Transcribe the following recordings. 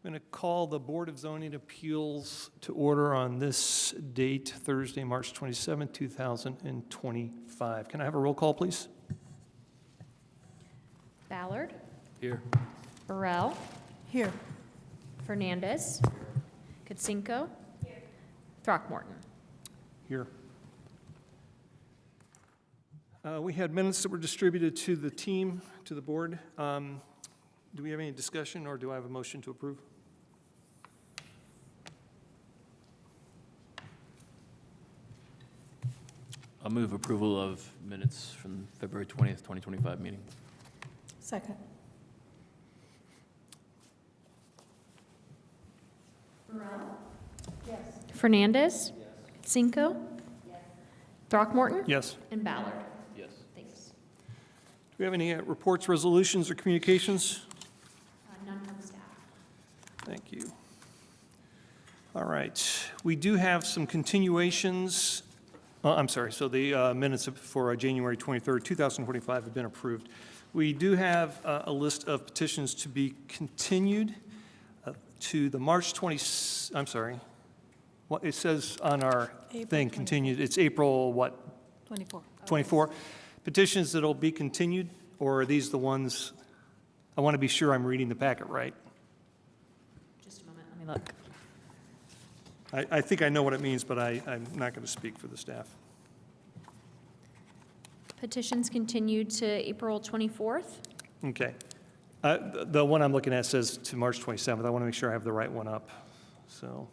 I'm going to call the Board of Zoning Appeals to order on this date, Thursday, March 27, 2025. Can I have a roll call, please? Ballard. Here. Burrell. Here. Fernandez. Kutsenko. Throckmorton. Here. We had minutes that were distributed to the team, to the board. Do we have any discussion, or do I have a motion to approve? I'll move approval of minutes from February 20th, 2025 meeting. Second. Burrell. Yes. Fernandez. Kutsenko. Throckmorton. Yes. And Ballard. Yes. Thanks. Do we have any reports, resolutions, or communications? None from staff. Thank you. All right. We do have some continuations. I'm sorry. So the minutes for January 23rd, 2025 have been approved. We do have a list of petitions to be continued to the March 20, I'm sorry. What it says on our April thing, 24th. continued. It's April what? 24. 24. Petitions that'll be continued, or are these the ones? I want to be sure I'm reading the packet right. Just a moment, let me look. I think I know what it means, but I'm not going to speak for the staff. Petitions continued to April 24th. Okay. The one I'm looking at says to March 27th. I want to make sure I have the right one up. So,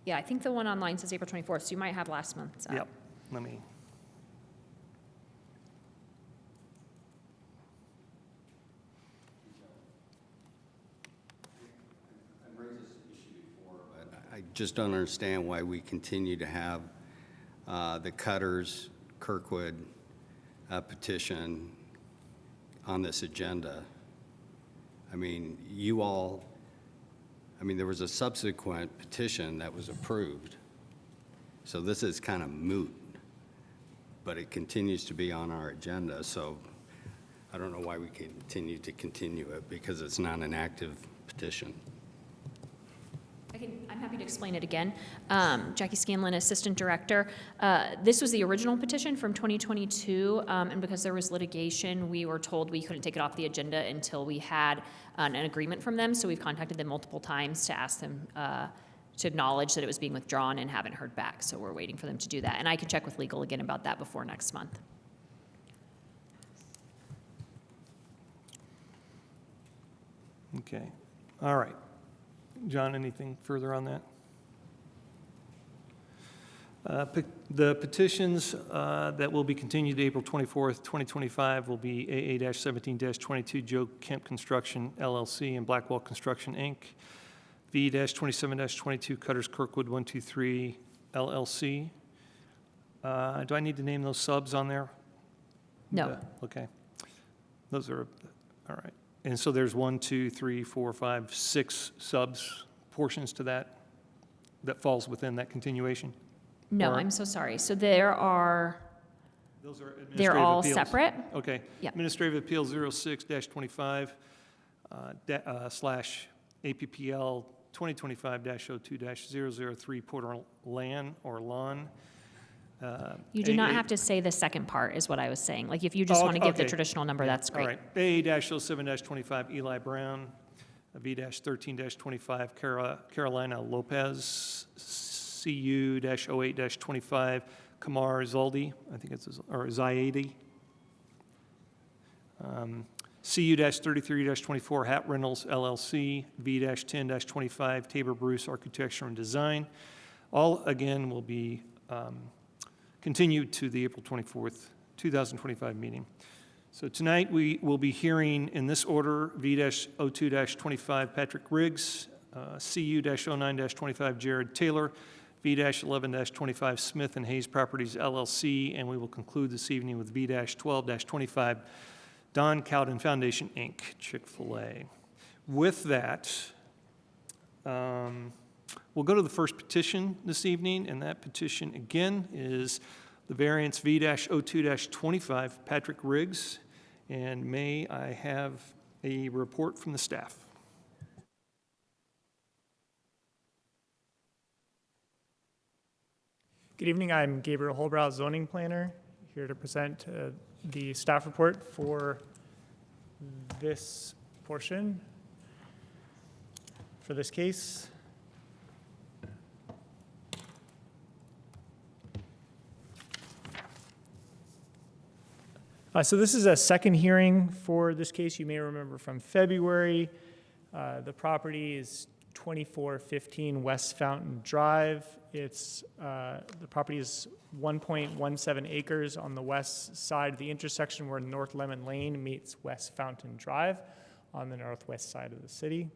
Yeah, I think the one online says April 24th, so you might have last month's up. yep. Let me. I've raised this issue before, but I just don't understand why we continue to have the Cutters Kirkwood petition on this agenda. I mean, there was a subsequent petition that was approved. So this is kind of moot, but it continues to be on our agenda. So I don't know why we continue it because it's not an active petition. I'm happy to explain it again. Jackie Scanlon, Assistant Director. This was the original petition from 2022, and because there was litigation, we were told we couldn't take it off the agenda until we had an agreement from them. So we've contacted them multiple times to ask them to acknowledge that it was being withdrawn and haven't heard back. So we're waiting for them to do that. And I can check with legal again about that before next month. Okay. All right. John, anything further on that? The petitions that will be continued to April 24th, 2025 will be AA-17-22 Joe Kemp Construction, LLC, and Blackwell Construction, Inc., V-27-22 Cutters Kirkwood 123, LLC. Do I need to name those subs on there? No. Okay. Those are, all right. And so there's 1, 2, 3, 4, 5, 6 subs portions to that falls within that continuation? No, Or- I'm so sorry. So Those are administrative they're all appeals. separate. Okay. Yep. Administrative Appeal 06-25 slash APPL 2025-02-003 Porter Land or Lawn. You do not AA have to say the second part, is what I was saying. Like, if you just Oh, want to give the okay. traditional number, that's All great. right. AA-07-25 Eli Brown, V-13-25 Carolina Lopez, CU-08-25 Kamar Zaldi, I think it's, or Zayadi. CU-33-24 Hat Reynolds LLC, V-10-25 Tabor Bruce Architecture and Design. All, again, will be continued to the April 24th, 2025 meeting. So tonight we will be hearing in this order V-02-25 Patrick Riggs, CU-09-25 Jared Taylor, V-11-25 Smith and Hayes Properties LLC, and we will conclude this evening with V-12-25 Don Cowden Foundation, Inc., Chick-fil-A. With that, we'll go to the first petition this evening, and that petition, again, is the variance V-02-25, Patrick Riggs. And may I have a report from the staff? Good evening, I'm Gabriel Holbrow, zoning planner, here to present the staff report for this portion, for this case. So this is a second hearing for this case. You may remember from February. The property is 2415 West Fountain Drive. The property is 1.17 acres on the west side of the intersection where North Lemon Lane meets West Fountain Drive on the northwest side of the city.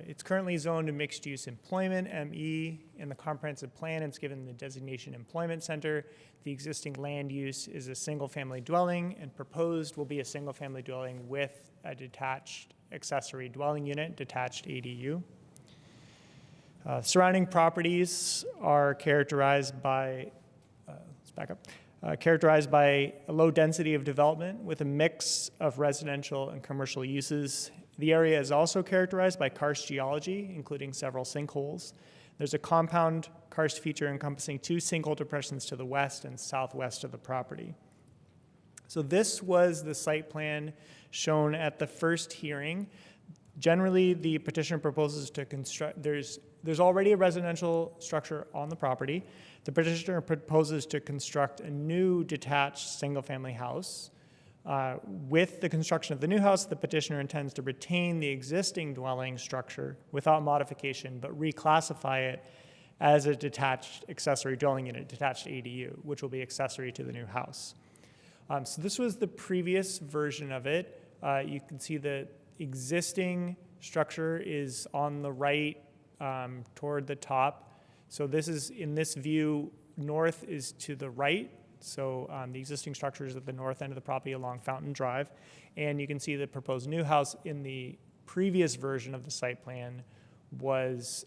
It's currently zoned to mixed-use employment, ME. In the comprehensive plan, it's given the designation employment center. The existing land use is a single-family dwelling, and proposed will be a single-family dwelling with a detached accessory dwelling unit, detached ADU. Surrounding properties are characterized by, characterized by a low density of development with a mix of residential and commercial uses. The area is also characterized by karst geology, including several sinkholes. There's a compound karst feature encompassing 2 sinkhole depressions to the west and southwest of the property. So this was the site plan shown at the first hearing. Generally, the petitioner proposes to construct, there's already a residential structure on the property. The petitioner proposes to construct a new detached single-family house. With the construction of the new house, the petitioner intends to retain the existing dwelling structure without modification, but reclassify it as a detached accessory dwelling unit, detached ADU, which will be accessory to the new house. So this was the previous version of it. You can see the existing structure is on the right toward the top. So this is, in this view, north is to the right. So the existing structure is at the north end of the property along Fountain Drive. And you can see the proposed new house in the previous version of the site plan was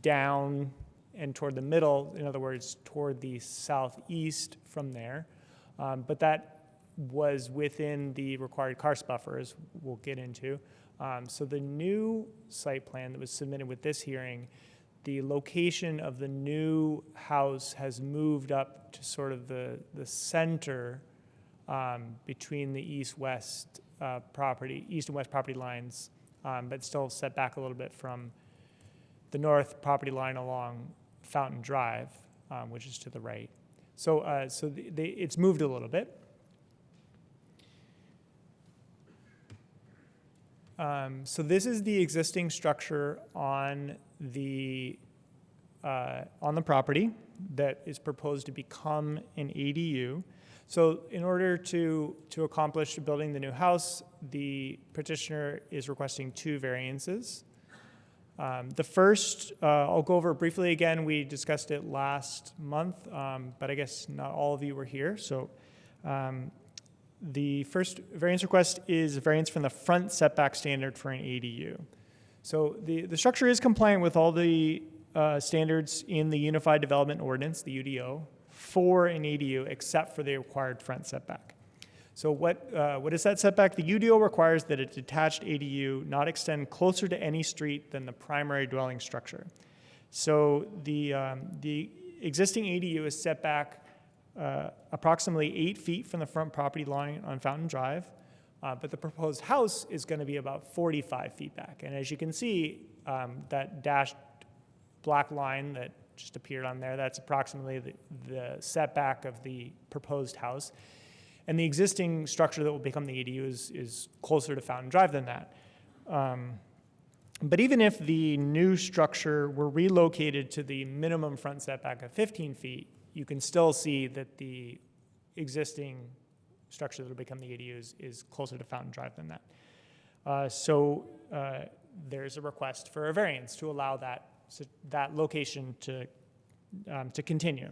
down and toward the middle, in other words, toward the southeast from there. But that was within the required karst buffer, as we'll get into. So the new site plan that was submitted with this hearing, the location of the new house has moved up to sort of the center between the east-west east and west property lines, but still set back a little bit from the north property line along Fountain Drive, which is to the right. So, it's moved a little bit. So this is the existing structure on the property that is proposed to become an ADU. So in order to accomplish building the new house, the petitioner is requesting 2 variances. The first, I'll go over briefly again. We discussed it last month, but I guess not all of you were here. So the first variance request is a variance from the front setback standard for an ADU. So the structure is compliant with all the standards in the Unified Development Ordinance, the UDO, for an ADU, except for the required front setback. So what is that setback? The UDO requires that a detached ADU not extend closer to any street than the primary dwelling structure. So the existing ADU is set back approximately 8 feet from the front property line on Fountain Drive, but the proposed house is going to be about 45 feet back. And as you can see, that dashed black line that just appeared on there, that's approximately the setback of the proposed house. And the existing structure that will become the ADU is closer to Fountain Drive than that. But even if the new structure were relocated to the minimum front setback of 15 feet, you can still see that the existing structure that will become the ADU is closer to Fountain Drive than that. So there's a request for a variance to allow that location to continue.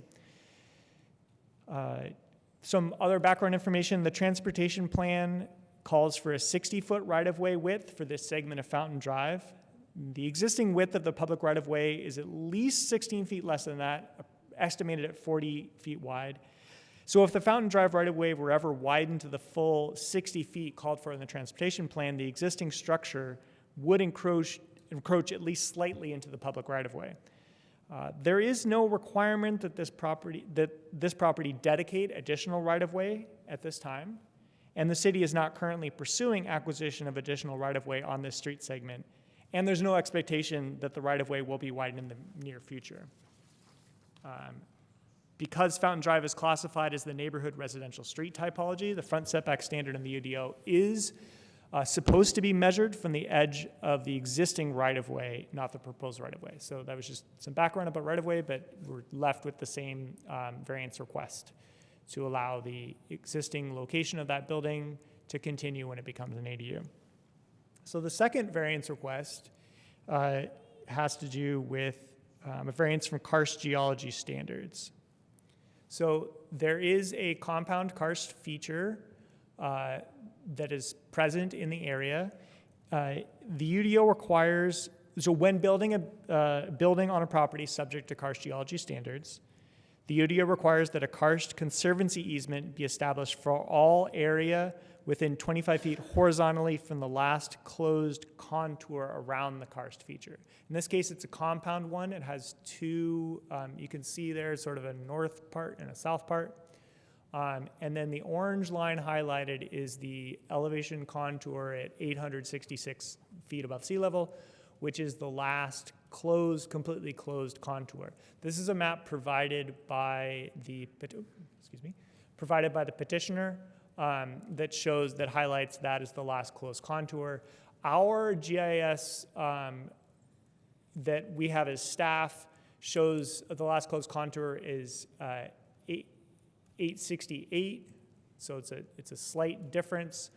Some other background information: the transportation plan calls for a 60-foot right-of-way width for this segment of Fountain Drive. The existing width of the public right-of-way is at least 16 feet less than that, estimated at 40 feet wide. So if the Fountain Drive right-of-way were ever widened to the full 60 feet called for in the transportation plan, the existing structure would encroach encroach at least slightly into the public right-of-way. There is no requirement that this property dedicate additional right-of-way at this time, and the city is not currently pursuing acquisition of additional right-of-way on this street segment, and there's no expectation that the right-of-way will be widened in the near future. Because Fountain Drive is classified as the neighborhood residential street typology, the front setback standard in the UDO is supposed to be measured from the edge of the existing right-of-way, not the proposed right-of-way. So that was just some background about right-of-way, but we're left with the same variance request to allow the existing location of that building to continue when it becomes an ADU. So the second variance request has to do with a variance from karst geology standards. So there is a compound karst feature that is present in the area. The UDO requires, so when building a building on a property subject to karst geology standards, the UDO requires that a karst conservancy easement be established for all area within 25 feet horizontally from the last closed contour around the karst feature. In this case, it's a compound one. It has two, you can see there sort of a north part and a south part. And then the orange line highlighted is the elevation contour at 866 feet above sea level, which is the last closed, completely closed contour. This is a map provided by the petitioner that shows, that highlights that as the last closed contour. Our GIS that we have as staff shows the last closed contour is 868, so it's a slight difference.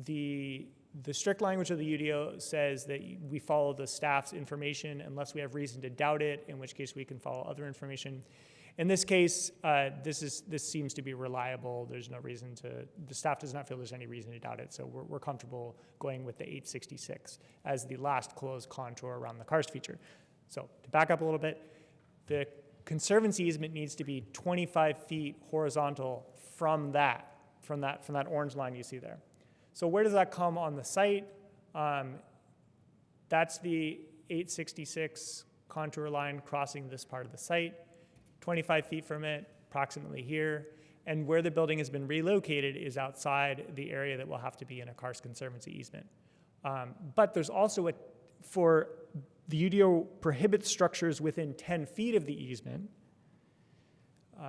The strict language of the UDO says that we follow the staff's information unless we have reason to doubt it, in which case we can follow other information. In this case, this seems to be reliable. There's no reason to, the staff does not feel there's any reason to doubt it, so we're comfortable going with the 866 as the last closed contour around the karst feature. So to back up a little bit, the conservancy easement needs to be 25 feet horizontal from that orange line you see there. So where does that come on the site? That's the 866 contour line crossing this part of the site. 25 feet from it, approximately here. And where the building has been relocated is outside the area that will have to be in a karst conservancy easement. But there's also for the UDO prohibits structures within 10 feet of the easement,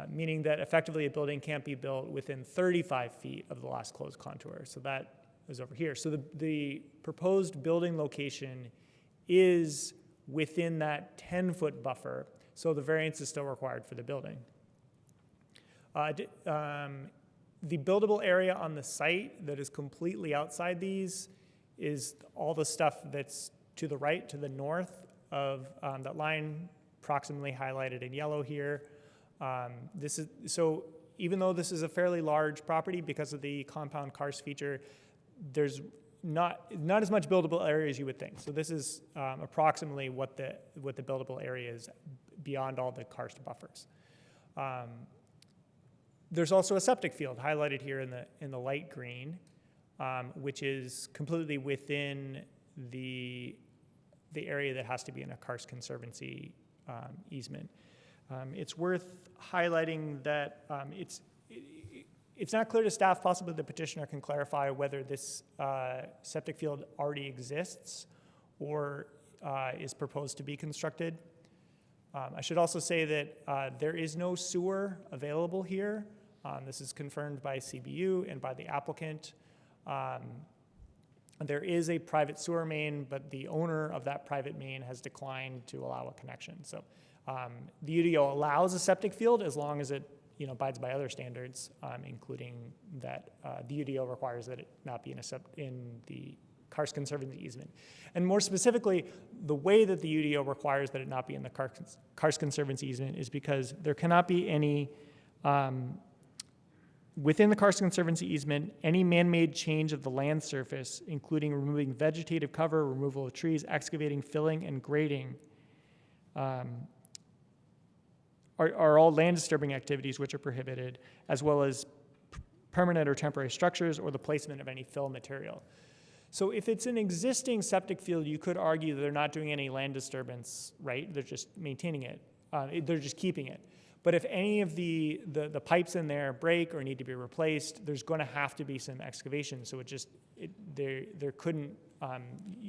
meaning that effectively a building can't be built within 35 feet of the last closed contour. So that is over here. So the proposed building location is within that 10-foot buffer, so the variance is still required for the building. The buildable area on the site that is completely outside these is all the stuff that's to the right, to the north of that line, approximately highlighted in yellow here. So even though this is a fairly large property because of the compound karst feature, there's not as much buildable area as you would think. So this is approximately what the buildable area is beyond all the karst buffers. There's also a septic field highlighted here in the light green, which is completely within the area that has to be in a karst conservancy easement. It's worth highlighting that it's not clear to staff, possibly the petitioner can clarify whether this septic field already exists or is proposed to be constructed. I should also say that there is no sewer available here. This is confirmed by CBU and by the applicant. There is a private sewer main, but the owner of that private main has declined to allow a connection. So the UDO allows a septic field as long as it abides by other standards, including that the UDO requires that it not be in the karst conservancy easement. And more specifically, the way that the UDO requires that it not be in the karst conservancy easement is because there cannot be any, within the karst conservancy easement, any man-made change of the land surface, including removing vegetative cover, removal of trees, excavating, filling, and grading, are all land disturbing activities which are prohibited, as well as permanent or temporary structures or the placement of any fill material. So if it's an existing septic field, you could argue that they're not doing any land disturbance, right? They're just maintaining it. They're just keeping it. But if any of the pipes in there break or need to be replaced, there's going to have to be some excavation. So there couldn't,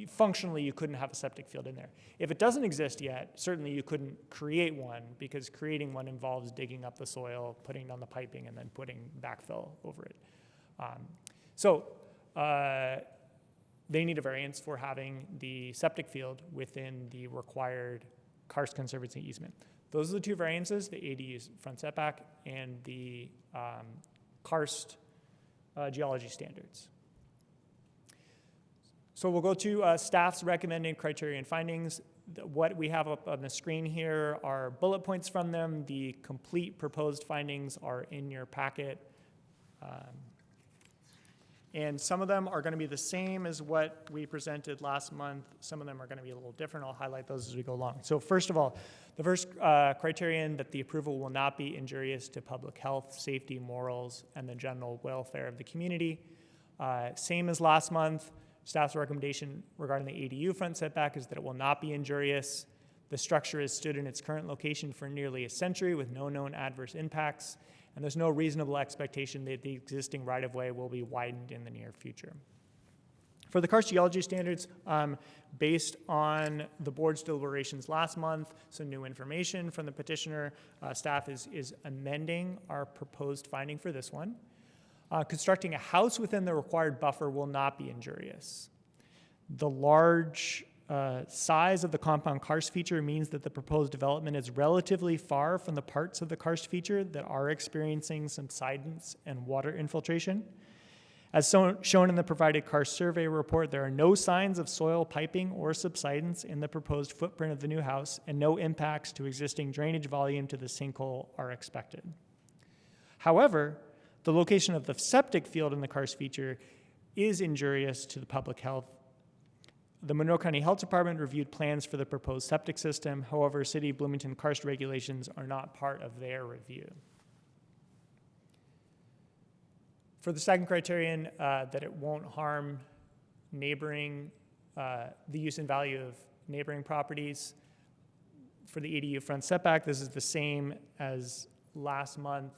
functionally, you couldn't have a septic field in there. If it doesn't exist yet, certainly you couldn't create one, because creating one involves digging up the soil, putting down the piping, and then putting backfill over it. They need a variance for having the septic field within the required karst conservancy easement. Those are the two variances, the ADU's front setback and the karst geology standards. So we'll go to staff's recommended criteria and findings. What we have up on the screen here are bullet points from them. The complete proposed findings are in your packet. And some of them are going to be the same as what we presented last month. Some of them are going to be a little different. I'll highlight those as we go along. So first of all, the first criterion that the approval will not be injurious to public health, safety, morals, and the general welfare of the community. Same as last month, staff's recommendation regarding the ADU front setback is that it will not be injurious. The structure has stood in its current location for nearly a century with no known adverse impacts, and there's no reasonable expectation that the existing right-of-way will be widened in the near future. For the karst geology standards, based on the board's deliberations last month, some new information from the petitioner, staff is amending our proposed finding for this one. Constructing a house within the required buffer will not be injurious. The large size of the compound karst feature means that the proposed development is relatively far from the parts of the karst feature that are experiencing subsidence and water infiltration. As shown in the provided karst survey report, there are no signs of soil piping or subsidence in the proposed footprint of the new house, and no impacts to existing drainage volume to the sinkhole are expected. However, the location of the septic field in the karst feature is injurious to the public health. The Monroe County Health Department reviewed plans for the proposed septic system. However, City of Bloomington karst regulations are not part of their review. For the second criterion, that it won't harm neighboring, the use and value of neighboring properties. For the ADU front setback, this is the same as last month.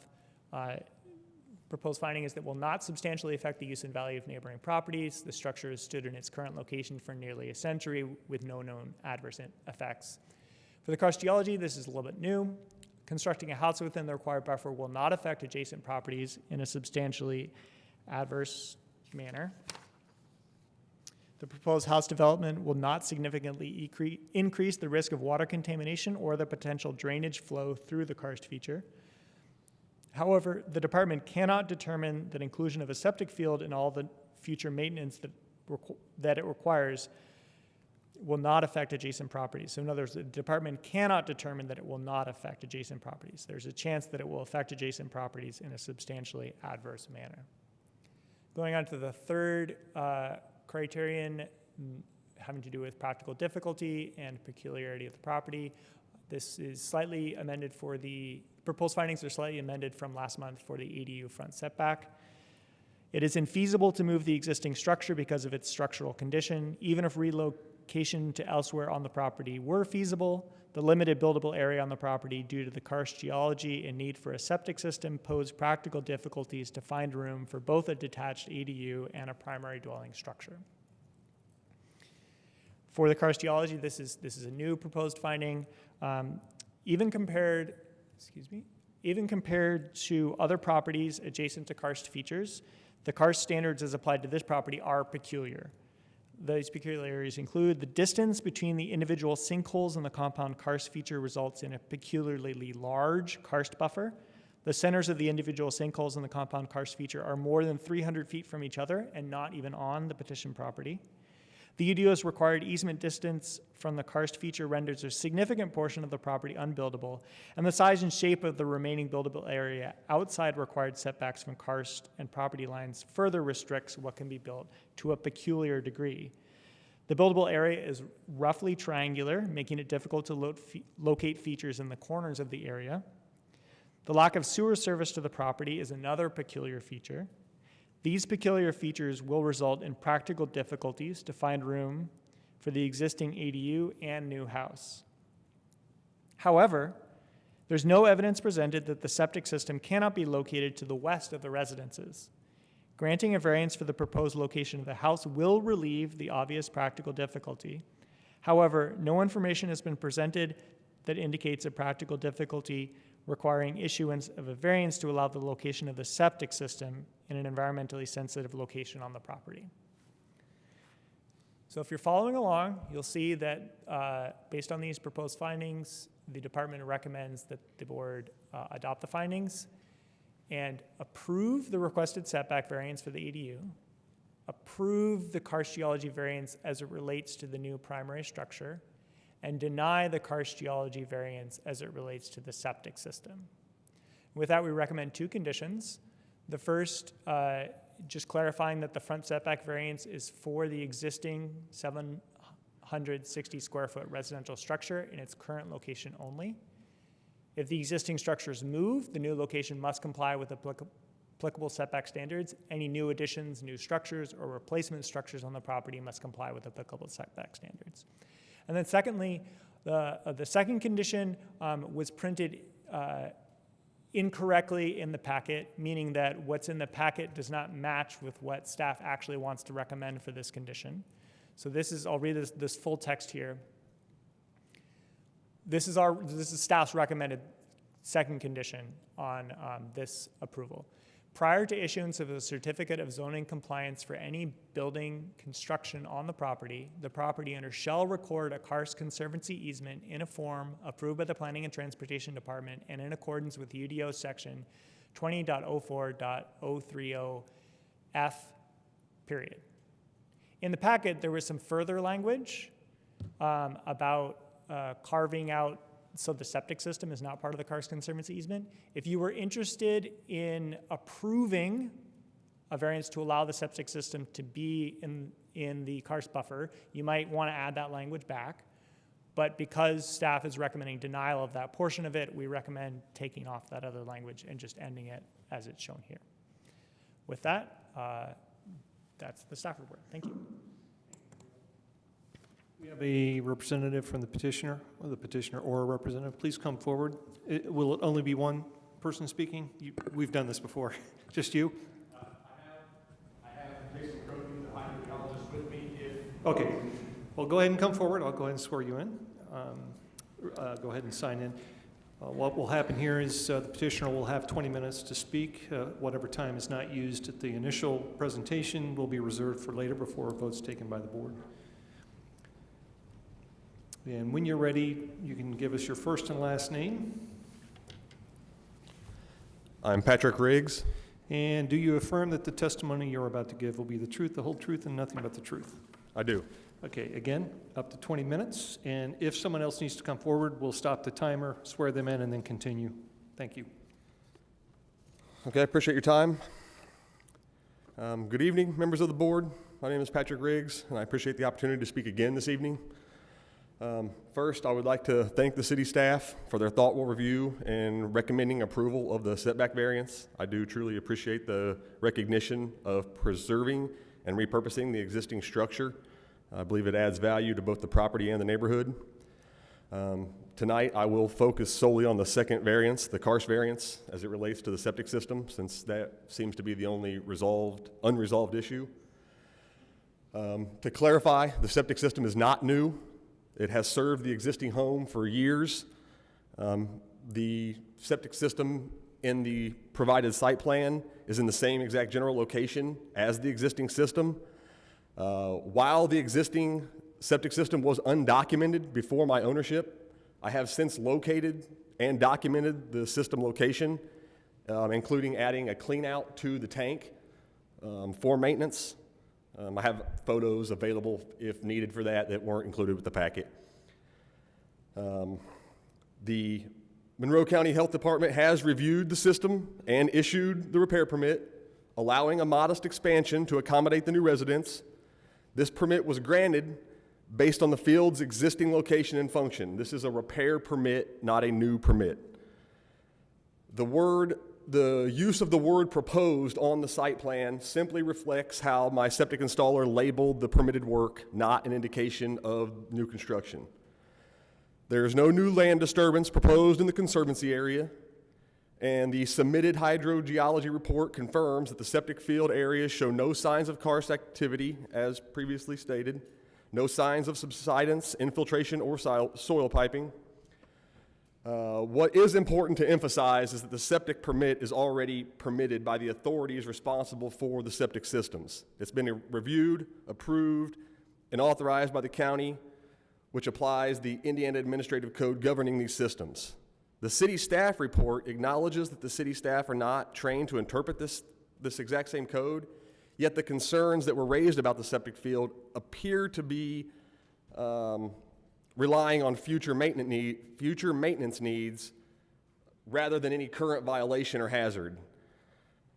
Proposed finding is that will not substantially affect the use and value of neighboring properties. The structure has stood in its current location for nearly a century with no known adverse effects. For the karst geology, this is a little bit new. Constructing a house within the required buffer will not affect adjacent properties in a substantially adverse manner. The proposed house development will not significantly increase the risk of water contamination or the potential drainage flow through the karst feature. However, the department cannot determine that inclusion of a septic field in all the future maintenance that it requires will not affect adjacent properties. So in other words, the department cannot determine that it will not affect adjacent properties. There's a chance that it will affect adjacent properties in a substantially adverse manner. Going on to the third criterion, having to do with practical difficulty and peculiarity of the property. This is slightly amended for the proposed findings are slightly amended from last month for the ADU front setback. It is infeasible to move the existing structure because of its structural condition. Even if relocation to elsewhere on the property were feasible, the limited buildable area on the property due to the karst geology and need for a septic system pose practical difficulties to find room for both a detached ADU and a primary dwelling structure. For the karst geology, this is a new proposed finding. Even compared to other properties adjacent to karst features, the karst standards as applied to this property are peculiar. Those peculiarities include the distance between the individual sinkholes in the compound karst feature results in a peculiarly large karst buffer. The centers of the individual sinkholes in the compound karst feature are more than 300 feet from each other and not even on the petition property. The UDO's required easement distance from the karst feature renders a significant portion of the property unbuildable, and the size and shape of the remaining buildable area outside required setbacks from karst and property lines further restricts what can be built to a peculiar degree. The buildable area is roughly triangular, making it difficult to locate features in the corners of the area. The lack of sewer service to the property is another peculiar feature. These peculiar features will result in practical difficulties to find room for the existing ADU and new house. However, there's no evidence presented that the septic system cannot be located to the west of the residences. Granting a variance for the proposed location of the house will relieve the obvious practical difficulty. However, no information has been presented that indicates a practical difficulty requiring issuance of a variance to allow the location of the septic system in an environmentally sensitive location on the property. So if you're following along, you'll see that based on these proposed findings, the department recommends that the board adopt the findings and approve the requested setback variance for the ADU, approve the karst geology variance as it relates to the new primary structure, and deny the karst geology variance as it relates to the septic system. With that, we recommend two conditions. The first, just clarifying that the front setback variance is for the existing 760 square foot residential structure in its current location only. If the existing structure is moved, the new location must comply with applicable setback standards. Any new additions, new structures, or replacement structures on the property must comply with applicable setback standards. And then secondly, the second condition was printed incorrectly in the packet, meaning that what's in the packet does not match with what staff actually wants to recommend for this condition. So this is, I'll read this full text here. This is staff's recommended second condition on this approval. Prior to issuance of a certificate of zoning compliance for any building construction on the property owner shall record a karst conservancy easement in a form approved by the Planning and Transportation Department and in accordance with UDO section 20.04.030F, period. In the packet, there was some further language about carving out, so the septic system is not part of the karst conservancy easement. If you were interested in approving a variance to allow the septic system to be in the karst buffer, you might want to add that language back. But because staff is recommending denial of that portion of it, we recommend taking off that other language and just ending it as it's shown here. With that, that's the staff report. Thank you. We have a representative from the petitioner or a representative. Please come forward. Will it only be one person speaking? We've done this before. Just you? I have Jason Cronin, the hydrogeologist, with me. Okay. Well, go ahead and come forward. I'll go ahead and swear you in. Go ahead and sign in. What will happen here is the petitioner will have 20 minutes to speak. Whatever time is not used at the initial presentation will be reserved for later before a vote's taken by the board. And when you're ready, you can give us your first and last name. I'm Patrick Riggs. And do you affirm that the testimony you're about to give will be the truth, the whole truth, and nothing but the truth? I do. Okay, again, up to 20 minutes. And if someone else needs to come forward, we'll stop the timer, swear them in, and then continue. Thank you. Okay, I appreciate your time. Good evening, members of the board. My name is Patrick Riggs, and I appreciate the opportunity to speak again this evening. First, I would like to thank the city staff for their thoughtful review and recommending approval of the setback variance. I do truly appreciate the recognition of preserving and repurposing the existing structure. I believe it adds value to both the property and the neighborhood. Tonight, I will focus solely on the second variance, the karst variance, as it relates to the septic system, since that seems to be the only unresolved issue. To clarify, the septic system is not new. It has served the existing home for years. The septic system in the provided site plan is in the same exact general location as the existing system. While the existing septic system was undocumented before my ownership, I have since located and documented the system location, including adding a clean out to the tank for maintenance. I have photos available if needed for that weren't included with the packet. The Monroe County Health Department has reviewed the system and issued the repair permit, allowing a modest expansion to accommodate the new residents. This permit was granted based on the field's existing location and function. This is a repair permit, not a new permit. The word the use of the word proposed on the site plan simply reflects how my septic installer labeled the permitted work, not an indication of new construction. There is no new land disturbance proposed in the conservancy area, and the submitted hydrogeology report confirms that the septic field areas show no signs of karst activity, as previously stated, no signs of subsidence, infiltration, or soil piping. What is important to emphasize is that the septic permit is already permitted by the authorities responsible for the septic systems. It's been reviewed, approved, and authorized by the county, which applies the Indiana Administrative Code governing these systems. The city staff report acknowledges that the city staff are not trained to interpret this exact same code, yet the concerns that were raised about the septic field appear to be relying on future maintenance needs rather than any current violation or hazard.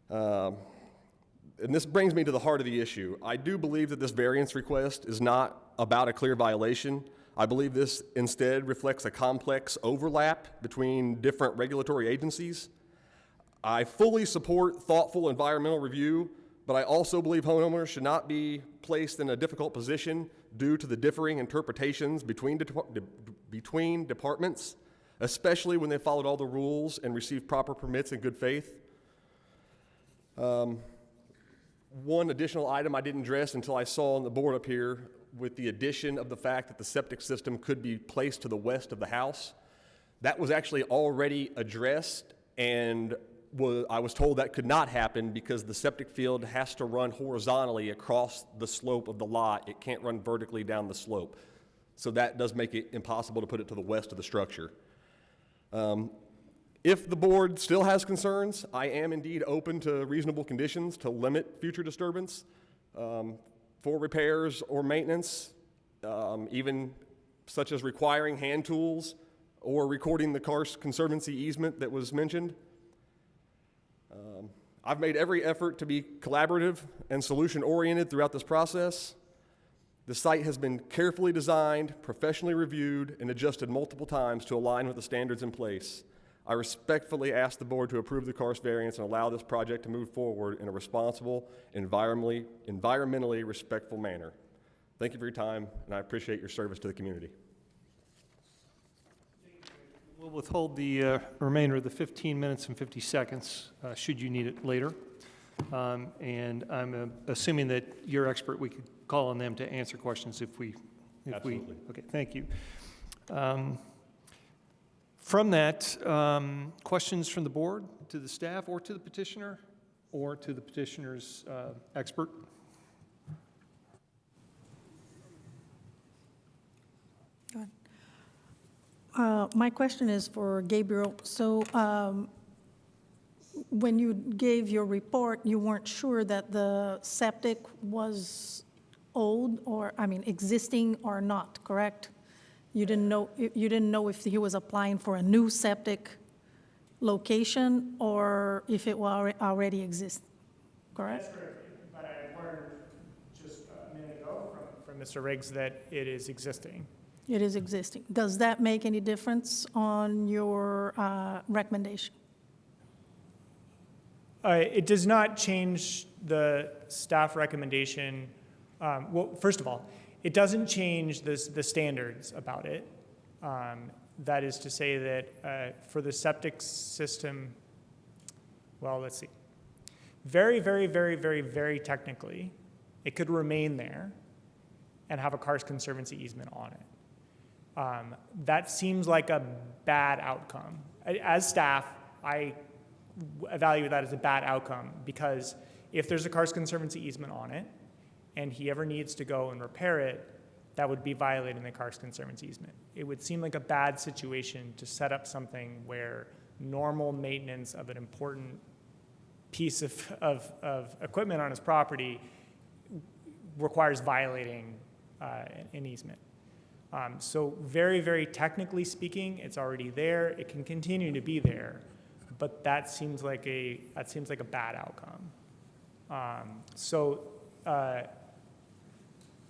And this brings me to the heart of the issue. I do believe that this variance request is not about a clear violation. I believe this instead reflects a complex overlap between different regulatory agencies. I fully support thoughtful environmental review, but I also believe homeowners should not be placed in a difficult position due to the differing interpretations between departments, especially when they followed all the rules and received proper permits in good faith. One additional item I didn't address until I saw on the board up here, with the addition of the fact that the septic system could be placed to the west of the house. That was actually already addressed, and I was told that could not happen because the septic field has to run horizontally across the slope of the lot. It can't run vertically down the slope. So that does make it impossible to put it to the west of the structure. If the board still has concerns, I am indeed open to reasonable conditions to limit future disturbance for repairs or maintenance, even such as requiring hand tools or recording the Karst Conservancy easement that was mentioned. I've made every effort to be collaborative and solution-oriented throughout this process. The site has been carefully designed, professionally reviewed, and adjusted multiple times to align with the standards in place. I respectfully ask the board to approve the Karst variance and allow this project to move forward in a responsible, environmentally respectful manner. Thank you for your time, and I appreciate your service to the community. We'll withhold the remainder of the 15 minutes and 50 seconds, should you need it later. And I'm assuming that your expert, we could call on them to answer questions if we. Absolutely. Okay, thank you. From that, questions from the board to the staff or to the petitioner or to the petitioner's expert? Go ahead. My question is for Gabriel. So when you gave your report, you weren't sure that the septic was old or, existing or not, correct? You didn't know if he was applying for a new septic location or if it already exists, correct? That's correct, but I learned just a minute ago from Mr. Riggs that it is existing. It is existing. Does that make any difference on your recommendation? It does not change the staff recommendation. Well, first of all, it doesn't change the standards about it. That is to say that for the septic system, well, let's see. Very, very, very, very, very technically, it could remain there and have a Karst Conservancy easement on it. That seems like a bad outcome. As staff, I evaluate that as a bad outcome because if there's a Karst Conservancy easement on it and he ever needs to go and repair it, that would be violating the Karst Conservancy easement. It would seem like a bad situation to set up something where normal maintenance of an important piece of equipment on his property requires violating an easement. So very, very technically speaking, it's already there. It can continue to be there, but that seems like a bad outcome.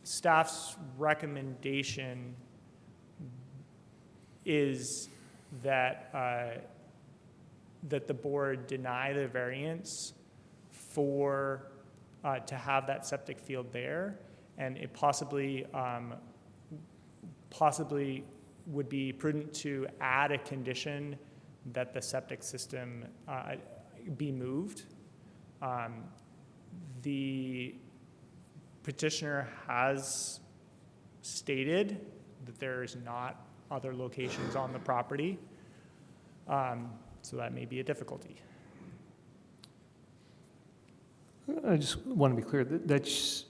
Staff's recommendation is that that the board deny the variance for, to have that septic field there, and it possibly would be prudent to add a condition that the septic system be moved. The petitioner has stated that there is not other locations on the property, so that may be a difficulty. I just want to be clear, that's,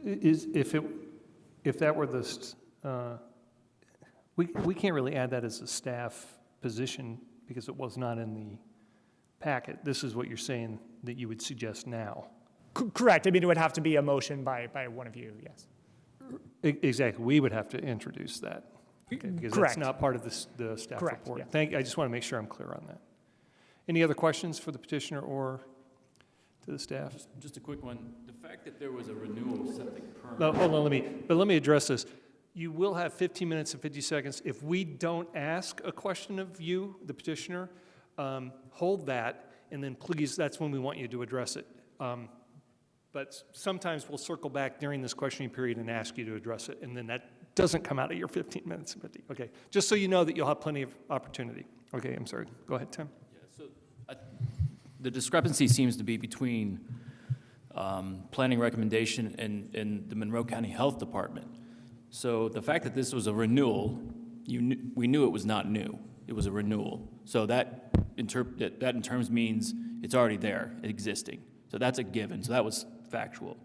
if that were we can't really add that as a staff position because it was not in the packet. This is what you're saying that you would suggest now. Correct. I mean, it would have to be a motion by one of you, yes. Exactly. We would have to introduce that. Okay, because Correct. that's not part of the staff Correct, report. yeah. I just want to make sure I'm clear on that. Any other questions for the petitioner or to the staff? Just a quick one. The fact that there was a renewal septic permit. No, hold on, let me address this. You will have 15 minutes and 50 seconds. If we don't ask a question of you, the petitioner, hold that, and then please, that's when we want you to address it. But sometimes we'll circle back during this questioning period and ask you to address it, and then that doesn't come out of your 15 minutes and 50. Okay, just so you know that you'll have plenty of opportunity. Okay, I'm sorry. Go ahead, Tim. Yeah, so the discrepancy seems to be between planning recommendation and the Monroe County Health Department. So the fact that this was a renewal, we knew it was not new. It was a renewal. So that in terms means it's already there, existing. So that's a given. So that was factual.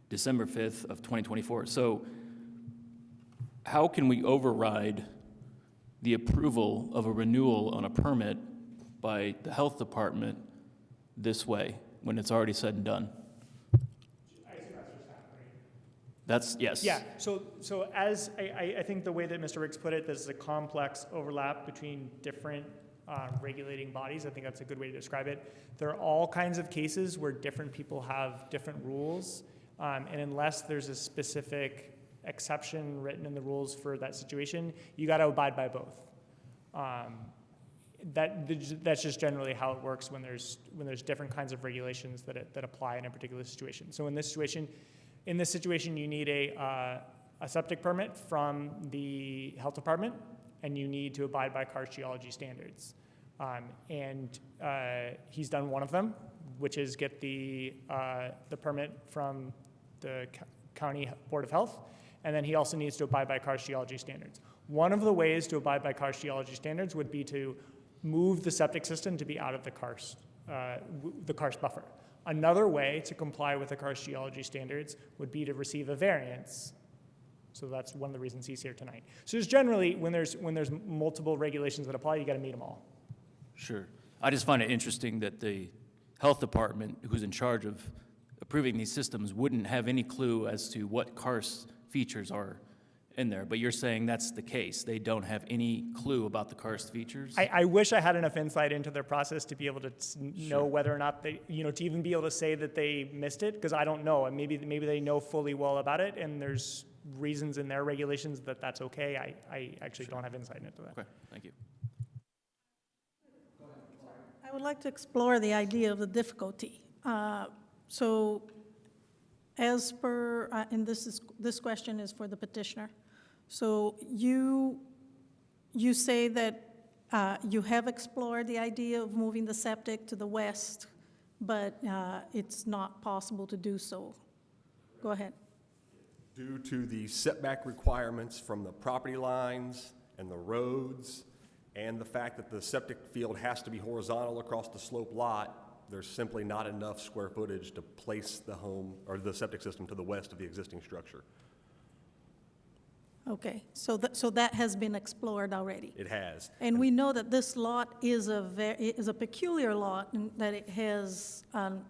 December 5th of 2024. So how can we override the approval of a renewal on a permit by the health department this way when it's already said and done? That's, yes. Yeah, so as I think the way that Mr. Riggs put it, there's a complex overlap between different regulating bodies. I think that's a good way to describe it. There are all kinds of cases where different people have different rules, and unless there's a specific exception written in the rules for that situation, you got to abide by both. That's just generally how it works when there's different kinds of regulations that apply in a particular situation. So in this situation, you need a septic permit from the health department, and you need to abide by karst geology standards. He's done one of them, which is get the permit from the County Board of Health, and then he also needs to abide by karst geology standards. One of the ways to abide by karst geology standards would be to move the septic system to be out of the karst buffer. Another way to comply with the karst geology standards would be to receive a variance. So that's one of the reasons he's here tonight. So there's generally, when there's multiple regulations that apply, you got to meet them all. Sure. I just find it interesting that the health department, who's in charge of approving these systems, wouldn't have any clue as to what karst features are in there. But you're saying that's the case. They don't have any clue about the karst features? I wish I had enough insight into their process to be able to know whether or not they, to even be able to say that they missed it, because I don't know. And maybe they know fully well about it, and there's reasons in their regulations that that's okay. I actually don't have insight into that. Okay, thank you. I would like to explore the idea of the difficulty. So as per, and this question is for the petitioner. So you say that you have explored the idea of moving the septic to the west, but it's not possible to do so. Go ahead. Due to the setback requirements from the property lines and the roads, and the fact that the septic field has to be horizontal across the slope lot, there's simply not enough square footage to place the home or the septic system to the west of the existing structure. Okay, so that has been explored already. It has. And we know that this lot is a peculiar lot in that it has an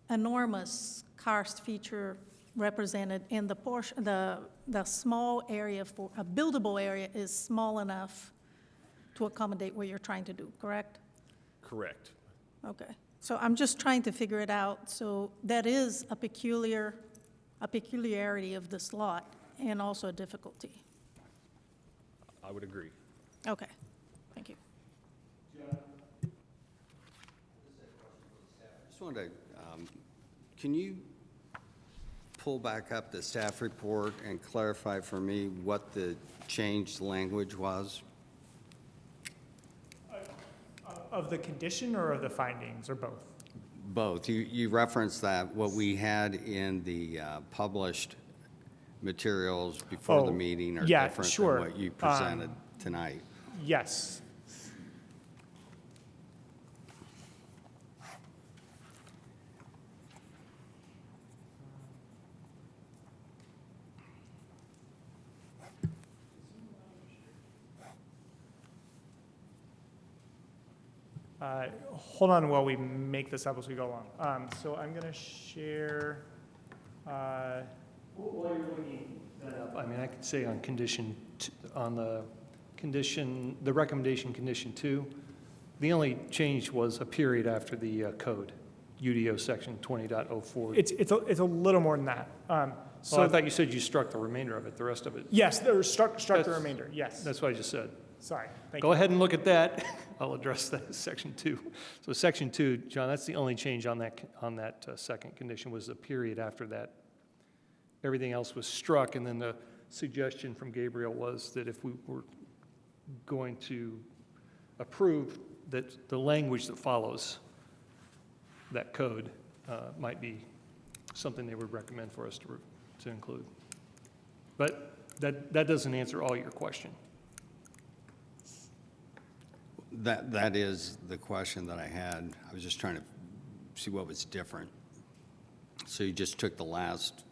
enormous karst feature represented, and the small area for a buildable area is small enough to accommodate what you're trying to do, correct? Correct. Okay, so I'm just trying to figure it out. So that is a peculiarity of this lot and also a difficulty. I would agree. Okay, thank you. wanted to, can you pull back up the staff report and clarify for me what the changed language was? Of the condition or of the findings, or both? Both. You referenced that what we had in the published materials before the Oh, meeting are yeah, different sure. than what you presented tonight. Yes. Hold on while we make this up as we go along. So I'm going to share, While you're looking that up, I mean, I could say on condition, on the condition, the recommendation condition 2, the only change was a period after the code, UDO section 20.04. it's a little more than that. So I thought you said you struck the remainder of it, the rest of it. Yes, there struck the That's- remainder, yes. That's what I just said. Sorry, thank Go you. ahead and look at that. I'll address that as section 2. So section 2, John, that's the only change on that second condition was the period after that. Everything else was struck, and then the suggestion from Gabriel was that if we were going to approve, that the language that follows that code might be something they would recommend for us to include. But that doesn't answer all your question. That is the question that I had. I was just trying to see what was different. So you just took the last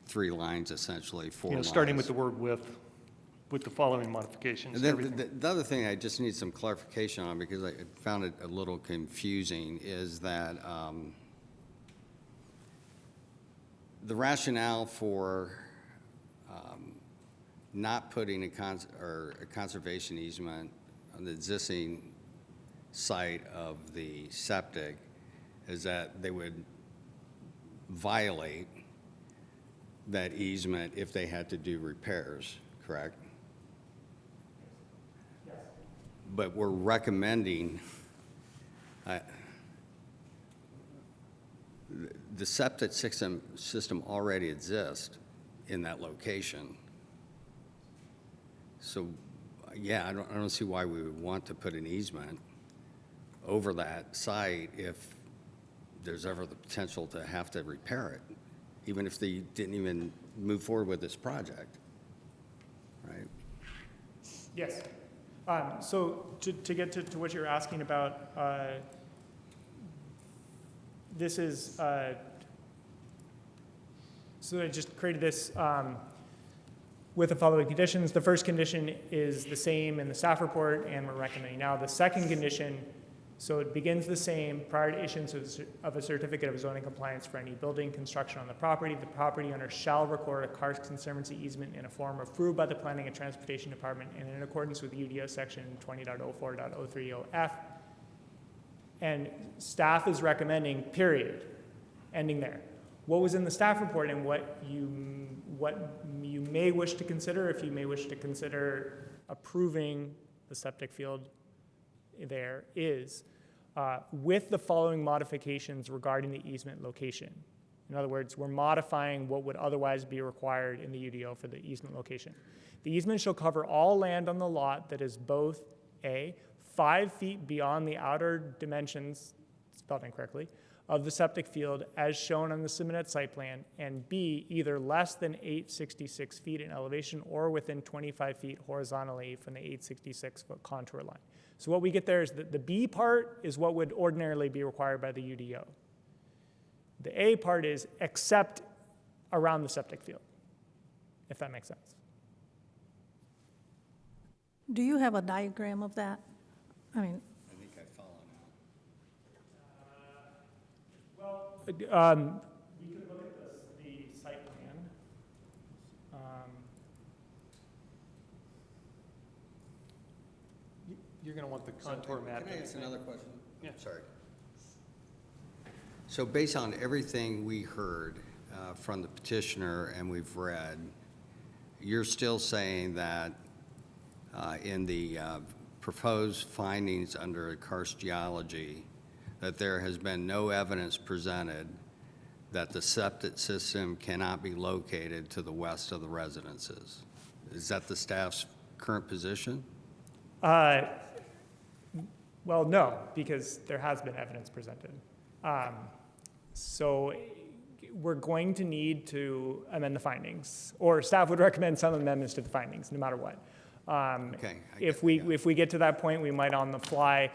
3 lines, essentially, 4 lines. Starting with the word with the following modifications. And then everything. the other thing I just need some clarification on, because I found it a little confusing, is that the rationale for not putting a conservation easement on the existing site of the septic is that they would violate that easement if they had to do repairs, correct? Yes. But we're recommending, the septic system already exists in that location. So, yeah, I don't see why we would want to put an easement over that site if there's ever the potential to have to repair it, even if they didn't even move forward with this project, right? Yes. So to get to what you're asking about, this is, so I just created this with the following conditions. The first condition is the same in the staff report, and we're recommending now. The second condition, so it begins the same prior to issuance of a certificate of zoning compliance for any building construction on the property owner shall record a Cars Conservancy easement in a form approved by the Planning and Transportation Department and in accordance with UDO section 20.04.030F. And staff is recommending, period, ending there. What was in the staff report and what you may wish to consider, if you may wish to consider approving the septic field there, is with the following modifications regarding the easement location. In other words, we're modifying what would otherwise be required in the UDO for the easement location. The easement shall cover all land on the lot that is both A, 5 feet beyond the outer dimensions, spelled incorrectly, of the septic field as shown on the submitted site plan, and B, either less than 866 feet in elevation or within 25 feet horizontally from the 866-foot contour line. So what we get there is that the B part is what would ordinarily be required by the UDO. The A part is except around the septic field, if that makes sense. Do you have a diagram of that? I mean, I think I follow now. We could look at the site plan. You're going to want the contour map. Can I ask another question? Yeah. Sorry. So based on everything we heard from the petitioner and we've read, you're still saying that in the proposed findings under karst geology, that there has been no evidence presented that the septic system cannot be located to the west of the residences. Is that the staff's current position? Well, no, because there has been evidence presented. So we're going to need to amend the findings, or staff would recommend some amendments to the findings, no matter what. Okay. If we get to that point, we might on the fly,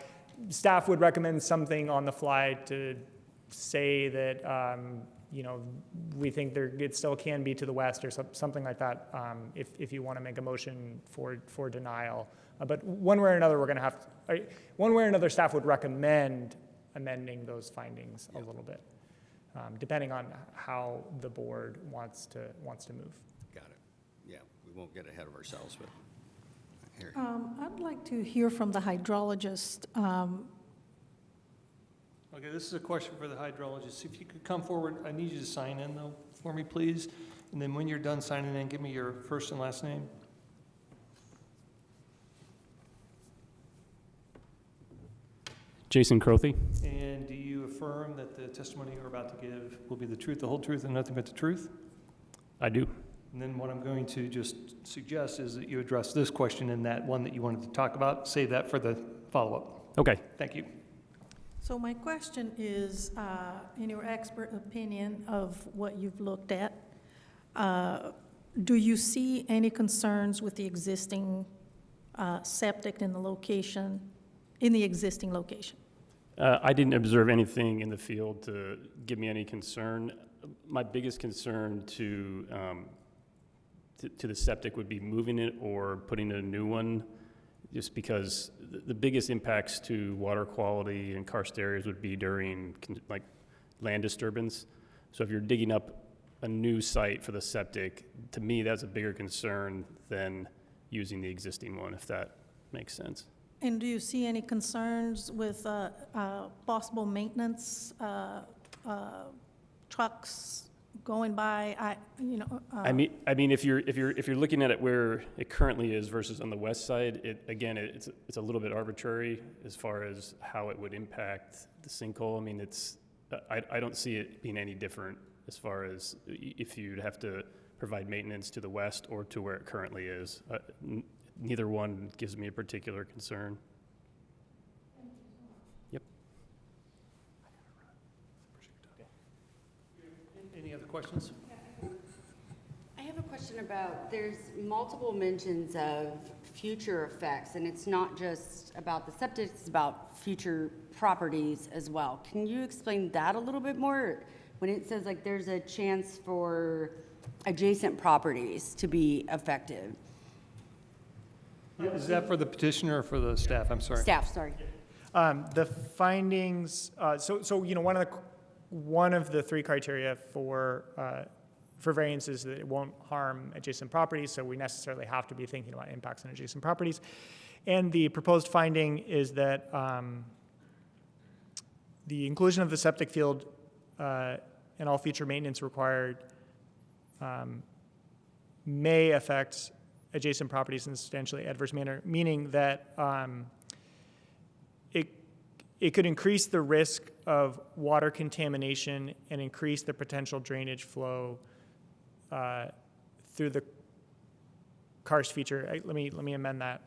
staff would recommend something on the fly to say that, we think it still can be to the west or something like that, if you want to make a motion for denial. But one way or another, one way or another, staff would recommend amending those findings a little bit, depending on how the board wants to move. Got it. Yeah, we won't get ahead of ourselves, but here. I'd like to hear from the hydrologist. Okay, this is a question for the hydrologist. If you could come forward, I need you to sign in though for me, please. And then when you're done signing in, give me your first and last name. Jason Crothy. And do you affirm that the testimony you're about to give will be the truth, the whole truth, and nothing but the truth? I do. And then what I'm going to just suggest is that you address this question and that one that you wanted to talk about. Save that for the follow-up. Okay. Thank you. So my question is, in your expert opinion of what you've looked at, do you see any concerns with the existing septic in the existing location? I didn't observe anything in the field to give me any concern. My biggest concern to the septic would be moving it or putting in a new one, just because the biggest impacts to water quality and karst areas would be during like land disturbance. So if you're digging up a new site for the septic, to me, that's a bigger concern than using the existing one, if that makes sense. And do you see any concerns with possible maintenance, trucks going by? I mean, if you're looking at it where it currently is versus on the west side, it's a little bit arbitrary as far as how it would impact the sinkhole. I mean, I don't see it being any different as far as if you'd have to provide maintenance to the west or to where it currently is. Neither one gives me a particular concern. Yep. Any other questions? I have a question about, there's multiple mentions of future effects, and it's not just about the septic, it's about future properties as well. Can you explain that a little bit more? When it says like there's a chance for adjacent properties to be affected. Is that for the petitioner or for the staff? I'm sorry. Staff, sorry. The findings, one of the three criteria for variance is that it won't harm adjacent properties, so we necessarily have to be thinking about impacts on adjacent properties. And the proposed finding is that the inclusion of the septic field and all future maintenance required may affect adjacent properties in a substantially adverse manner, meaning that it could increase the risk of water contamination and increase the potential drainage flow through the karst feature. Let me amend that.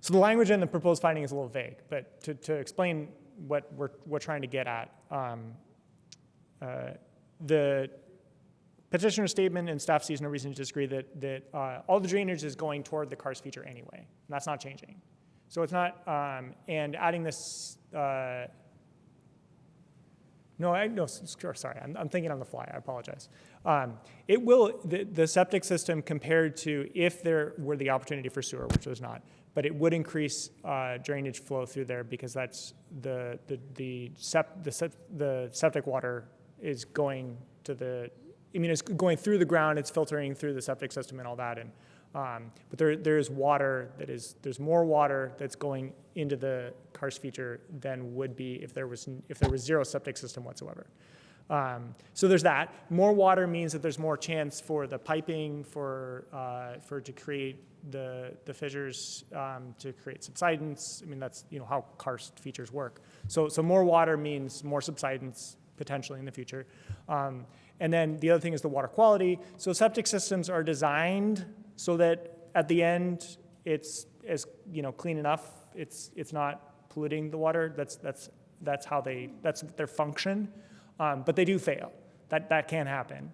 So the language in the proposed finding is a little vague, but to explain what we're trying to get at, the petitioner's statement and staff sees no reason to disagree that all the drainage is going toward the karst feature anyway, and that's not changing. So it's not, and adding this, sorry, I'm thinking on the fly, I apologize. It will, the septic system compared to if there were the opportunity for sewer, which was not, but it would increase drainage flow through there because that's the septic water is going to it's going through the ground, it's filtering through the septic system and all that, and but there is water there's more water that's going into the karst feature than would be if there was zero septic system whatsoever. So there's that. More water means that there's more chance for the piping, for to create the fissures, to create subsidence. I mean, that's how karst features work. So more water means more subsidence potentially in the future. And then the other thing is the water quality. So septic systems are designed so that at the end it's as clean enough. It's not polluting the water. That's their function. But they do fail. That can happen.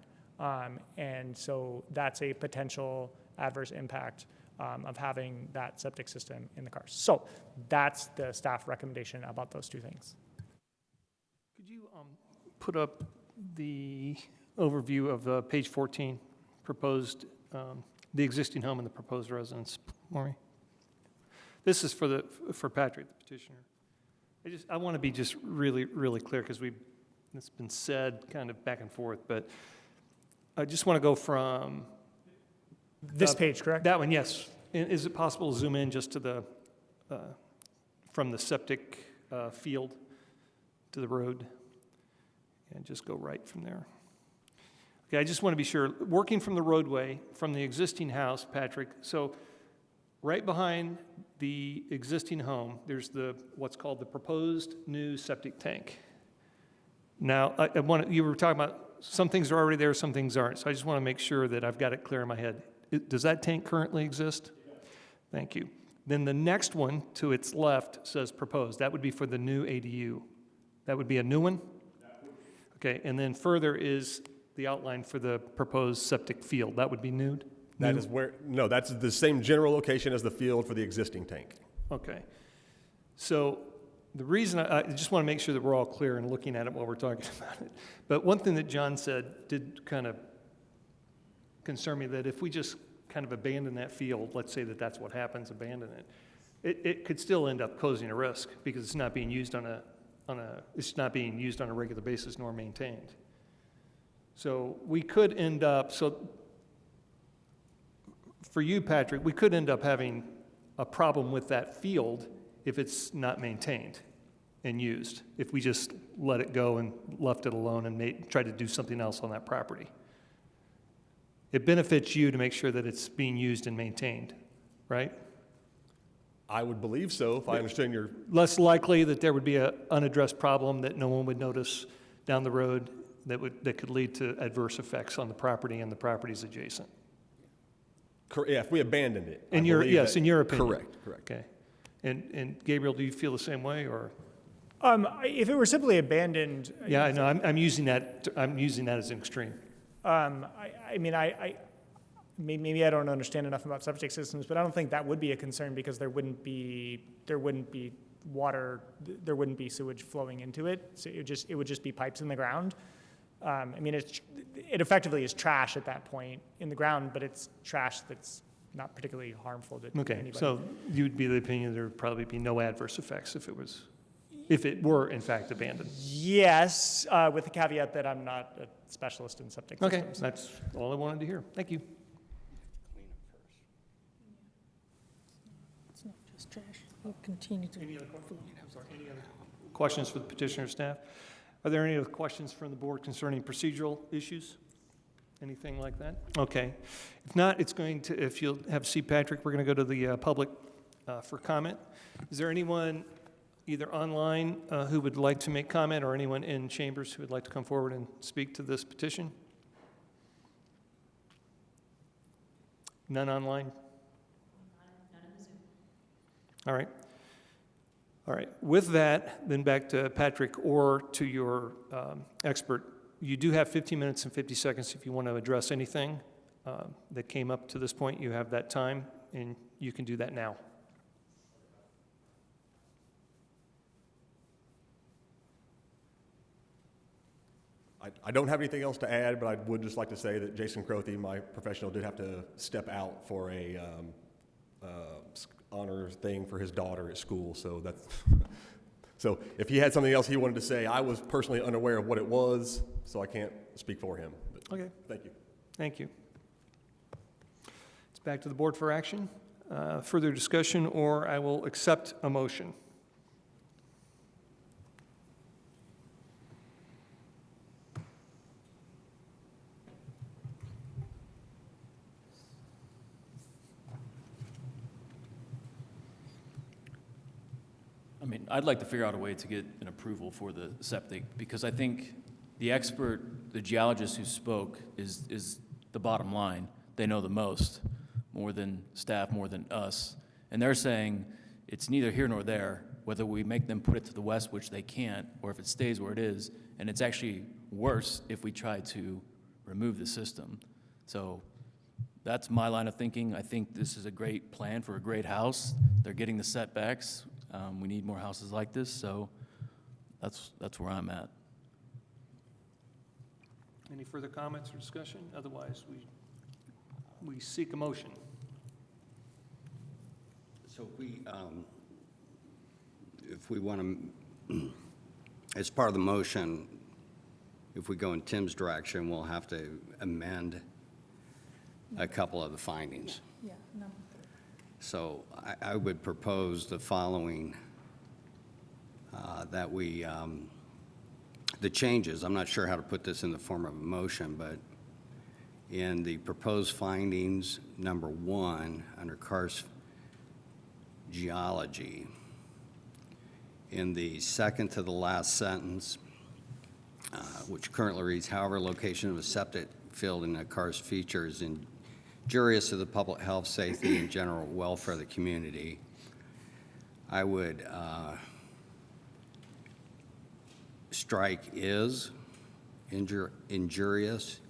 And so that's a potential adverse impact of having that septic system in the karst. So that's the staff recommendation about those two things. Could you put up the overview of page 14, proposed, the existing home and the proposed residence, Maureen? This is for Patrick, the petitioner. I want to be just really, really clear because it's been said kind of back and forth, but I just want to go from This page, correct? that one, yes. And is it possible to zoom in just to the from the septic field to the road and just go right from there? Okay, I just want to be sure. Working from the roadway, from the existing house, Patrick, so right behind the existing home, there's what's called the proposed new septic tank. Now, you were talking about some things are already there, some things aren't. So I just want to make sure that I've got it clear in my head. Does that tank currently exist? Thank you. Then the next one to its left says proposed. That would be for the new ADU. That would be a new one? Okay, and then further is the outline for the proposed septic field. That would be new? That is that's the same general location as the field for the existing tank. Okay. So the reason I just want to make sure that we're all clear and looking at it while we're talking about it. But one thing that John said did kind of concern me, that if we just kind of abandon that field, let's say that that's what happens, abandon it, it could still end up posing a risk because it's not being used on a regular basis nor maintained. So we could end up, for you, Patrick, we could end up having a problem with that field if it's not maintained and used, if we just let it go and left it alone and try to do something else on that property. It benefits you to make sure that it's being used and maintained, right? I would believe so if I understand your. Less likely that there would be an unaddressed problem that no one would notice down the road that could lead to adverse effects on the property and the properties adjacent. Yeah, if we abandoned it. In your opinion. Correct. Okay. And Gabriel, do you feel the same way, or? If it were simply abandoned. Yeah, I know. I'm using that as an extreme. Maybe I don't understand enough about septic systems, but I don't think that would be a concern because there wouldn't be water, there wouldn't be sewage flowing into it. So it would just be pipes in the ground. It effectively is trash at that point in the ground, but it's trash that's not particularly harmful to anybody. So you'd be the opinion there would probably be no adverse effects if it were in fact abandoned. Yes, with the caveat that I'm not a specialist in septic systems. Okay, that's all I wanted to hear. Thank you. It's not just trash. We'll continue to. Any other questions for the petitioner staff? Are there any other questions from the board concerning procedural issues? Anything like that? Okay. If not, if you'll have a seat, Patrick, we're going to go to the public for comment. Is there anyone either online who would like to make comment, or anyone in chambers who would like to come forward and speak to this petition? None online? None in the Zoom. All right. All right. With that, then back to Patrick or to your expert. You do have 15 minutes and 50 seconds if you want to address anything that came up to this point. You have that time, and you can do that now. I don't have anything else to add, but I would just like to say that Jason Crothy, my professional, did have to step out for a honor thing for his daughter at school. So that's so if he had something else he wanted to say, I was personally unaware of what it was, so I can't speak for him. But Okay. Thank you. Thank you. It's back to the board for action. Further discussion, or I will accept a motion. mean, I'd like to figure out a way to get an approval for the septic, because I think the expert, the geologist who spoke is the bottom line. They know the most, more than staff, more than us. And they're saying it's neither here nor there, whether we make them put it to the west, which they can't, or if it stays where it is. And it's actually worse if we try to remove the system. So that's my line of thinking. I think this is a great plan for a great house. They're getting the setbacks. We need more houses like this, so that's where I'm at. Any further comments or discussion? Otherwise, we seek a motion. So if we want to, as part of the motion, if we go in Tim's direction, we'll have to amend a couple of the findings. Yeah, number 3. So I would propose the following, that we, the changes, I'm not sure how to put this in the form of a motion, but in the proposed findings, number 1, under karst geology, in the second to the last sentence, which currently reads, however, location of a septic field in a karst feature is injurious to the public health, safety, and general welfare of the community, I would strike is injurious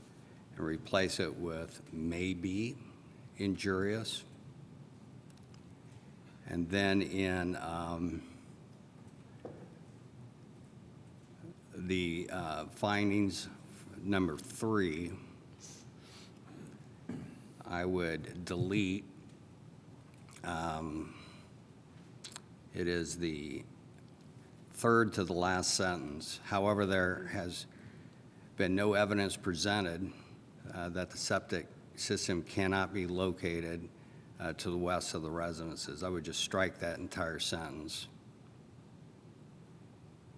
and replace it with may be injurious. And then in the findings, number 3, I would delete, it is the third to the last sentence. However, there has been no evidence presented that the septic system cannot be located to the west of the residences. I would just strike that entire sentence.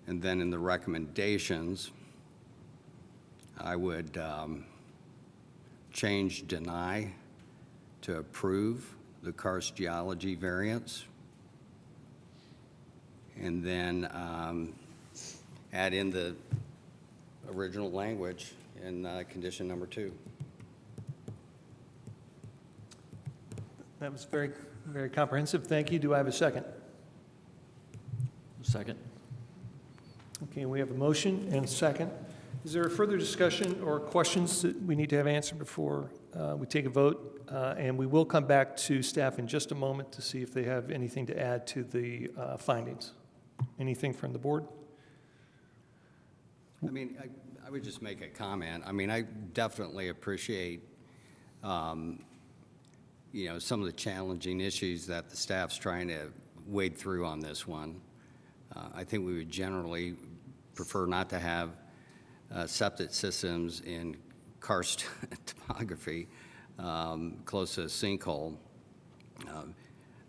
And then in the recommendations, I would change deny to approve the karst geology variance. And then add in the original language in condition number 2. That was very, very comprehensive. Thank you. Do I have a second? Second. Okay, we have a motion and a second. Is there a further discussion or questions that we need to have answered before we take a vote? And we will come back to staff in just a moment to see if they have anything to add to the findings. Anything from the board? I mean, I would just make a comment. I mean, I definitely appreciate, you know, some of the challenging issues that the staff's trying to wade through on this one. I think we would generally prefer not to have septic systems in karst topography close to a sinkhole.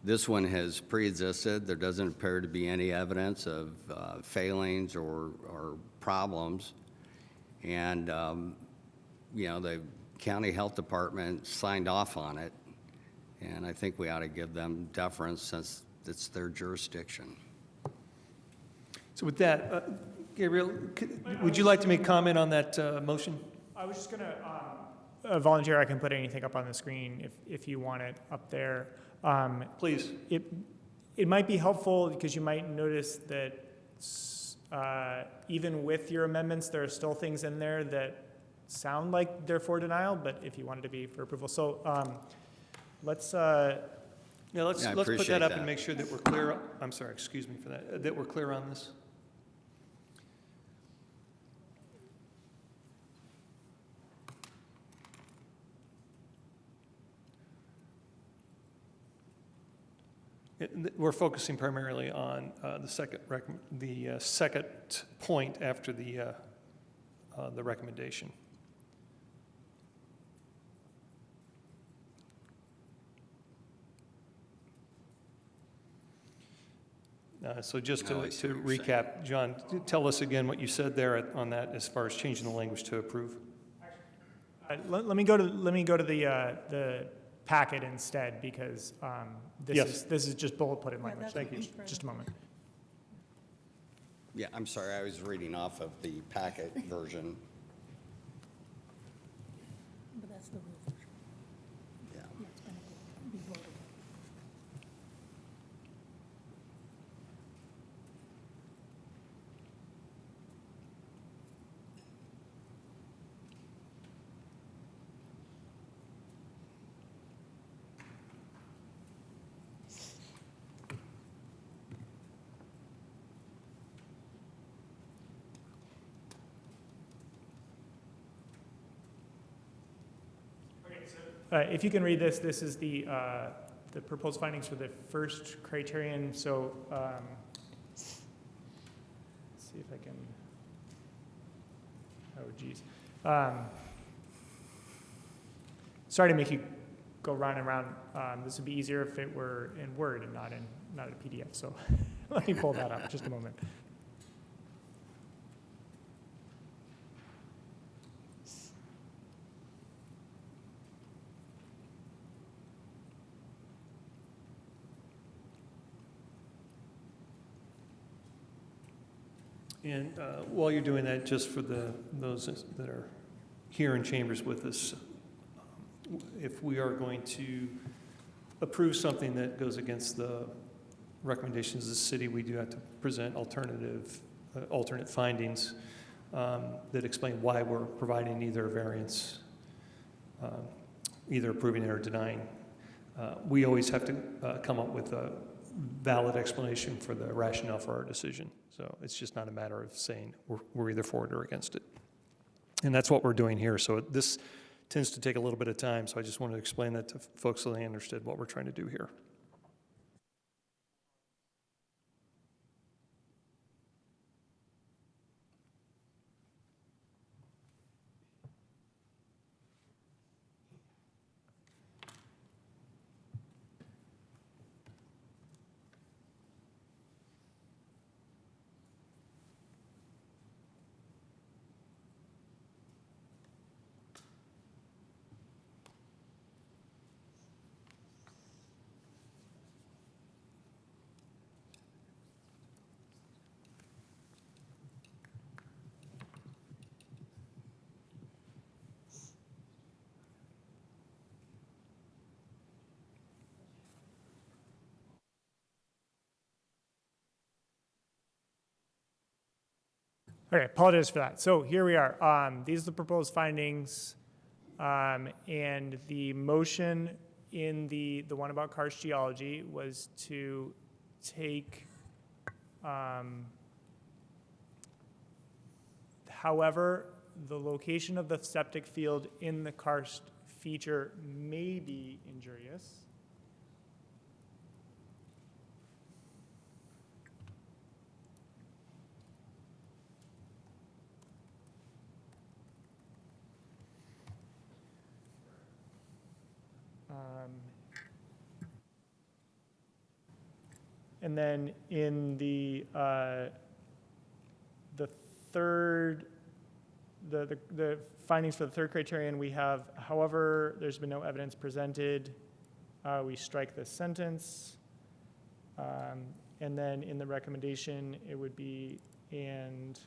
This one has pre-existed. There doesn't appear to be any evidence of failings or problems. And, you know, the county health department signed off on it. And I think we ought to give them deference since it's their jurisdiction. So with that, Gabriel, would you like to make comment on that motion? I was just going to volunteer. I can put anything up on the screen if you want it up there. Please. It might be helpful because you might notice that even with your amendments, there are still things in there that sound like they're for denial, but if you wanted to be for approval. So let's let's put that up and make sure that we're clear. I'm sorry, excuse me for that. That we're clear on this. We're focusing primarily on the second point after the recommendation. So just to recap, John, tell us again what you said there on that as far as changing the language to approve. Let me go to the packet instead because this is just bullet point language. Thank you. Just a moment. Yeah, I'm sorry, I was reading off of the packet version. But that's the real version. Yeah. That's gonna be voted on. If you can read this, this is the proposed findings for the first criterion. So let's see if I can, oh geez. Sorry to make you go round and round. This would be easier if it were in Word and not a PDF. So let me pull that up just a moment. And while you're doing that, just for those that are here in chambers with us, if we are going to approve something that goes against the recommendations of the city, we do have to present alternate findings that explain why we're providing either a variance, either approving it or denying. We always have to come up with a valid explanation for the rationale for our decision. So it's just not a matter of saying we're either for it or against it. And that's what we're doing here. So this tends to take a little bit of time, so I just wanted to explain that to folks so they understood what we're trying to do here. Okay, apologize for that. So here we are. These are the proposed findings, and the motion in the one about karst geology was to take, however, the location of the septic field in the karst feature may be injurious. And then in the third, the findings for the third criterion, we have, however, there's been no evidence presented. We strike this sentence. And then in the recommendation, it would be and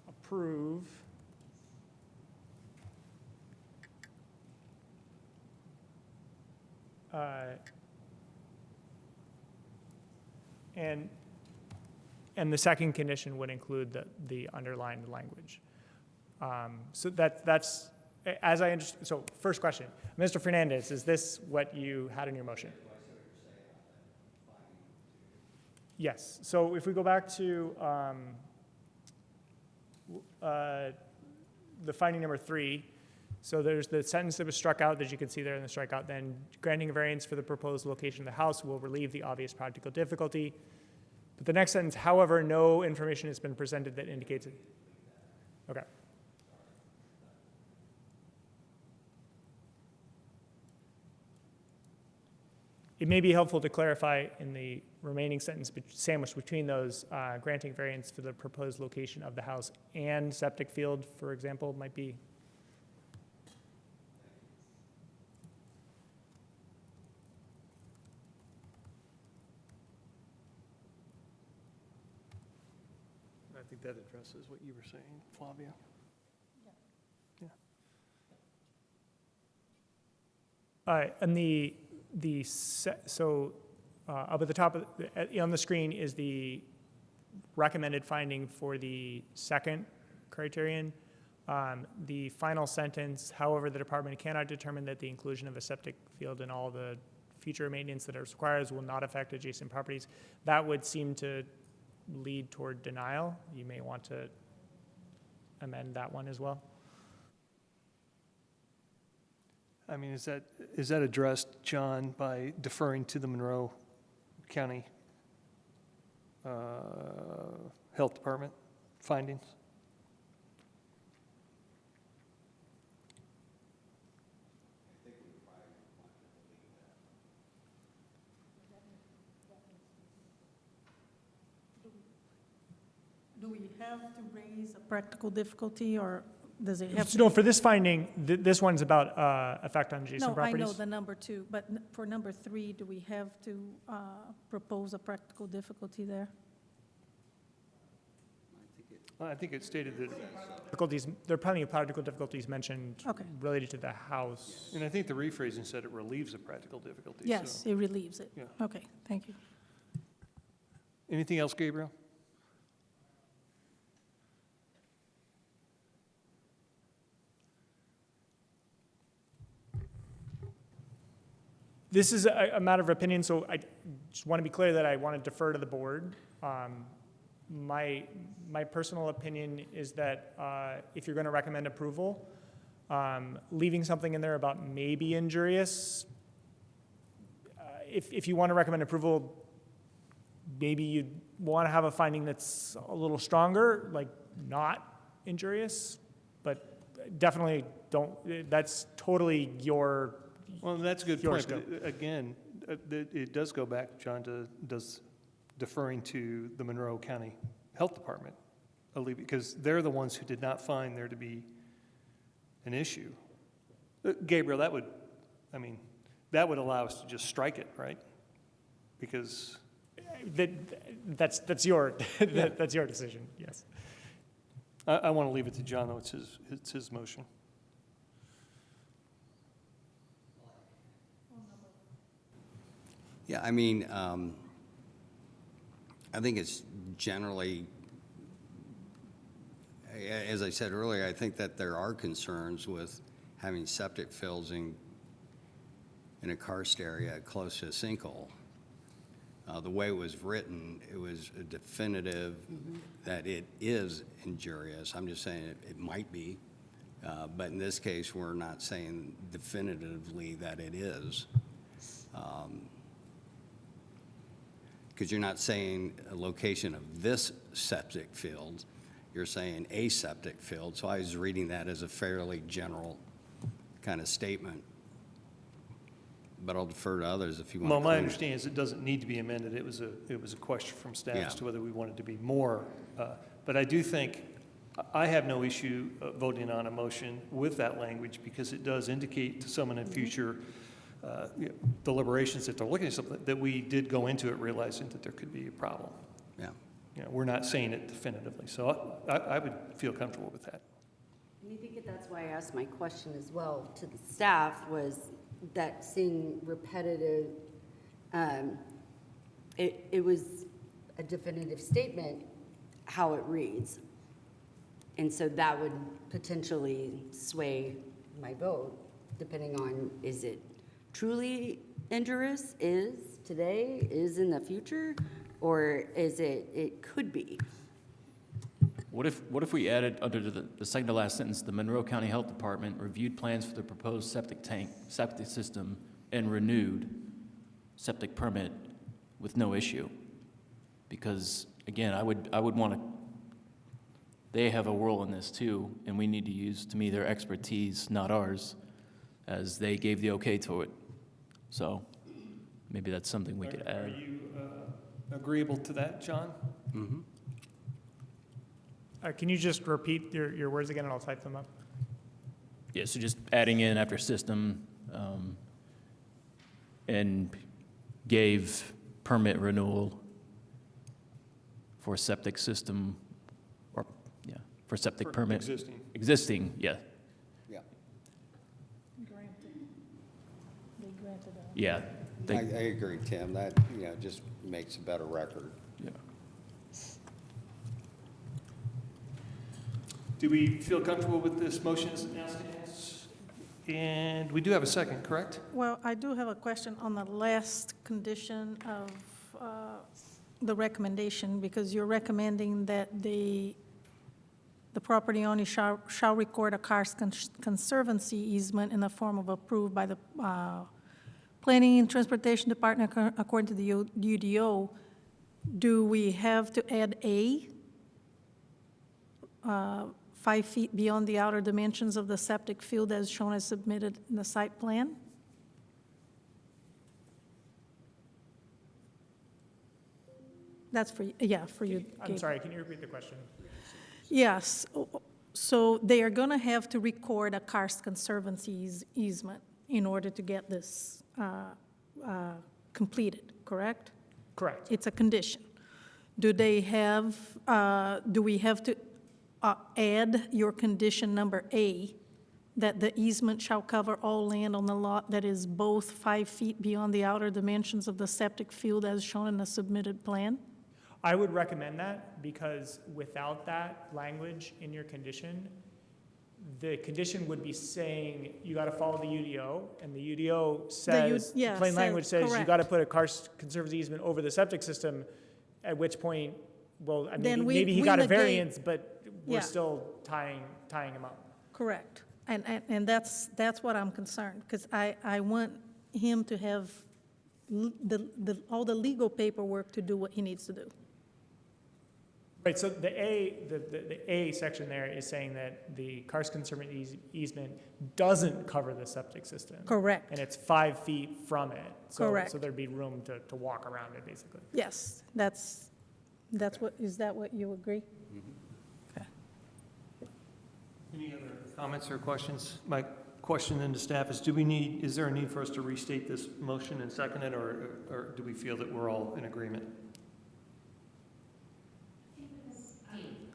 approve. And the second condition would include the underlined language. So that's, as I understand, so first question, Mr. Fernandez, is this what you had in your motion? Yes, so if we go back to the finding number 3, so there's the sentence that was struck out that you can see there in the strikeout, then granting a variance for the proposed location of the house will relieve the obvious practical difficulty. But the next sentence, however, no information has been presented that indicates it. Okay. It may be helpful to clarify in the remaining sentence sandwiched between those, granting variance for the proposed location of the house and septic field, for example, might be. that addresses what you were saying, Flavia. Yeah. And up at the top on the screen is the recommended finding for the second criterion. The final sentence, however, the department cannot determine that the inclusion of a septic field in all the future maintenance that it requires will not affect adjacent properties. That would seem to lead toward denial. You may want to amend that one as well. I mean, is that addressed, John, by deferring to the Monroe County Health Department findings? Do we have to raise a practical difficulty, or does it have to? No, for this finding, this one's about effect on adjacent No, I properties. know the number 2, but for number 3, do we have to propose a practical difficulty there? I think it stated that, Difficulties, there are plenty of practical difficulties mentioned Okay. related to the house. and I think the rephrasing said it relieves a practical difficulty. Yes, so- it relieves it. Yeah. Okay, thank you. Anything else, Gabriel? This is a matter of opinion, so I just want to be clear that I want to defer to the board. My personal opinion is that if you're going to recommend approval, leaving something in there about maybe injurious, if you want to recommend approval, maybe you'd want to have a finding that's a little stronger, like not injurious, but definitely don't, that's totally your. Well, that's a good Yours, point, but again, it does go back, John, to deferring to the Monroe County Health Department, because they're the ones who did not find there to be an issue. Gabriel, that would allow us to just strike it, right? Because, That's your, that's your decision, yes. I want to leave it to John, though, it's his motion. Yeah, I mean, I think it's generally, as I said earlier, I think that there are concerns with having septic fields in a karst area close to a sinkhole. The way it was written, it was definitive that it is injurious. I'm just saying it might be, but in this case, we're not saying definitively that it is. Because you're not saying a location of this septic field, you're saying a septic field. So I was reading that as a fairly general kind of statement. But I'll defer to others if you want to. Well, my comment. understanding is it doesn't need to be amended. It was a question from staff Yeah. as to whether we wanted to be more. But I do think, I have no issue voting on a motion with that language because it does indicate to someone in future deliberations, if they're looking at something, that we did go into it realizing that there could be a problem. Yeah. We're not saying it definitively. So I would feel comfortable with that. And I think that's why I asked my question as well to the staff, was that seeing repetitive, it was a definitive statement, how it reads. And so that would potentially sway my vote, depending on, is it truly injurious, is today, is in the future, or is it could be? What if we added under the second to last sentence, the Monroe County Health Department reviewed plans for the proposed septic system, and renewed septic permit with no issue? Because, again, I would want to, they have a role in this too, and we need to use, to me, their expertise, not ours, as they gave the okay to it. So maybe that's something we could Are add. you agreeable to that, John? Mm-hmm. Can you just repeat your words again and I'll type them up? Yeah, so just adding in after system, and gave permit renewal for septic system or for septic For permit. existing. Existing, yeah, Yeah. They granted yeah. I agree, Tim. That, just makes a better record. Yeah. Do we feel comfortable with this motion as it now stands? And we do have a second, correct? Well, I do have a question on the last condition of the recommendation, because you're recommending that the property owner shall record a karst conservancy easement in the form of approved by the Planning and Transportation Department according to the UDO. Do we have to add 5 feet beyond the outer dimensions of the septic field as shown as submitted in the site plan? That's for, for you. I'm Gabe. sorry, can you repeat the question? Yes, so they are going to have to record a karst conservancy easement in order to get this completed, correct? Correct. It's a condition. Do they have, do we have to add your condition number A, that the easement shall cover all land on the lot that is both 5 feet beyond the outer dimensions of the septic field as shown in the submitted plan? I would recommend that, because without that language in your condition, the condition would be saying you got to follow the UDO, and the UDO says, yeah, plain says- language says you correct. got to put a karst conservancy easement over the septic system, at which point, well, I Then mean, we- maybe he we got a negate- variance, but we're Yeah. still tying him up. Correct. And that's what I'm concerned, because I want him to have all the legal paperwork to do what he needs to do. Right, so the A section there is saying that the karst conservancy easement doesn't cover the septic system. Correct. And it's 5 feet from it. So Correct. there'd be room to walk around it, basically. Yes, that's what, is that what you agree? Okay. Any other comments or questions? My question then to staff is, is there a need for us to restate this motion and second it, or do we feel that we're all in agreement?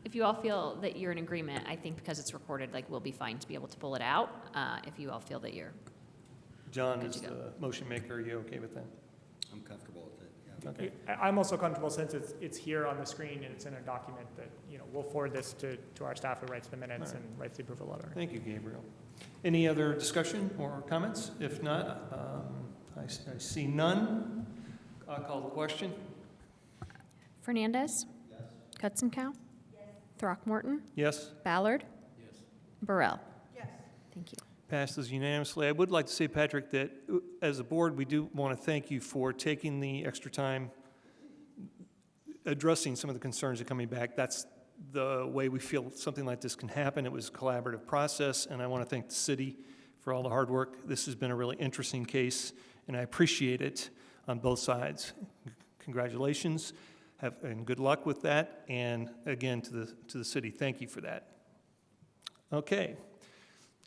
If you all feel that you're in agreement, I think because it's recorded, like, we'll be fine to be able to pull it out. If you all feel that you're, John Good is to go. the motion maker. Are you okay with that? I'm comfortable with it, yeah. Okay. I'm also comfortable, since it's here on the screen and it's in a document, that, we'll forward this to our staff who writes the minutes All right. and writes the approval letter. Thank you, Gabriel. Any other discussion or comments? If not, I see none. I'll call the question. Fernandez? Yes. Hudson-Cow? Yes. Throckmorton? Yes? Ballard? Yes. Burrell? Yes. Thank you. Passes unanimously. I would like to say, Patrick, that as a board, we do want to thank you for taking the extra time addressing some of the concerns that are coming back. That's the way we feel something like this can happen. It was a collaborative process, and I want to thank the city for all the hard work. This has been a really interesting case, and I appreciate it on both sides. Congratulations, and good luck with that. And again, to the city, thank you for that. Okay,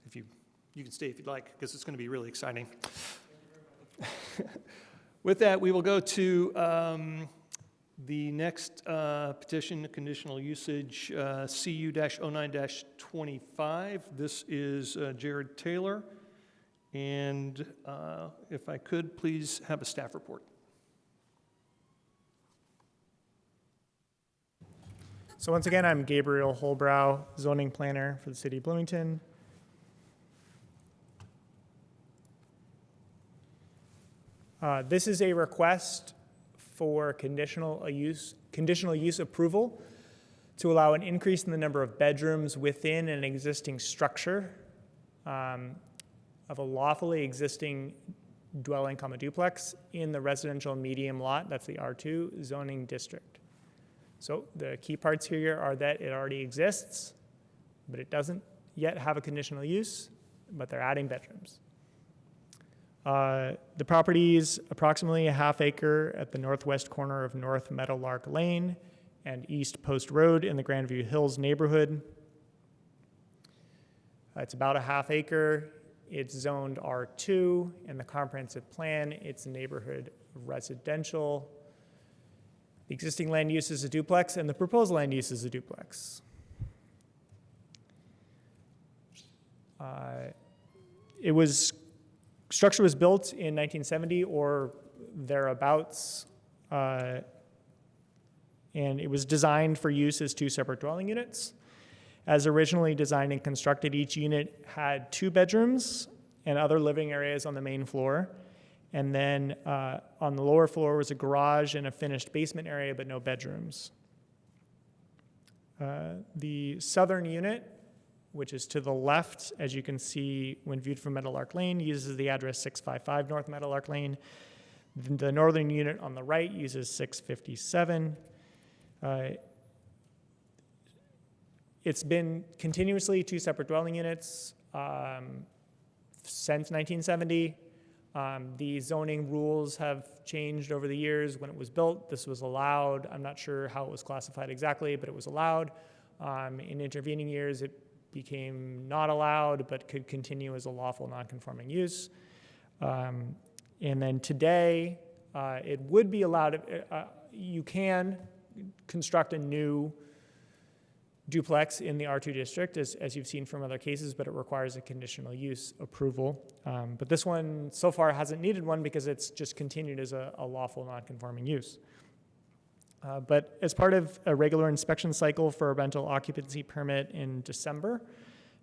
if you can stay if you'd like, because it's going to be really exciting. With that, we will go to the next petition, conditional usage, CU-09-25. This is Jared Taylor. And if I could, please have a staff report. So once again, I'm Gabriel Holbrow, zoning planner for the city of Bloomington. This is a request for conditional use approval to allow an increase in the number of bedrooms within an existing structure of a lawfully existing dwelling, duplex in the residential medium lot, that's the R2 zoning district. So the key parts here are that it already exists, but it doesn't yet have a conditional use, but they're adding bedrooms. The property is approximately a half acre at the northwest corner of North Meadowlark Lane and East Post Road in the Grandview Hills neighborhood. It's about a half acre. It's zoned R2. In the comprehensive plan, it's neighborhood residential. The existing land use is a duplex, and the proposed land use is a duplex. structure was built in 1970 or thereabouts, and it was designed for use as 2 separate dwelling units. As originally designed and constructed, each unit had 2 bedrooms and other living areas on the main floor. And then on the lower floor was a garage and a finished basement area, but no bedrooms. The southern unit, which is to the left, as you can see when viewed from Meadowlark Lane, uses the address 655 North Meadowlark Lane. The northern unit on the right uses 657. It's been continuously 2 separate dwelling units since 1970. The zoning rules have changed over the years. When it was built, this was allowed. I'm not sure how it was classified exactly, but it was allowed. In intervening years, it became not allowed, but could continue as a lawful non-conforming use. And then today, it would be allowed, you can construct a new duplex in the R2 district, as you've seen from other cases, but it requires a conditional use approval. But this one so far hasn't needed one because it's just continued as a lawful non-conforming use. But as part of a regular inspection cycle for a rental occupancy permit in December,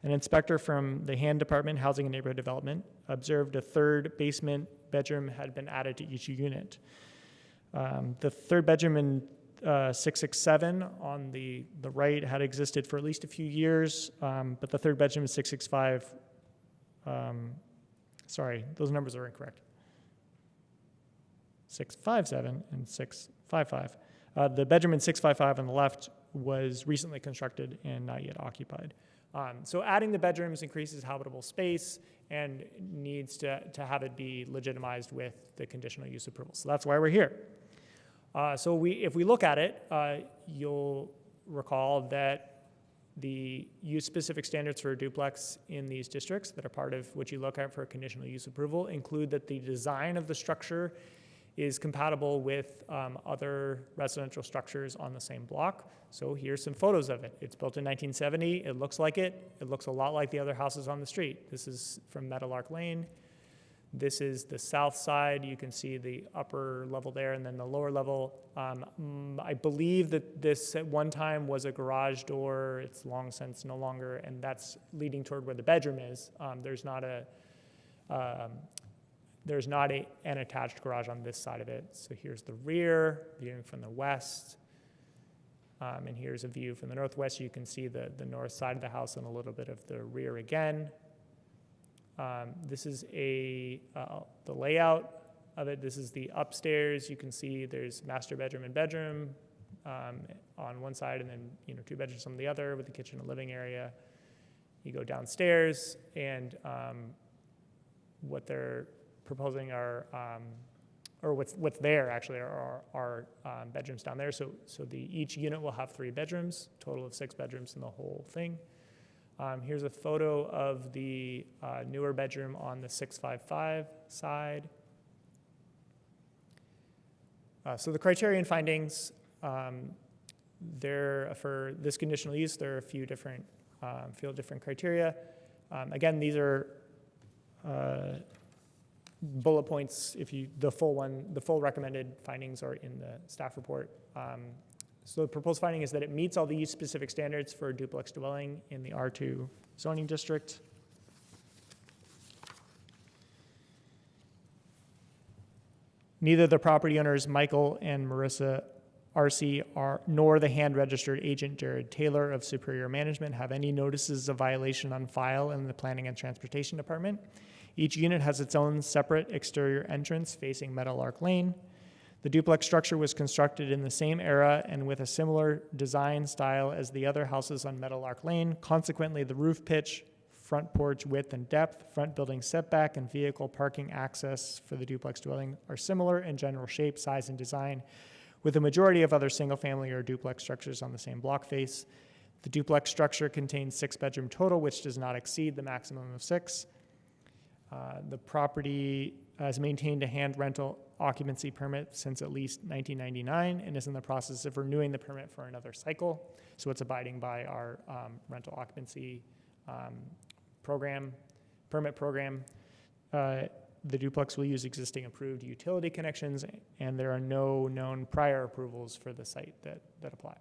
an inspector from the Hand Department, Housing and Neighborhood Development, observed a 3rd basement bedroom had been added to each unit. The 3rd bedroom in 667 on the right had existed for at least a few years, but the 3rd bedroom in 665, sorry, those numbers are incorrect. 657 and 655. The bedroom in 655 on the left was recently constructed and not yet occupied. So adding the bedrooms increases habitable space and needs to have it be legitimized with the conditional use approval. So that's why we're here. So if we look at it, you'll recall that the use-specific standards for a duplex in these districts that are part of what you look at for a conditional use approval include that the design of the structure is compatible with other residential structures on the same block. So here's some photos of it. It's built in 1970. It looks like it. It looks a lot like the other houses on the street. This is from Meadowlark Lane. This is the south side. You can see the upper level there, and then the lower level. I believe that this at one time was a garage door. It's long since no longer, and that's leading toward where the bedroom is. There's not an attached garage on this side of it. So here's the rear, viewing from the west. And here's a view from the northwest. You can see the north side of the house and a little bit of the rear again. This is the layout of it. This is the upstairs. You can see there's master bedroom and bedroom on one side, and then 2 bedrooms on the other with the kitchen and living area. You go downstairs, and what they're proposing are, or what's there actually are bedrooms down there. So each unit will have 3 bedrooms, total of 6 bedrooms in the whole thing. Here's a photo of the newer bedroom on the 655 side. So the criterion findings, for this conditional use, there are a few different criteria. Again, these are bullet points. The full recommended findings are in the staff report. So the proposed finding is that it meets all the use-specific standards for a duplex dwelling in the R2 zoning district. Neither the property owners, Michael and Marissa Arce, nor the hand-registered agent, Jared Taylor of Superior Management, have any notices of violation on file in the Planning and Transportation Department. Each unit has its own separate exterior entrance facing Meadowlark Lane. The duplex structure was constructed in the same era and with a similar design style as the other houses on Meadowlark Lane. Consequently, the roof pitch, front porch width and depth, front building setback, and vehicle parking access for the duplex dwelling are similar in general shape, size, and design, with the majority of other single-family or duplex structures on the same block face. The duplex structure contains 6 bedroom total, which does not exceed the maximum of 6. The property has maintained a hand rental occupancy permit since at least 1999 and is in the process of renewing the permit for another cycle. So it's abiding by our rental occupancy program permit program. The duplex will use existing approved utility connections, and there are no known prior approvals for the site that apply.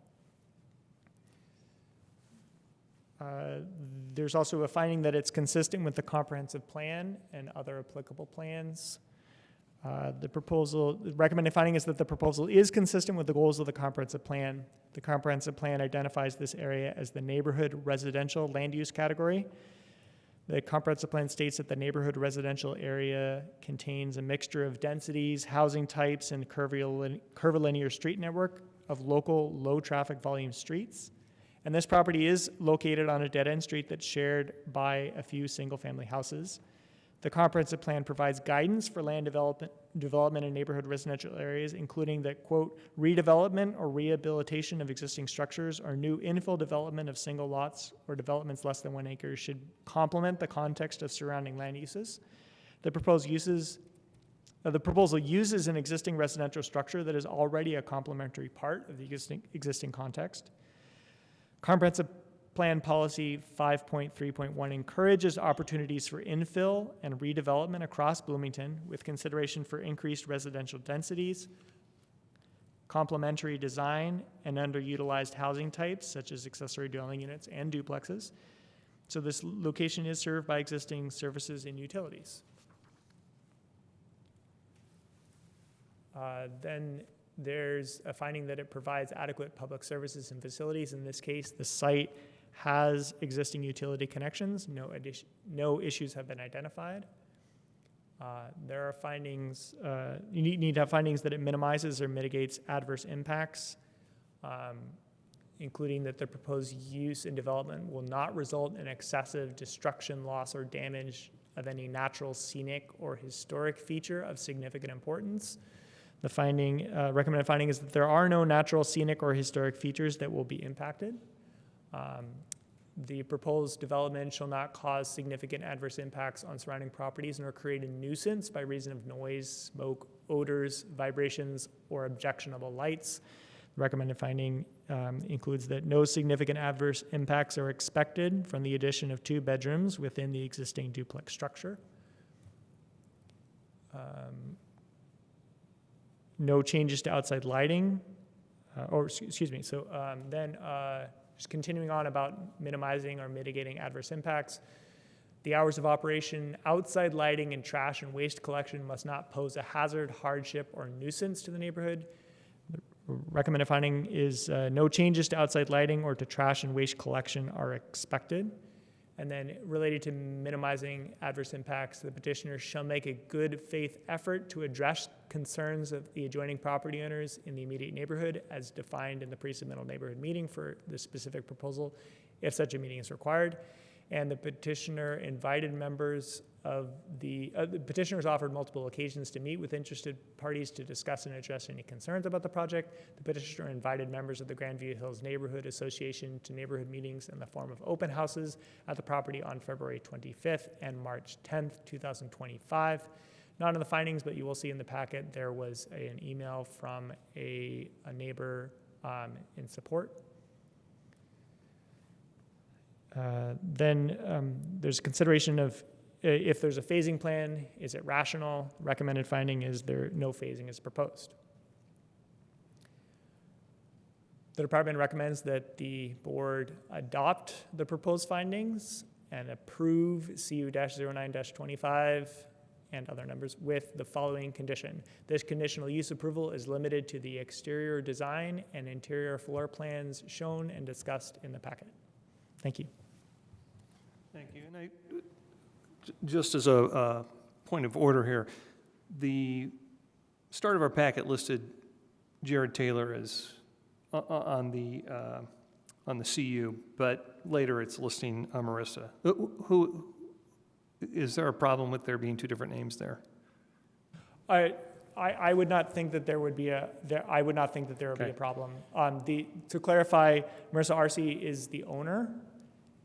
There's also a finding that it's consistent with the comprehensive plan and other applicable plans. The recommended finding is that the proposal is consistent with the goals of the comprehensive plan. The comprehensive plan identifies this area as the neighborhood residential land use category. The comprehensive plan states that the neighborhood residential area contains a mixture of densities, housing types, and curvilinear street network of local low-traffic volume streets. And this property is located on a dead-end street that's shared by a few single-family houses. The comprehensive plan provides guidance for land development in neighborhood residential areas, including that, quote, redevelopment or rehabilitation of existing structures or new infill development of single lots or developments less than 1 acre should complement the context of surrounding land uses. The proposal uses an existing residential structure that is already a complementary part of the existing context. Comprehensive Plan Policy 5.3.1 encourages opportunities for infill and redevelopment across Bloomington with consideration for increased residential densities, complementary design, and underutilized housing types such as accessory dwelling units and duplexes. So this location is served by existing services and utilities. Then there's a finding that it provides adequate public services and facilities. In this case, the site has existing utility connections. No issues have been identified. There are findings, you need to have findings that it minimizes or mitigates adverse impacts, including that the proposed use and development will not result in excessive destruction, loss, or damage of any natural, scenic, or historic feature of significant importance. The recommended finding is that there are no natural, scenic, or historic features that will be impacted. The proposed development shall not cause significant adverse impacts on surrounding properties nor create a nuisance by reason of noise, smoke, odors, vibrations, or objectionable lights. The recommended finding includes that no significant adverse impacts are expected from the addition of 2 bedrooms within the existing duplex structure. No changes to outside lighting, just continuing on about minimizing or mitigating adverse impacts. The hours of operation, outside lighting, and trash and waste collection must not pose a hazard, hardship, or nuisance to the neighborhood. The recommended finding is no changes to outside lighting or to trash and waste collection are expected. And then related to minimizing adverse impacts, the petitioner shall make a good faith effort to address concerns of the adjoining property owners in the immediate neighborhood as defined in the pre-submittal neighborhood meeting for the specific proposal, if such a meeting is required. And the petitioner invited members of the petitioners offered multiple occasions to meet with interested parties to discuss and address any concerns about the project. The petitioner invited members of the Grandview Hills Neighborhood Association to neighborhood meetings in the form of open houses at the property on February 25th and March 10th, 2025. Not in the findings, but you will see in the packet, there was an email from a neighbor in support. Then there's consideration of if there's a phasing plan, is it rational? Recommended finding is no phasing is proposed. The department recommends that the board adopt the proposed findings and approve CU-09-25 and other numbers with the following condition. This conditional use approval is limited to the exterior design and interior floor plans shown and discussed in the packet. Thank you. Thank you. And just as a point of order here, the start of our packet listed Jared Taylor as on the CU, but later it's listing Marissa. Who is there a problem with there being 2 different names there? I would not think that there would be a problem. To clarify, Marissa Arce is the owner.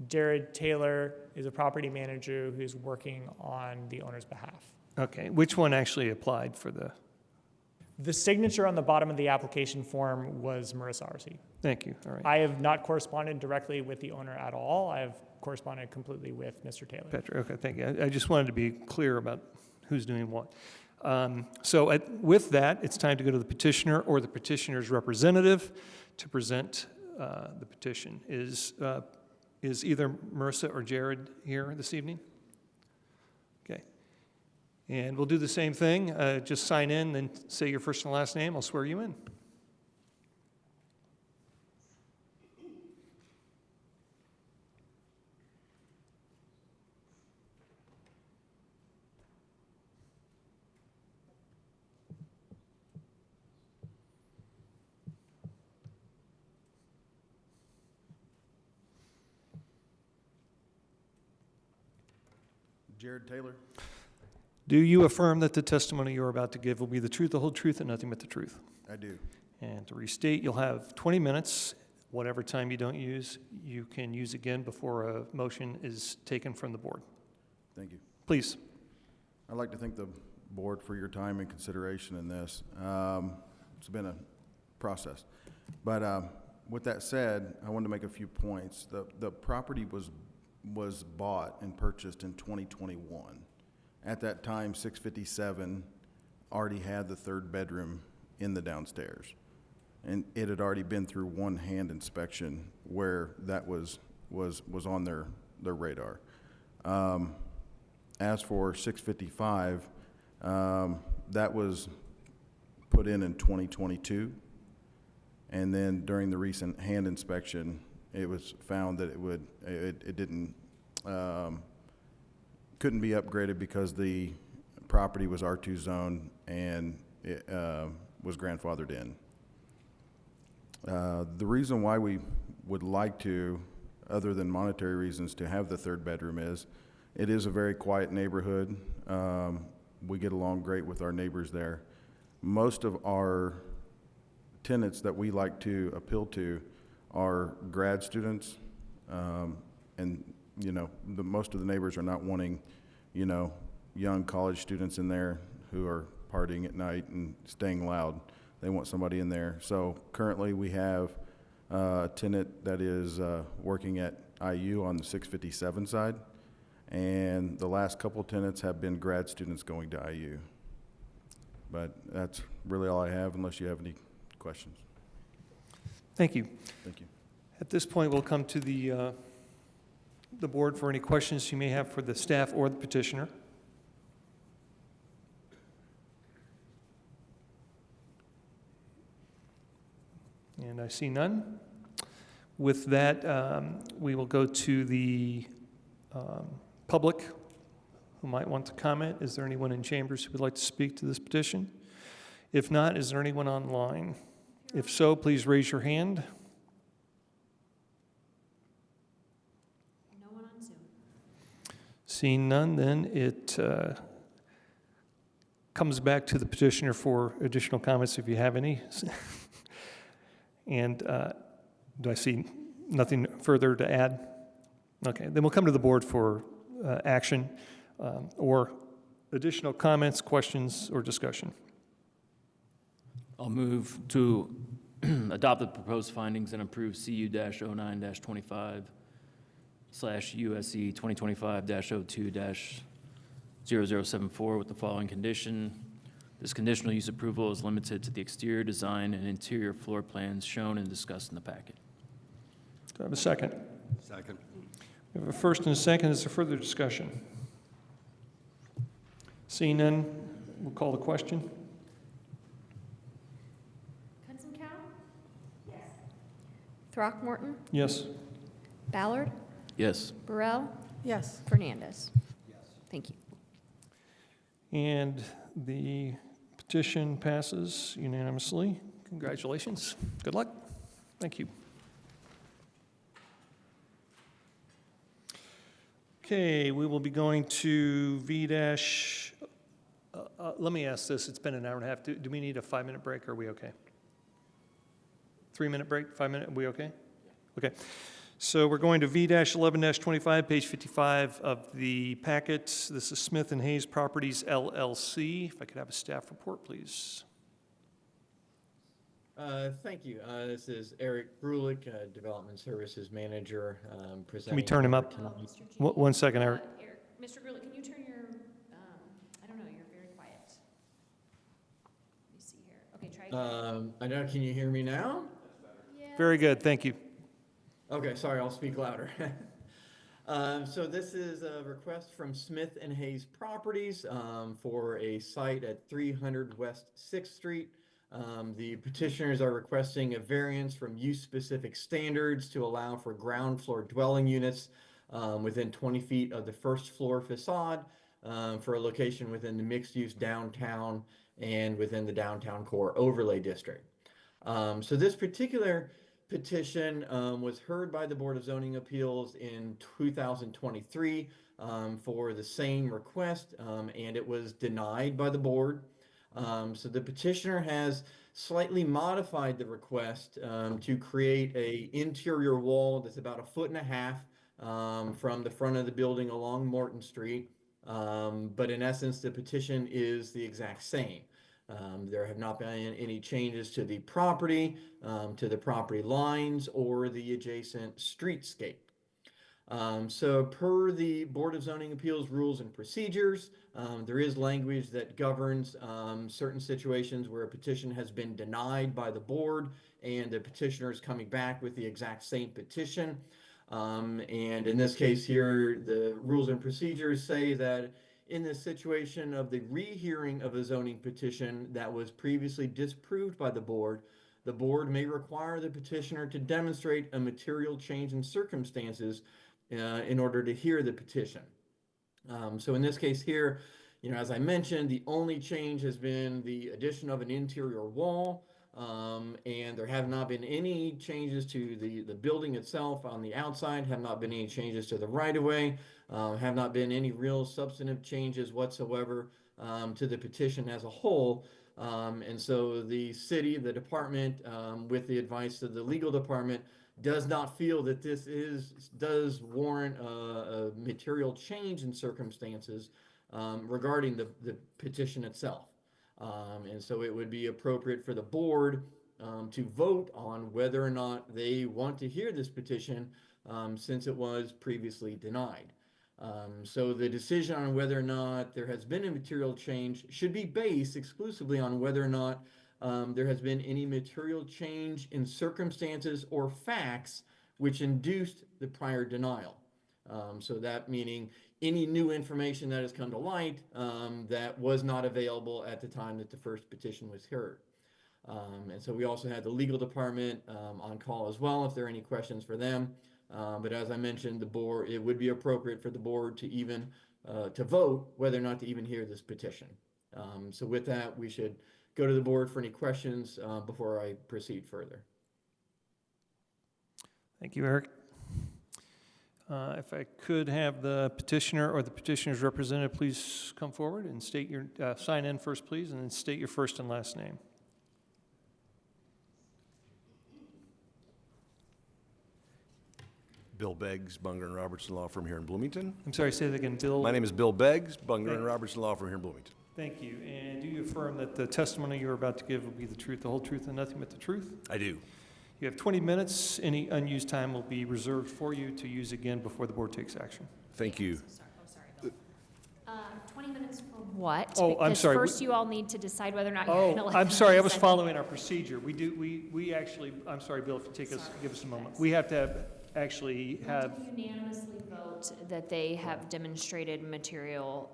Jared Taylor is a property manager who's working on the owner's behalf. Okay, which one actually applied for the? The signature on the bottom of the application form was Marissa Arce. Thank you, all right. I have not corresponded directly with the owner at all. I have corresponded completely with Mr. Taylor. Patrick, okay, thank you. I just wanted to be clear about who's doing what. So with that, it's time to go to the petitioner or the petitioner's representative to present the petition. Is either Marissa or Jared here this evening? Okay. And we'll do the same thing. Just sign in, then say your first and last name. I'll swear you in. Jared Taylor. Do you affirm that the testimony you're about to give will be the truth, the whole truth, and nothing but the truth? I do. And to restate, you'll have 20 minutes. Whatever time you don't use, you can use again before a motion is taken from the board. Thank you. Please. I'd like to thank the board for your time and consideration in this. It's been a process. But with that said, I wanted to make a few points. The property was bought and purchased in 2021. At that time, 657 already had the third bedroom in the downstairs. And it had already been through one hand inspection where that was on their radar. As for 655, that was put in 2022. And then during the recent hand inspection, it was found that it didn't, couldn't be upgraded because the property was R2 zone and it was grandfathered in. The reason why we would like to, other than monetary reasons, to have the third bedroom is, it is a very quiet neighborhood. We get along great with our neighbors there. Most of our tenants that we like to appeal to are grad students, and you know, most of the neighbors are not wanting, you know, young college students in there who are partying at night and staying loud. They want somebody in there. So currently we have a tenant that is working at IU on the 657 side, and the last couple tenants have been grad students going to IU. But that's really all I have, unless you have any questions. Thank you. Thank you. At this point, we'll come to the board for any questions you may have for the staff or the petitioner. And I see none. With that, we will go to the public who might want to comment. Is there anyone in chambers who would like to speak to this petition? If not, is there anyone online? If so, please raise your hand. No one on Zoom. Seeing none, then it comes back to the petitioner for additional comments if you have any. And do I see nothing further to add? Okay, then we'll come to the board for action or additional comments, questions, or discussion. I'll move to adopt the proposed findings and approve CU-09-25/USC 2025-02-0074 with the following condition. This conditional use approval is limited to the exterior design and interior floor plans shown and discussed in the packet. Do I have a second? Second. We have a first and a second. Is there further discussion? Seeing none, we'll call the question. Kunzenkow? Yes. Throckmorton? Yes. Ballard? Yes. Burrell? Yes. Fernandez? Yes. Thank you. And the petition passes unanimously. Congratulations. Good luck. Thank you. Okay, we will be going to let me ask this. It's been an hour and a half. Do we need a 5-minute break, or are we okay? 3-minute break, 5 minute, are we okay? Okay. So we're going to V-11-25, page 55 of the packet. This is Smith and Hayes Properties, LLC. If I could have a staff report, please. Thank you. This is Eric Brulick, Development Services Manager, presenting. Can we turn him here up? tonight. Mr. G. One second, Eric. Eric, Mr. Gurley, can you turn your, I don't know, you're very quiet. Let me see here. Okay, try again. I know, can you hear me now? Yeah. Very good, thank you. Okay, sorry, I'll speak louder. So this is a request from Smith and Hayes Properties for a site at 300 West 6th Street. The petitioners are requesting a variance from use-specific standards to allow for ground floor dwelling units within 20 feet of the first floor facade for a location within the mixed-use downtown and within the downtown core overlay district. So this particular petition was heard by the Board of Zoning Appeals in 2023 for the same request, and it was denied by the board. So the petitioner has slightly modified the request to create a interior wall that's about 1.5 feet from the front of the building along Morton Street. But in essence, the petition is the exact same. There have not been any changes to the property lines, or the adjacent streetscape. So per the Board of Zoning Appeals rules and procedures, there is language that governs certain situations where a petition has been denied by the board and the petitioner is coming back with the exact same petition. And in this case here, the rules and procedures say that in the situation of the rehearing of a zoning petition that was previously disproved by the board may require the petitioner to demonstrate a material change in circumstances in order to hear the petition. So in this case here, as I mentioned, the only change has been the addition of an interior wall, and there have not been any changes to the building itself on the outside, have not been any changes to the right-of-way, have not been any real substantive changes whatsoever to the petition as a whole. And so the city, the department, with the advice of the legal department, does not feel that this does warrant a material change in circumstances regarding the petition itself. And so it would be appropriate for the board to vote on whether or not they want to hear this petition since it was previously denied. So the decision on whether or not there has been a material change should be based exclusively on whether or not there has been any material change in circumstances or facts which induced the prior denial. So that meaning any new information that has come to light that was not available at the time that the first petition was heard. And so we also had the legal department on call as well if there are any questions for them. But as I mentioned, the board, it would be appropriate for the board to even to vote whether or not to even hear this petition. So with that, we should go to the board for any questions before I proceed further. Thank you, Eric. If I could have the petitioner or the petitioner's representative please come forward and state your, sign in first, please, and then state your first and last name. Bill Beggs, Bunger and Robertson Law Firm here in Bloomington. I'm sorry, say that again, Bill. My name is Bill Beggs, Bunger and Robertson Law Firm here in Bloomington. Thank you. And do you affirm that the testimony you're about to give will be the truth, the whole truth, and nothing but the truth? I do. You have 20 minutes. Any unused time will be reserved for you to use again before the board takes action. Thank you. Sorry, Bill. 20 minutes for what? Oh, I'm sorry. Because first you all need to decide whether or not you're going to Oh, let I'm them sorry, I was present. following our procedure. We actually, I'm sorry, Bill, if you give us a moment. We have to actually have, Unanimously vote that they have demonstrated material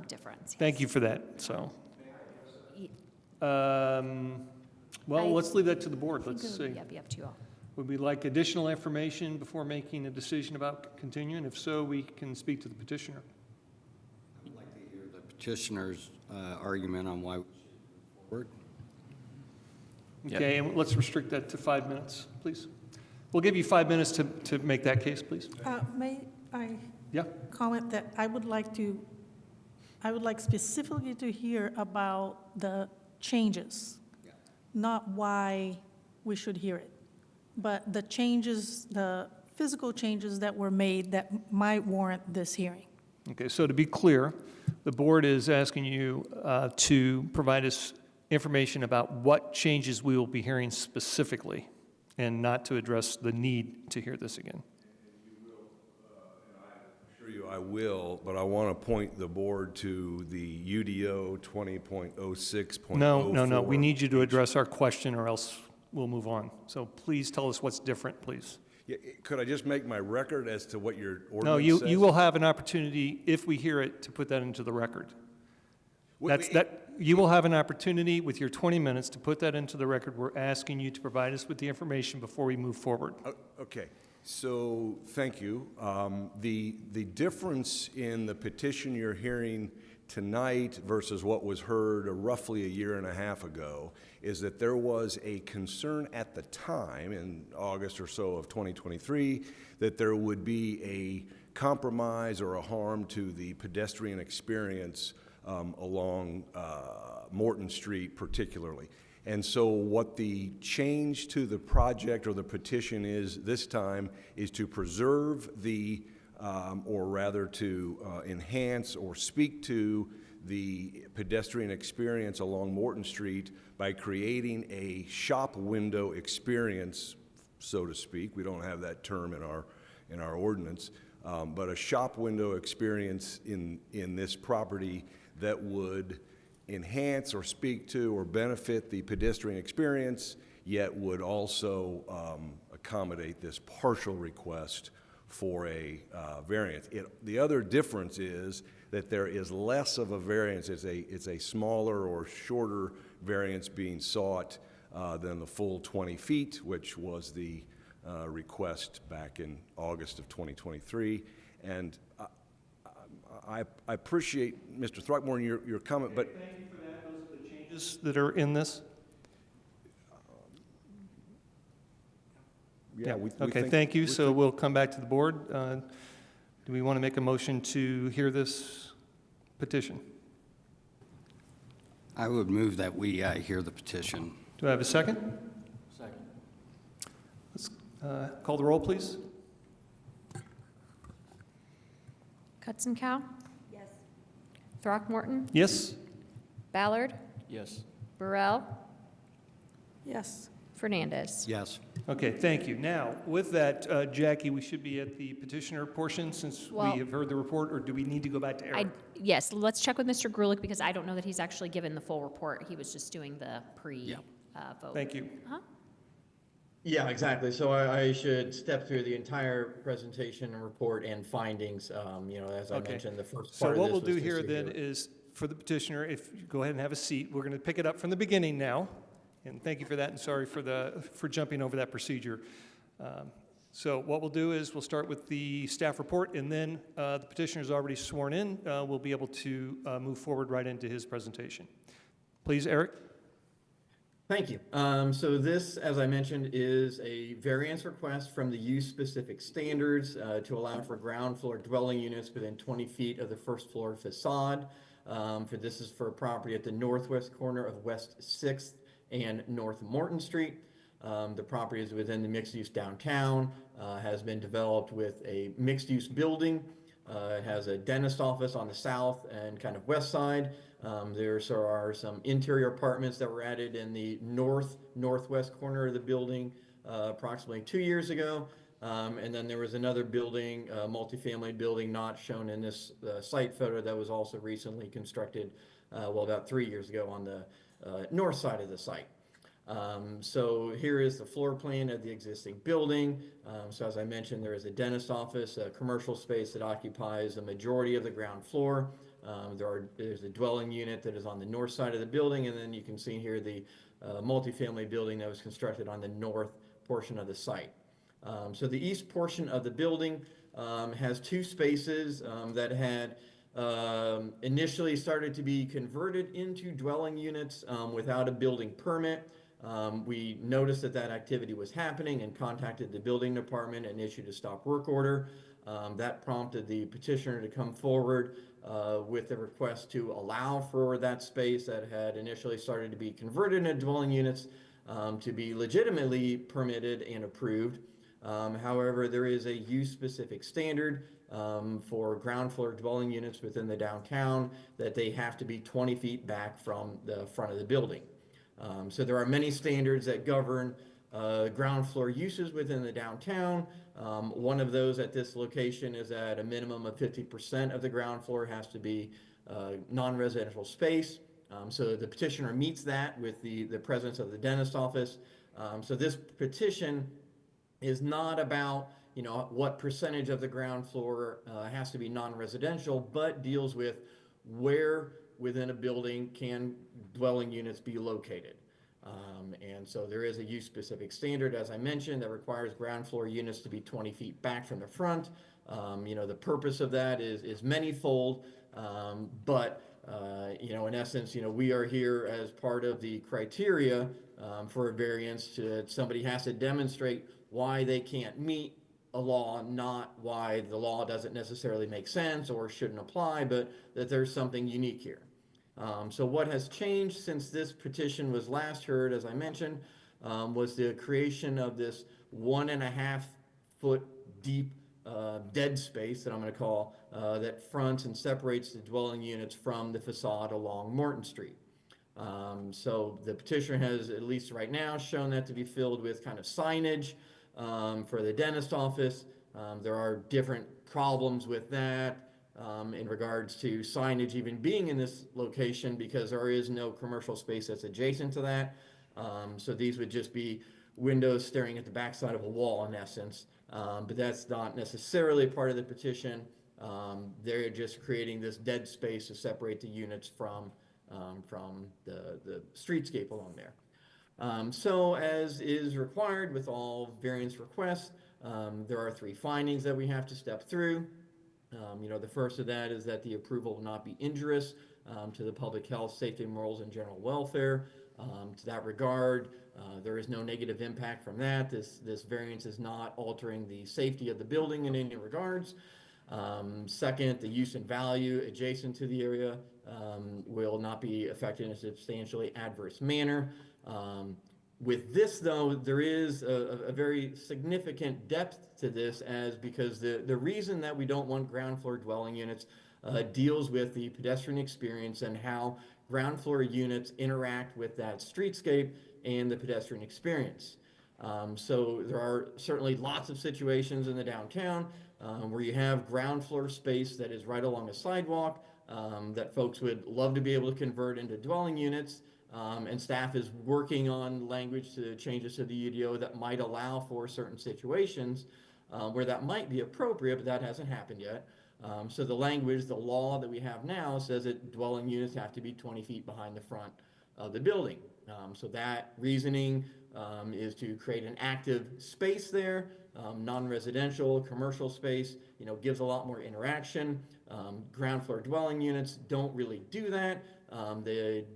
difference. thank you for that, so. Well, I let's leave that to the board, I think let's it would see. be up to you all. Would we like additional information before making a decision about continuing? If so, we can speak to the petitioner. I'd like to hear the petitioner's argument on why we should move forward. Okay, and let's restrict that to 5 minutes, please. We'll give you 5 minutes to make that case, please. May I Yeah? comment that I would like specifically to hear about the changes, not why we should hear it, but the changes, the physical changes that were made that might warrant this hearing. Okay, so to be clear, the board is asking you to provide us information about what changes we will be hearing specifically, and not to address the need to hear this again. Assure you I will, but I want to point the board to the UDO 20.06.04. No, we need you to address our question, or else we'll move on. So please tell us what's different, please. Yeah, could I just make my record as to what your ordinance No, says? you will have an opportunity, if we hear it, to put that into the record. You will have an opportunity with your 20 minutes to put that into the record. We're asking you to provide us with the information before we move forward. Okay, so thank you. The difference in the petition you're hearing tonight versus what was heard roughly a year and a half ago is that there was a concern at the time, in August or so of 2023, that there would be a compromise or a harm to the pedestrian experience along Morton Street particularly. And so what the change to the project or the petition is this time is to preserve the, or rather to enhance or speak to the pedestrian experience along Morton Street by creating a shop window experience, so to speak. We don't have that term in our ordinance, but a shop window experience in this property that would enhance or speak to or benefit the pedestrian experience, yet would also accommodate this partial request for a variance. The other difference is that there is less of a variance. It's a smaller or shorter variance being sought than the full 20 feet, which was the request back in August of 2023. And I appreciate, Mr. Throckmorton, your comment, but... Thank you for that. Those are the changes that are in this? Yeah, we Okay, think- thank you. we So think- we'll come back to the board. Do we want to make a motion to hear this petition? I would move that we hear the petition. Do I have a second? Second. Let's call the roll, please. Cutson-Cow? Yes. Throckmorton? Yes? Ballard? Yes. Burrell? Yes. Fernandez? Yes. Okay, thank you. Now, with that, Jackie, we should be at the petitioner portion since Well- we have heard the report, or do we need to go back to Eric? Yes, let's check with Mr. Grulich, because I don't know that he's actually given the full report. He was just doing the pre-vote. Thank you. Yeah, exactly. So I should step through the entire presentation and report and findings. As I Okay. mentioned, the first So part of what this we'll was do to here see then is, for the petitioner, if you go ahead and have a seat, we're going to pick it up from the beginning now. And thank you for that, and sorry for jumping over that procedure. So what we'll do is we'll start with the staff report, and then the petitioner's already sworn in. We'll be able to move forward right into his presentation. Please, Eric. Thank you. So this, as I mentioned, is a variance request from the use-specific standards to allow for ground floor dwelling units within 20 feet of the first floor facade. This is for a property at the northwest corner of West 6th and North Morton Street. The property is within the mixed-use downtown, has been developed with a mixed-use building. It has a dentist office on the south and kind of west side. There are some interior apartments that were added in the northwest corner of the building approximately 2 years ago. And then there was another building, a multifamily building not shown in this site photo, that was also recently constructed, about 3 years ago on the north side of the site. So here is the floor plan of the existing building. So as I mentioned, there is a dentist office, a commercial space that occupies a majority of the ground floor. There's a dwelling unit that is on the north side of the building, and then you can see here the multifamily building that was constructed on the north portion of the site. So the east portion of the building has two spaces that had initially started to be converted into dwelling units without a building permit. We noticed that activity was happening and contacted the building department and issued a stop work order. That prompted the petitioner to come forward with a request to allow for that space that had initially started to be converted into dwelling units to be legitimately permitted and approved. However, there is a use-specific standard for ground floor dwelling units within the downtown that they have to be 20 feet back from the front of the building. So there are many standards that govern ground floor uses within the downtown. One of those at this location is that a minimum of 50% of the ground floor has to be non-residential space. So the petitioner meets that with the presence of the dentist office. So this petition is not about, you know, what percentage of the ground floor has to be non-residential, but deals with where within a building can dwelling units be located. And so there is a use-specific standard, as I mentioned, that requires ground floor units to be 20 feet back from the front. You know, the purpose of that is manyfold, but you know, in essence, you know, we are here as part of the criteria for a variance to, somebody has to demonstrate why they can't meet a law, not why the law doesn't necessarily make sense or shouldn't apply, but that there's something unique here. So what has changed since this petition was last heard, as I mentioned, was the creation of this 1.5 foot deep dead space that I'm going to call that fronts and separates the dwelling units from the facade along Morton Street. So the petitioner has, at least right now, shown that to be filled with kind of signage for the dentist office. There are different problems with that in regards to signage even being in this location because there is no commercial space that's adjacent to that. So these would just be windows staring at the backside of a wall in essence. But that's not necessarily part of the petition. They're just creating this dead space to separate the units from the streetscape along there. So as is required with all variance requests, there are 3 findings that we have to step through. You know, the first of that is that the approval will not be injurious to the public health, safety, morals, and general welfare. To that regard, there is no negative impact from that. This variance is not altering the safety of the building in any regards. Second, the use and value adjacent to the area will not be affected in a substantially adverse manner. With this, though, there is a very significant depth to this because the reason that we don't want ground floor dwelling units deals with the pedestrian experience and how ground floor units interact with that streetscape and the pedestrian experience. So there are certainly lots of situations in the downtown where you have ground floor space that is right along a sidewalk that folks would love to be able to convert into dwelling units. And staff is working on language to changes to the UDO that might allow for certain situations where that might be appropriate, but that hasn't happened yet. So the language, the law that we have now says that dwelling units have to be 20 feet behind the front of the building. So that reasoning is to create an active space there, non-residential, commercial space, you know, gives a lot more interaction. Ground floor dwelling units don't really do that.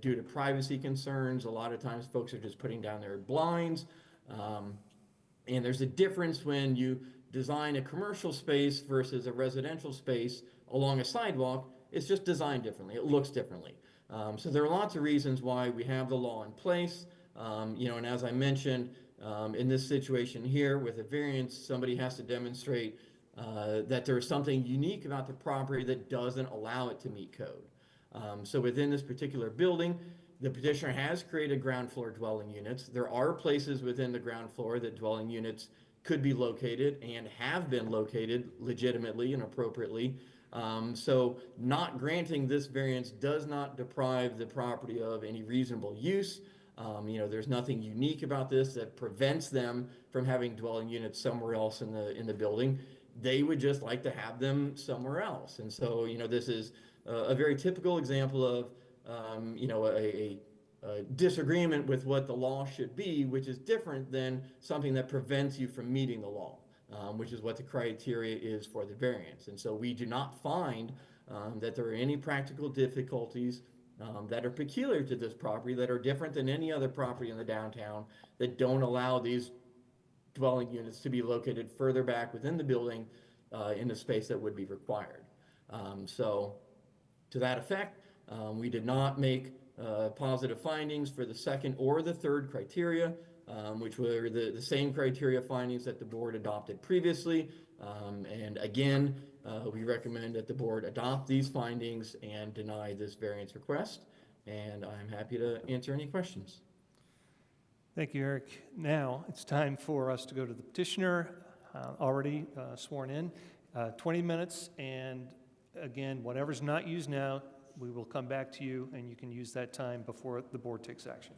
Due to privacy concerns, a lot of times folks are just putting down their blinds. And there's a difference when you design a commercial space versus a residential space along a sidewalk. It's just designed differently. It looks differently. So there are lots of reasons why we have the law in place. You know, and as I mentioned, in this situation here with a variance, somebody has to demonstrate that there's something unique about the property that doesn't allow it to meet code. So within this particular building, the petitioner has created ground floor dwelling units. There are places within the ground floor that dwelling units could be located and have been located legitimately and appropriately. So not granting this variance does not deprive the property of any reasonable use. You know, there's nothing unique about this that prevents them from having dwelling units somewhere else in the building. They would just like to have them somewhere else. And so, you know, this is a very typical example of, you know, a disagreement with what the law should be, which is different than something that prevents you from meeting the law, which is what the criteria is for the variance. And so we do not find that there are any practical difficulties that are peculiar to this property that are different than any other property in the downtown that don't allow these dwelling units to be located further back within the building in the space that would be required. So to that effect, we did not make positive findings for the second or the third criteria, which were the same criteria findings that the board adopted previously. And again, we recommend that the board adopt these findings and deny this variance request. And I'm happy to answer any questions. Thank you, Eric. Now, it's time for us to go to the petitioner, already sworn in. 20 minutes, and again, whatever's not used now, we will come back to you, and you can use that time before the board takes action.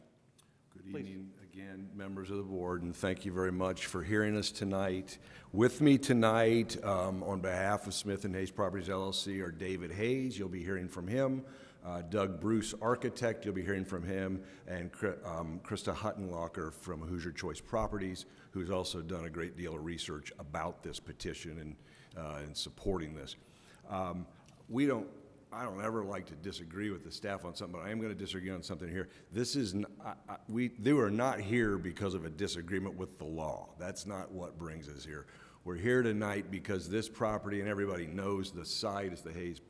Good evening again, members of the board, and thank you very much for hearing us tonight. With me tonight, on behalf of Smith and Hayes Properties LLC, are David Hayes. You'll be hearing from him. Doug Bruce, architect, you'll be hearing from him, and Krista Huttenlocker from Hoosier Choice Properties, who's also done a great deal of research about this petition and supporting this. I don't ever like to disagree with the staff on something, but I am going to disagree on something here. They were not here because of a disagreement with the law. That's not what brings us here. We're here tonight because this property, and everybody knows the site is the Hayes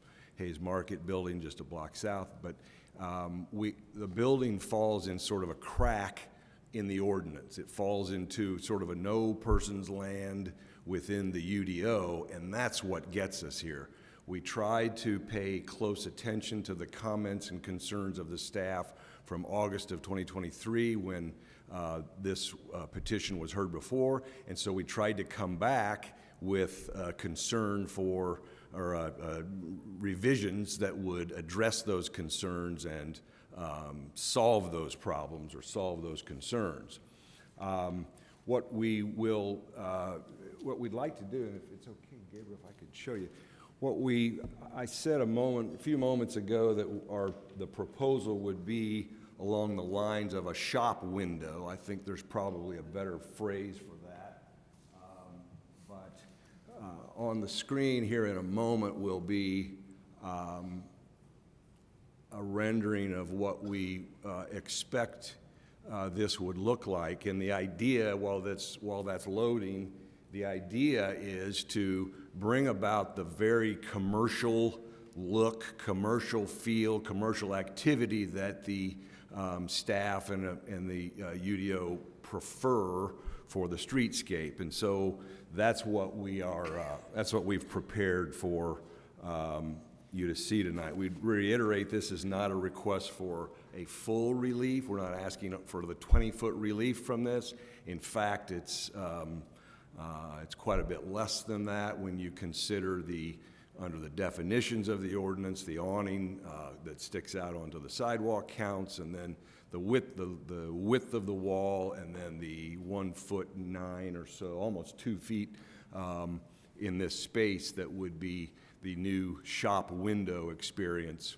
Market building just a block south, but the building falls in sort of a crack in the ordinance. It falls into sort of a no person's land within the UDO, and that's what gets us here. We tried to pay close attention to the comments and concerns of the staff from August of 2023 when this petition was heard before, and so we tried to come back with concern for revisions that would address those concerns and solve those problems or solve those concerns. What we'd like to do, and if it's okay, Gabriel, if I could show you, I said a few moments ago that the proposal would be along the lines of a shop window. I think there's probably a better phrase for that. But on the screen here in a moment will be a rendering of what we expect this would look like. And the idea, while that's loading, the idea is to bring about the very commercial look, commercial feel, commercial activity that the staff and the UDO prefer for the streetscape. And so that's what we've prepared for you to see tonight. We'd reiterate this is not a request for a full relief. We're not asking for the 20-foot relief from this. In fact, it's quite a bit less than that when you consider under the definitions of the ordinance, the awning that sticks out onto the sidewalk counts, and then the width of the wall, and then the 1'9" or so, almost 2 feet in this space that would be the new shop window experience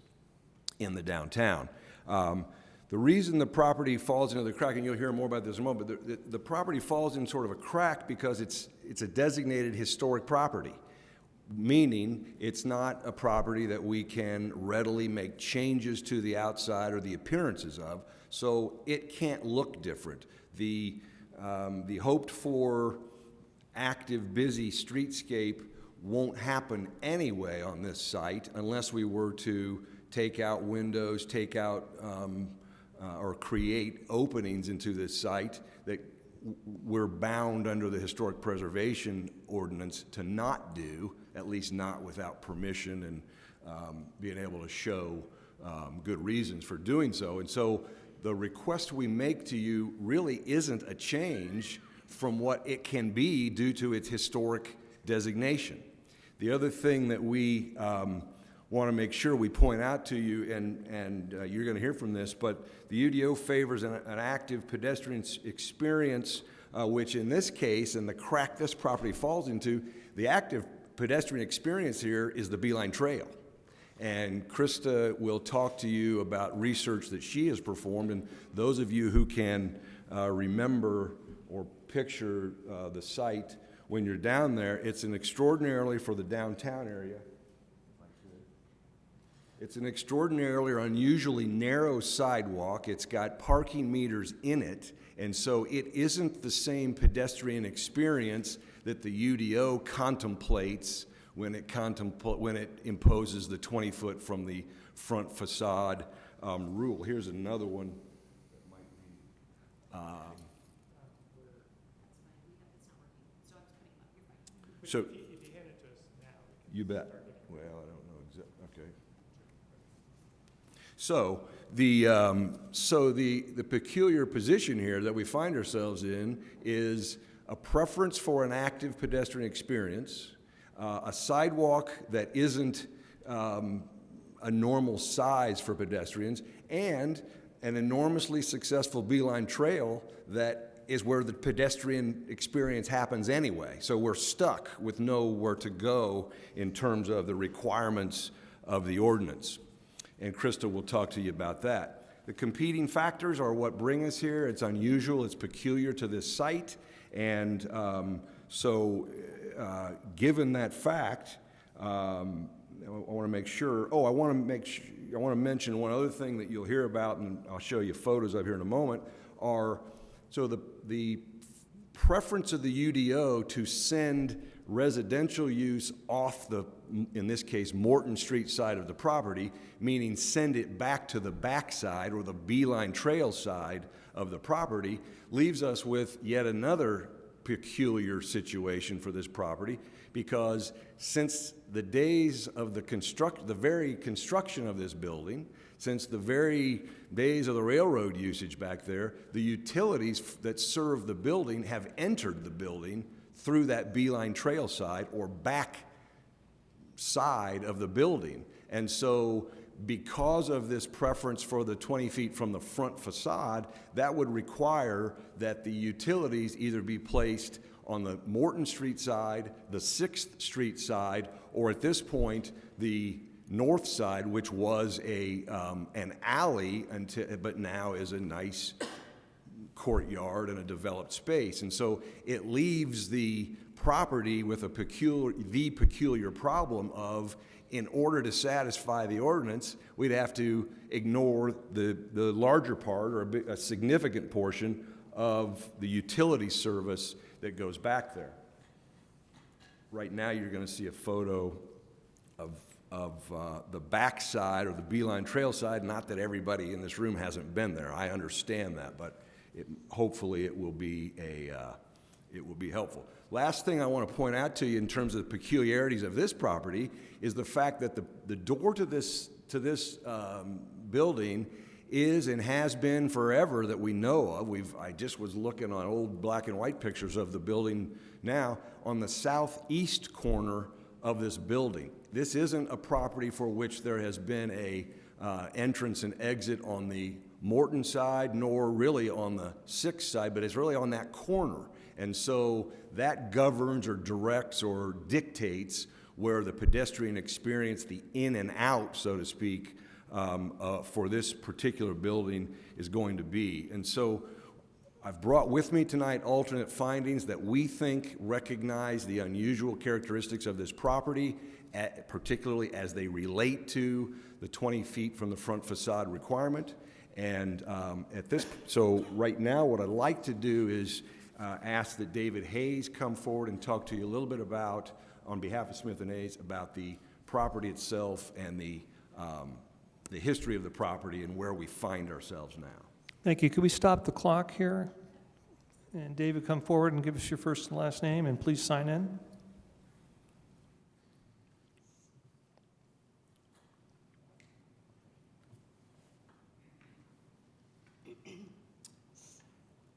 in the downtown. The reason the property falls into the crack, and you'll hear more about this in a moment, but the property falls in sort of a crack because it's a designated historic property, meaning it's not a property that we can readily make changes to the outside or the appearances of, so it can't look different. The hoped-for active, busy streetscape won't happen anyway on this site unless we were to take out windows, take out or create openings into this site that we're bound under the historic preservation ordinance to not do, at least not without permission and being able to show good reasons for doing so. And so the request we make to you really isn't a change from what it can be due to its historic designation. The other thing that we want to make sure we point out to you, and you're going to hear from this, but the UDO favors an active pedestrian experience, which in this case, and the crack this property falls into, the active pedestrian experience here is the Beeline Trail. And Krista will talk to you about research that she has performed, and those of you who can remember or picture the site when you're down there, it's an extraordinarily, for the downtown area, it's an extraordinarily or unusually narrow sidewalk. It's got parking meters in it, and so it isn't the same pedestrian experience that the UDO contemplates when it imposes the 20-foot from the front facade rule. Here's another one that might be. So, if you hand it to us now, you bet. Well, I don't know exactly. Okay. So the peculiar position here that we find ourselves in is a preference for an active pedestrian experience, a sidewalk that isn't a normal size for pedestrians, and an enormously successful beeline trail that is where the pedestrian experience happens anyway. So we're stuck with nowhere to go in terms of the requirements of the ordinance. And Krista will talk to you about that. The competing factors are what bring us here. It's unusual, it's peculiar to this site, and given that fact, I want to make sure. I want to mention one other thing that you'll hear about, and I'll show you photos of here in a moment. The preference of the UDO to send residential use off the, in this case, Morton Street side of the property, meaning send it back to the backside or the beeline trail side of the property, leaves us with yet another peculiar situation for this property, because since the days of the very construction of this building, since the very days of the railroad usage back there, the utilities that serve the building have entered the building through that beeline trail side or back side of the building. And so because of this preference for the 20 feet from the front facade, that would require that the utilities either be placed on the Morton Street side, the 6th Street side, or at this point, the north side, which was an alley but now is a nice courtyard and a developed space. And so it leaves the property with the peculiar problem of, in order to satisfy the ordinance, we'd have to ignore the larger part or a significant portion of the utility service that goes back there. Right now, you're going to see a photo of the back side or the beeline trail side. Not that everybody in this room hasn't been there. I understand that, but hopefully it will be helpful. Last thing I want to point out to you in terms of the peculiarities of this property is the fact that the door to this building is and has been forever that we know of. I just was looking on old black and white pictures of the building now on the southeast corner of this building. This isn't a property for which there has been a entrance and exit on the Morton side, nor really on the 6th side, but it's really on that corner. And so that governs or directs or dictates where the pedestrian experience, the in and out, so to speak, for this particular building is going to be. And so I've brought with me tonight alternate findings that we think recognize the unusual characteristics of this property, particularly as they relate to the 20 feet from the front facade requirement. And so right now what I'd like to do is ask that David Hayes come forward and talk to you a little bit about, on behalf of Smith & Hayes, about the property itself and the history of the property and where we find ourselves now. Thank you. Could we stop the clock here? And David, come forward and give us your first and last name, and please sign in.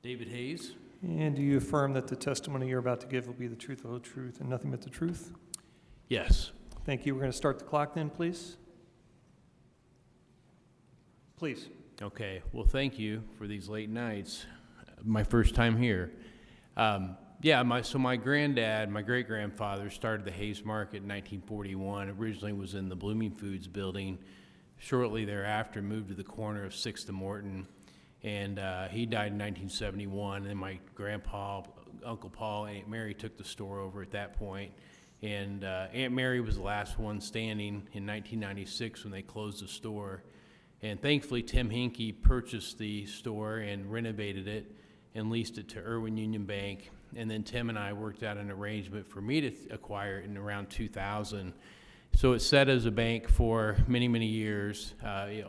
David Hayes. And do you affirm that the testimony you're about to give will be the truth, the whole truth, and nothing but the truth? Yes. Thank you. We're going to start the clock then, please. Please. Okay. Well, thank you for these late nights. My first time here. My granddad, my great-grandfather started the Hayes Market in 1941. Originally was in the Bloomington Foods building. Shortly thereafter, moved to the corner of 6th and Morton. And he died in 1971, and my grandpa, Uncle Paul, Aunt Mary took the store over at that point. And Aunt Mary was the last one standing in 1996 when they closed the store. And thankfully, Tim Hinkey purchased the store and renovated it and leased it to Irwin Union Bank. And then Tim and I worked out an arrangement for me to acquire it in around 2000. So it sat as a bank for many, many years.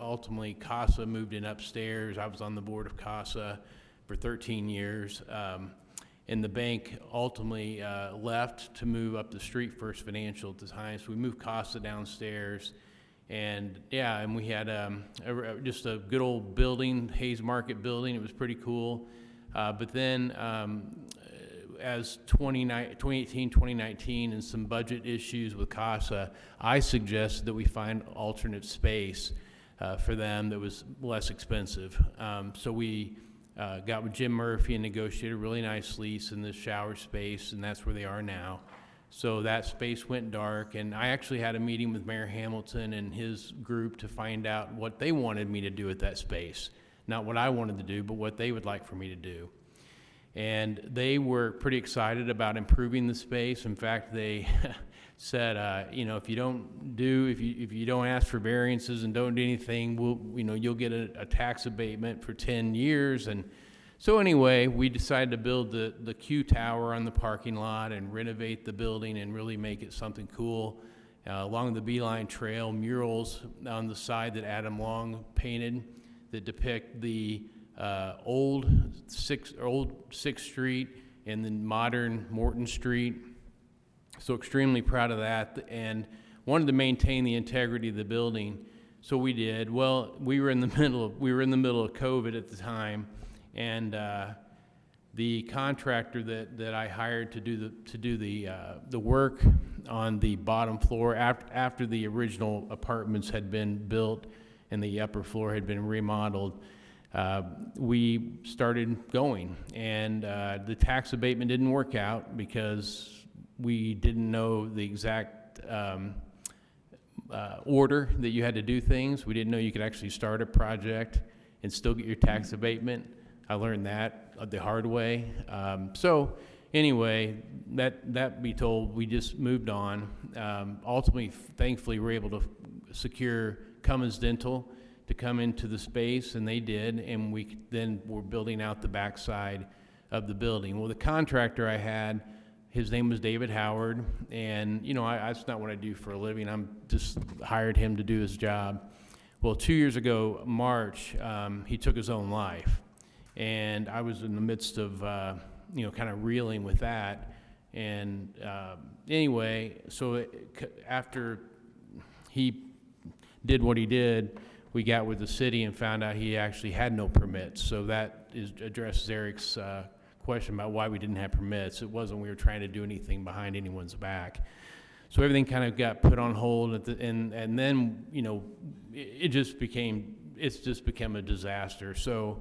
Ultimately, CASA moved in upstairs. I was on the board of CASA for 13 years. And the bank ultimately left to move up the street, First Financial at the time. So we moved CASA downstairs. And yeah, and we had just a good old building, Hayes Market building. It was pretty cool. But then as 2018, 2019, and some budget issues with CASA, I suggested that we find alternate space for them that was less expensive. So we got with Jim Murphy and negotiated a really nice lease in the shower space, and that's where they are now. So that space went dark, and I actually had a meeting with Mayor Hamilton and his group to find out what they wanted me to do with that space. Not what I wanted to do, but what they would like for me to do. And they were pretty excited about improving the space. In fact, they said, you know, if you don't ask for variances and don't do anything, you'll get a tax abatement for 10 years. And so anyway, we decided to build the Q Tower on the parking lot and renovate the building and really make it something cool. Along the Beeline Trail, murals on the side that Adam Long painted that depict the old 6th Street and then modern Morton Street. So extremely proud of that, and wanted to maintain the integrity of the building. So we did. Well, we were in the middle of COVID at the time, and the contractor that I hired to do the work on the bottom floor after the original apartments had been built and the upper floor had been remodeled, we started going, and the tax abatement didn't work out because we didn't know the exact order that you had to do things. We didn't know you could actually start a project and still get your tax abatement. I learned that the hard way. So anyway, that be told, we just moved on. Ultimately, thankfully, we were able to secure Cummins Dental to come into the space, and they did, and we then were building out the backside of the building. Well, the contractor I had, his name was David Howard, and that's not what I do for a living. I'm just hired him to do his job. Well, 2 years ago, March, he took his own life, and I was in the midst of kind of reeling with that. And anyway, so after he did what he did, we got with the city and found out he actually had no permits. So that addresses Eric's question about why we didn't have permits. It wasn't we were trying to do anything behind anyone's back. So everything kind of got put on hold, and then it's just become a disaster. So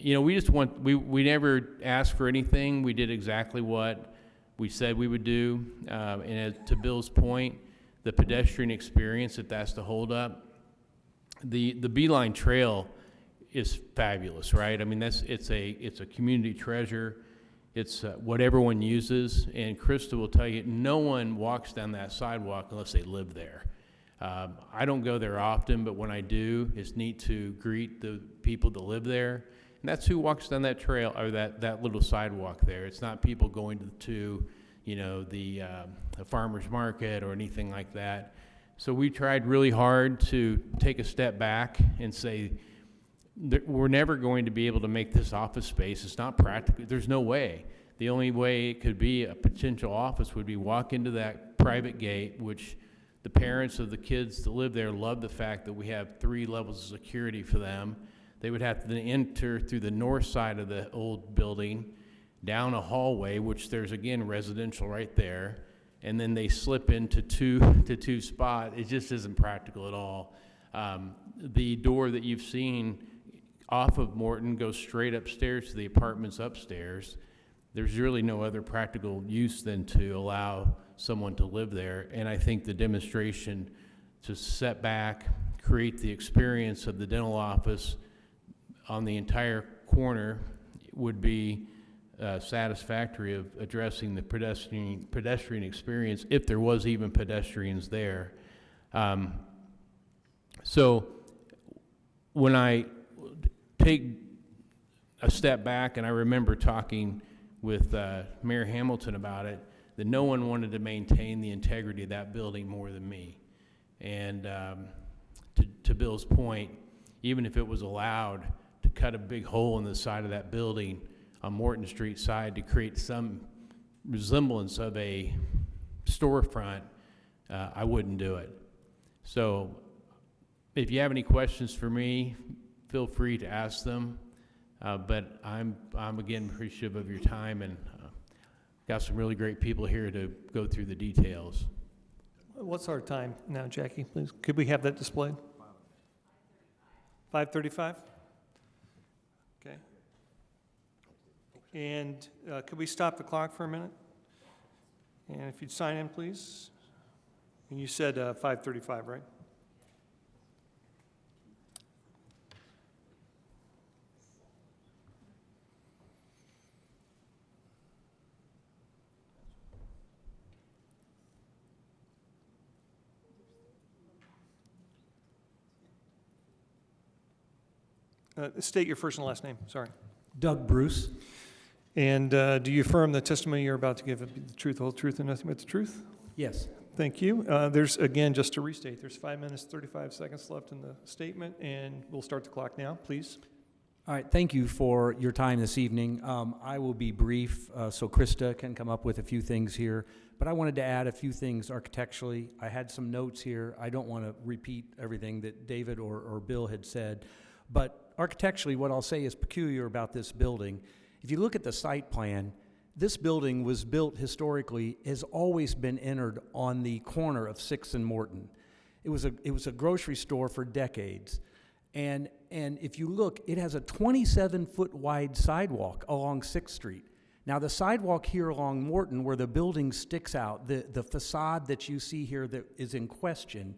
we never asked for anything. We did exactly what we said we would do. And to Bill's point, the pedestrian experience, if that's the holdup, the Beeline Trail is fabulous, right? I mean, it's a community treasure. It's what everyone uses, and Krista will tell you, no one walks down that sidewalk unless they live there. I don't go there often, but when I do, it's neat to greet the people that live there, and that's who walks down that trail, or that little sidewalk there. It's not people going to the farmer's market or anything like that. So we tried really hard to take a step back and say, we're never going to be able to make this office space. It's not practical. There's no way. The only way it could be a potential office would be walk into that private gate, which the parents of the kids that live there love the fact that we have 3 levels of security for them. They would have to then enter through the north side of the old building, down a hallway, which there's, again, residential right there, and then they slip into two spots. It just isn't practical at all. The door that you've seen off of Morton goes straight upstairs to the apartments upstairs. There's really no other practical use than to allow someone to live there. And I think the demonstration to set back, create the experience of the dental office on the entire corner would be satisfactory of addressing the pedestrian experience, if there was even pedestrians there. So when I take a step back, and I remember talking with Mayor Hamilton about it, that no one wanted to maintain the integrity of that building more than me. And to Bill's point, even if it was allowed to cut a big hole in the side of that building on Morton Street side to create some resemblance of a storefront, I wouldn't do it. So if you have any questions for me, feel free to ask them. But I'm again appreciative of your time, and got some really great people here to go through the details. What's our time now, Jackie, please? Could we have that displayed? 5:35? Okay. And could we stop the clock for a minute? And if you'd sign in, please. And you said 5:35, right? State your first and last name, sorry. Doug Bruce. And do you affirm the testimony you're about to give be the truth, the whole truth, and nothing but the truth? Yes. Thank you. There's, again, just to restate, there's 5 minutes, 35 seconds left in the statement, and we'll start the clock now, please. All right, thank you for your time this evening. I will be brief so Krista can come up with a few things here, but I wanted to add a few things architecturally. I had some notes here. I don't want to repeat everything that David or Bill had said, but architecturally what I'll say is peculiar about this building. If you look at the site plan, this building was built historically, has always been entered on the corner of 6th and Morton. It was a grocery store for decades. And if you look, it has a 27-foot wide sidewalk along 6th Street. Now the sidewalk here along Morton where the building sticks out, the facade that you see here that is in question,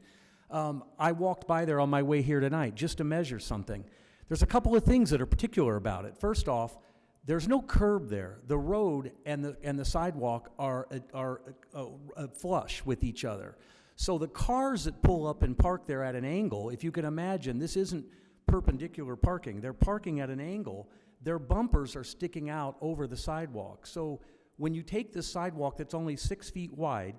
I walked by there on my way here tonight just to measure something. There's a couple of things that are particular about it. First off, there's no curb there. The road and the sidewalk are flush with each other. So the cars that pull up and park there at an angle, if you can imagine, this isn't perpendicular parking. They're parking at an angle. Their bumpers are sticking out over the sidewalk. So when you take this sidewalk that's only 6 feet wide,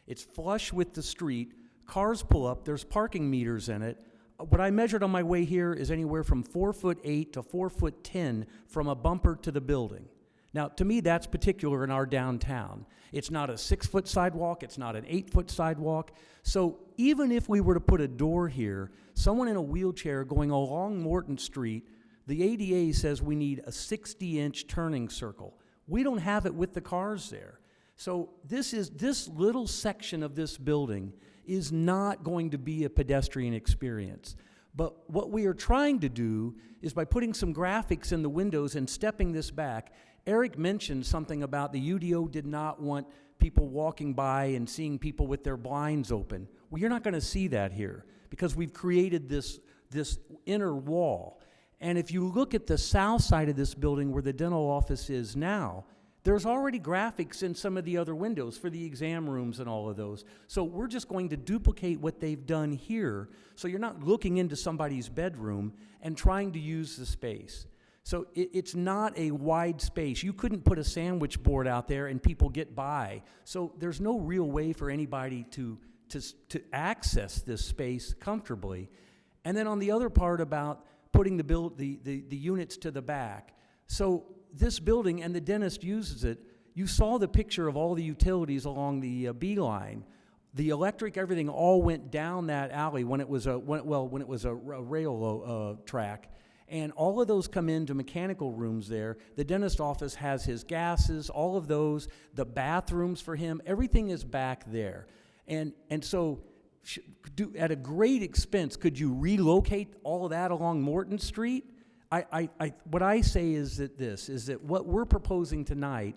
it's flush with the street, cars pull up, there's parking meters in it. What I measured on my way here is anywhere from 4'8" to 4'10" from a bumper to the building. Now, to me, that's particular in our downtown. It's not a 6-foot sidewalk, it's not an 8-foot sidewalk. So even if we were to put a door here, someone in a wheelchair going along Morton Street, the ADA says we need a 60-inch turning circle. We don't have it with the cars there. So this little section of this building is not going to be a pedestrian experience. But what we are trying to do is by putting some graphics in the windows and stepping this back. Eric mentioned something about the UDO did not want people walking by and seeing people with their blinds open. Well, you're not going to see that here because we've created this inner wall. And if you look at the south side of this building where the dental office is now, there's already graphics in some of the other windows for the exam rooms and all of those. So we're just going to duplicate what they've done here, so you're not looking into somebody's bedroom and trying to use the space. So it's not a wide space. You couldn't put a sandwich board out there and people get by. So there's no real way for anybody to access this space comfortably. And then on the other part about putting the units to the back. So this building, and the dentist uses it, you saw the picture of all the utilities along the B line. The electric, everything all went down that alley when it was a rail track. And all of those come into mechanical rooms there. The dentist office has his gases, all of those, the bathrooms for him, everything is back there. And so at a great expense, could you relocate all of that along Morton Street? What I say is that what we're proposing tonight,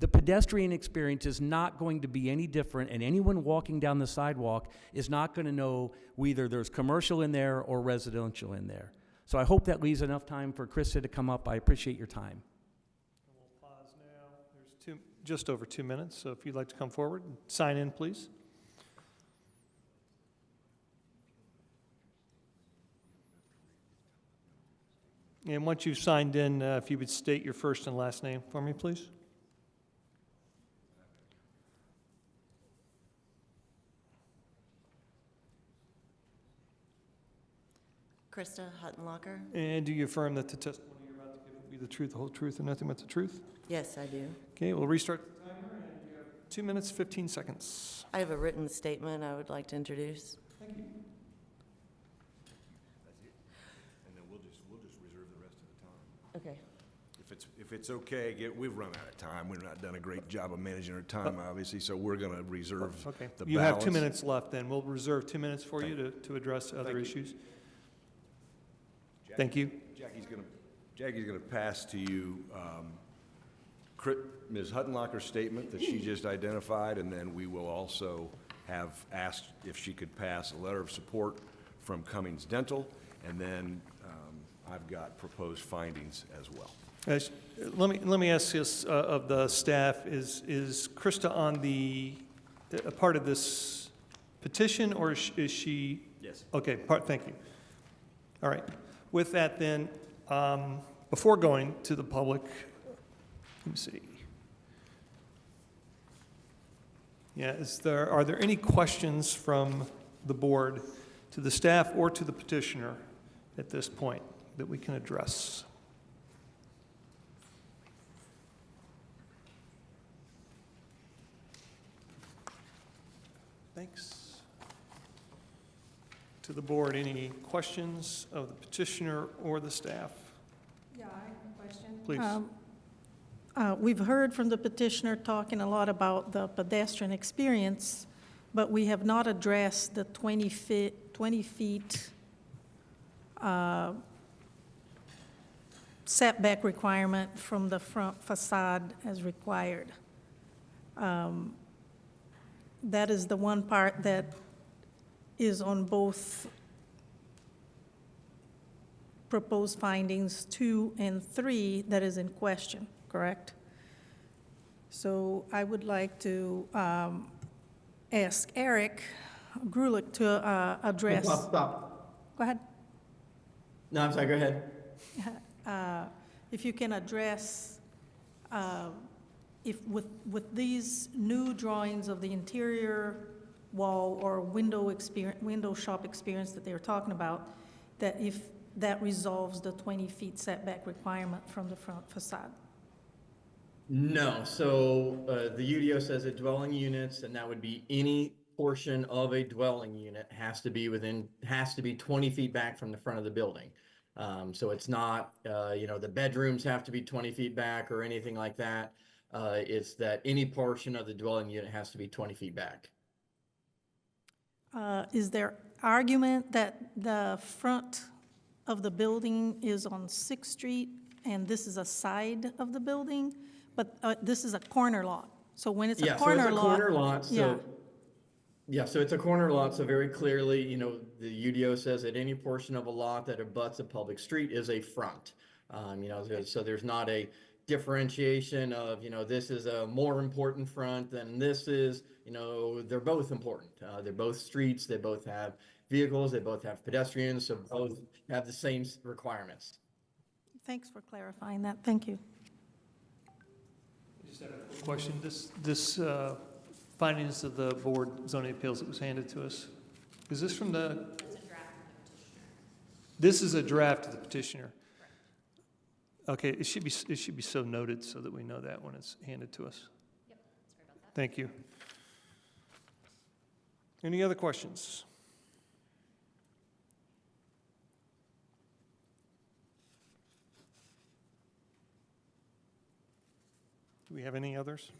the pedestrian experience is not going to be any different, and anyone walking down the sidewalk is not going to know whether there's commercial in there or residential in there. So I hope that leaves enough time for Krista to come up. I appreciate your time. We'll pause now. There's just over 2 minutes, so if you'd like to come forward and sign in, please. And once you've signed in, if you would state your first and last name for me, please. Krista Huttenlocker. And do you affirm that the testimony you're about to give will be the truth, the whole truth, and nothing but the truth? Yes, I do. Okay, we'll restart the timer, and you have 2 minutes, 15 seconds. I have a written statement I would like to introduce. Thank you. That's it. And then we'll just reserve the rest of the time. Okay. If it's okay, we've run out of time. We've not done a great job of managing our time, obviously, so we're going to reserve Okay. the balance. You have 2 minutes left then. We'll reserve 2 minutes for you to address other you. issues. Thank you. Jackie's going to pass to you Ms. Huttenlocher's statement that she just identified, and then we will also have asked if she could pass a letter of support from Cummings Dental, and then I've got proposed findings as well. Let me ask this of the staff, is Krista on a part of this petition, or is she? Yes. Okay, thank you. All right. With that then, before going to the public, let me see. Yeah, are there any questions from the board to the staff or to the petitioner at this point that we can address? Thanks. To the board, any questions of the petitioner or the staff? Yeah, I have a question. Please. We've heard from the petitioner talking a lot about the pedestrian experience, but we have not addressed the 20 feet setback requirement from the front facade as required. That is the one part that is on both proposed findings 2 and 3 that is in question, correct? So I would like to ask Eric Grulich to address. Stop. Go ahead. No, I'm sorry, go ahead. If you can address, if with these new drawings of the interior wall or window shop experience that they were talking about, that if that resolves the 20 feet setback requirement from the front facade. No, so the UDO says that dwelling units, and that would be any portion of a dwelling unit has to be 20 feet back from the front of the building. So it's not, the bedrooms have to be 20 feet back or anything like that. It's that any portion of the dwelling unit has to be 20 feet back. Is there argument that the front of the building is on 6th Street and this is a side of the building, but this is a corner lot? So when it's a corner lot. Yeah, so it's a corner lot, Yeah. so it's a corner lot, so very clearly, the UDO says that any portion of a lot that abuts a public street is a front. So there's not a differentiation of, this is a more important front than this is, they're both important. They're both streets, they both have vehicles, they both have pedestrians, so both have the same requirements. Thanks for clarifying that. Thank you. Just have a question. This findings of the board zoning appeals that was handed to us, is this from the? It's a draft from the petitioner. This is a draft of the petitioner. Okay, it should be so noted so that we know that when it's handed to us. Yep, sorry about that. Thank you. Any other questions? Do we have any others?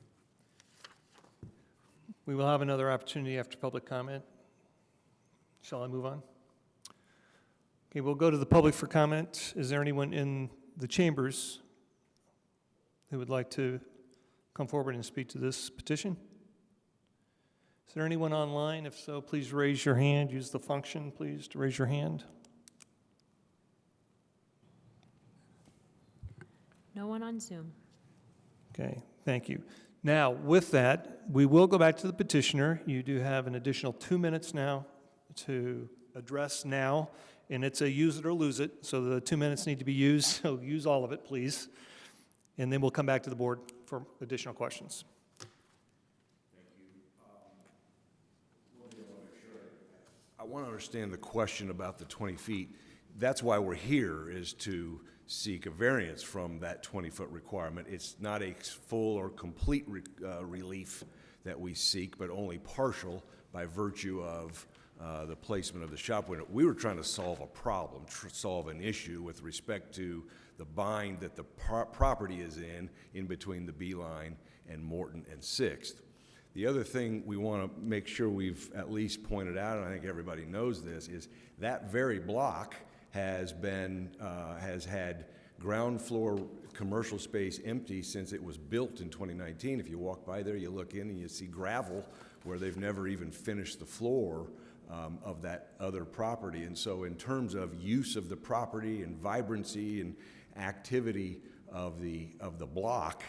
We will have another opportunity after public comment. Shall I move on? Okay, we'll go to the public for comment. Is there anyone in the chambers who would like to come forward and speak to this petition? Is there anyone online? If so, please raise your hand. Use the function, please, to raise your hand. No one on Zoom. Okay, thank you. Now, with that, we will go back to the petitioner. You do have an additional 2 minutes now to address now, and it's a use it or lose it, so the 2 minutes need to be used, so use all of it, please. And then we'll come back to the board for additional questions. Thank you. I want to understand the question about the 20 feet. That's why we're here, is to seek a variance from that 20-foot requirement. It's not a full or complete relief that we seek, but only partial by virtue of the placement of the shop window. We were trying to solve a problem, solve an issue with respect to the bind that the property is in between the Beeline and Morton and 6th. The other thing we want to make sure we've at least pointed out, and I think everybody knows this, is that very block has had ground floor commercial space empty since it was built in 2019. If you walk by there, you look in and you see gravel where they've never even finished the floor of that other property. And so in terms of use of the property and vibrancy and activity of the block,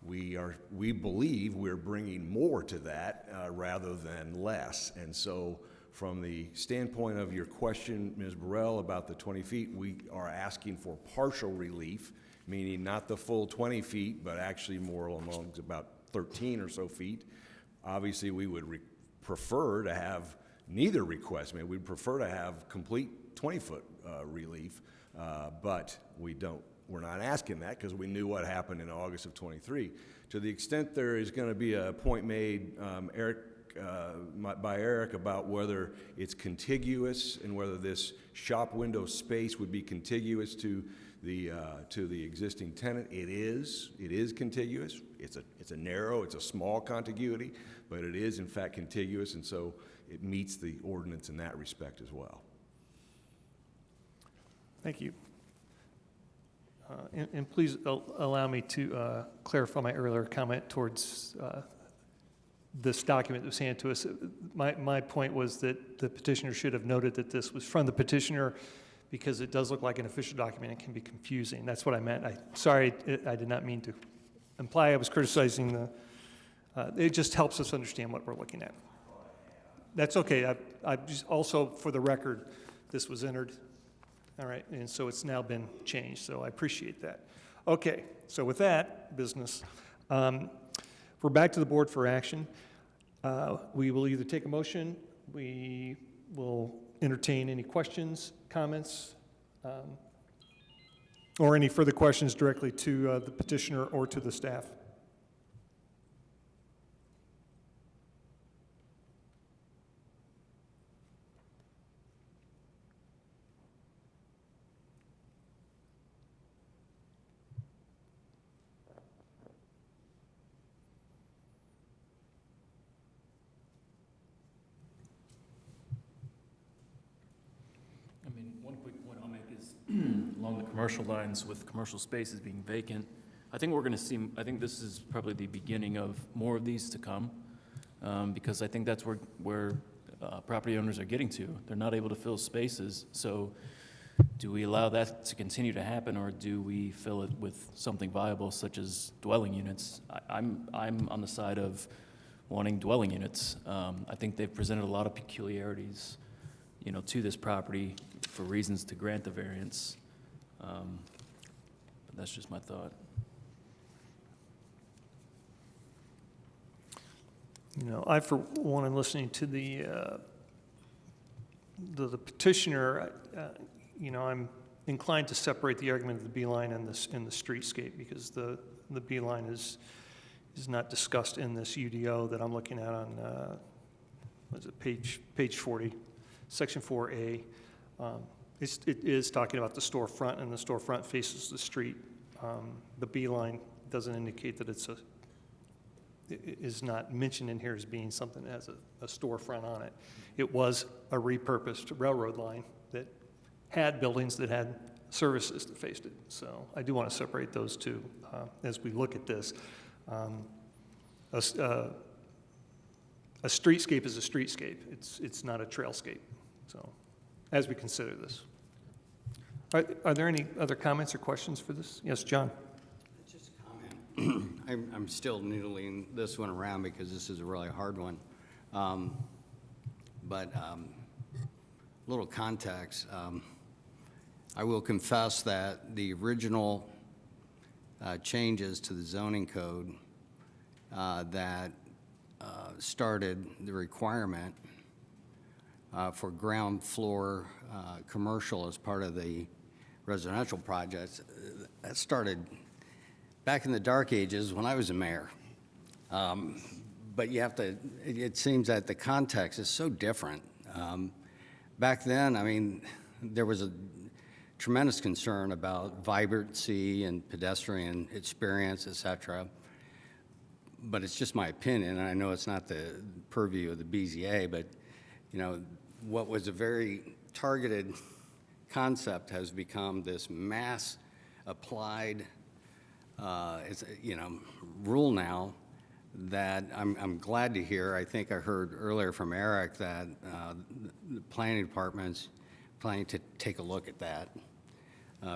we believe we're bringing more to that rather than less. And so from the standpoint of your question, Ms. Burrell, about the 20 feet, we are asking for partial relief, meaning not the full 20 feet, but actually more along about 13 or so feet. Obviously, we would prefer to have neither request. I mean, we'd prefer to have complete 20-foot relief, but we're not asking that because we knew what happened in August of 23. To the extent there is going to be a point made, by Eric about whether it's contiguous and whether this shop window space would be contiguous to the existing tenant. It is contiguous. It's a narrow, it's a small contiguity, but it is in fact contiguous, and so it meets the ordinance in that respect as well. Thank you. And please allow me to clarify my earlier comment towards this document that was handed to us. My point was that the petitioner should have noted that this was from the petitioner because it does look like an official document and can be confusing. That's what I meant. Sorry, I did not mean to imply I was criticizing it just helps us understand what we're looking at. That's okay. I just also, for the record, this was entered. All right, and so it's now been changed, so I appreciate that. Okay, so with that business, we're back to the board for action. We will either take a motion, we will entertain any questions, comments, or any further questions directly to the petitioner or to the staff. Along the commercial lines with commercial spaces being vacant, I think this is probably the beginning of more of these to come, because I think that's where property owners are getting to. They're not able to fill spaces, so do we allow that to continue to happen, or do we fill it with something viable such as dwelling units? I'm on the side of wanting dwelling units. I think they've presented a lot of peculiarities, to this property for reasons to grant the variance. But that's just my thought. I, for one, am listening to the petitioner. I'm inclined to separate the argument of the Beeline and the streetscape, because the Beeline is not discussed in this UDO that I'm looking at on page 40, section 4A. It is talking about the storefront, and the storefront faces the street. The Beeline doesn't indicate that it is not mentioned in here as being something that has a storefront on it. It was a repurposed railroad line that had buildings that had services that faced it. So I do want to separate those two as we look at this. A streetscape is a streetscape. It's not a trailscape. So, as we consider this, are there any other comments or questions for this? Yes, John. Just a comment. I'm still noodling this one around because this is a really hard one. But little context. I will confess that the original changes to the zoning code that started the requirement for ground floor commercial as part of the residential projects, that started back in the dark ages when I was a mayor. But it seems that the context is so different Back then, I mean, there was a tremendous concern about vibrancy and pedestrian experience, et cetera. But it's just my opinion, and I know it's not the purview of the BZA, but, you know, what was a very targeted concept has become this mass applied, rule now that I'm glad to hear. I think I heard earlier from Eric that the planning department's planning to take a look at that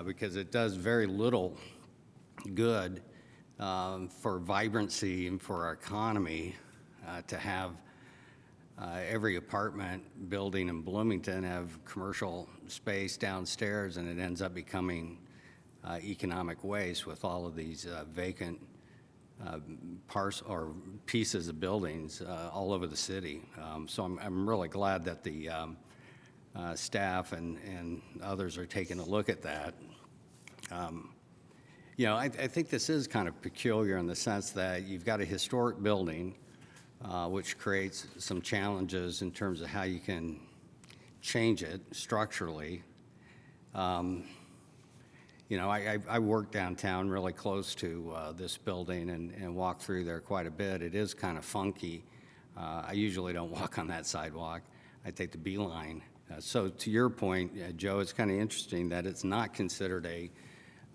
because it does very little good for vibrancy and for our economy to have every apartment building in Bloomington have commercial space downstairs, and it ends up becoming economic waste with all of these vacant parts or pieces of buildings all over the city. So I'm really glad that the staff and others are taking a look at that. I think this is kind of peculiar in the sense that you've got a historic building, which creates some challenges in terms of how you can change it structurally. I work downtown really close to this building and walk through there quite a bit. It is kind of funky. I usually don't walk on that sidewalk. I take the beeline. So to your point, Joe, it's kind of interesting that it's not considered a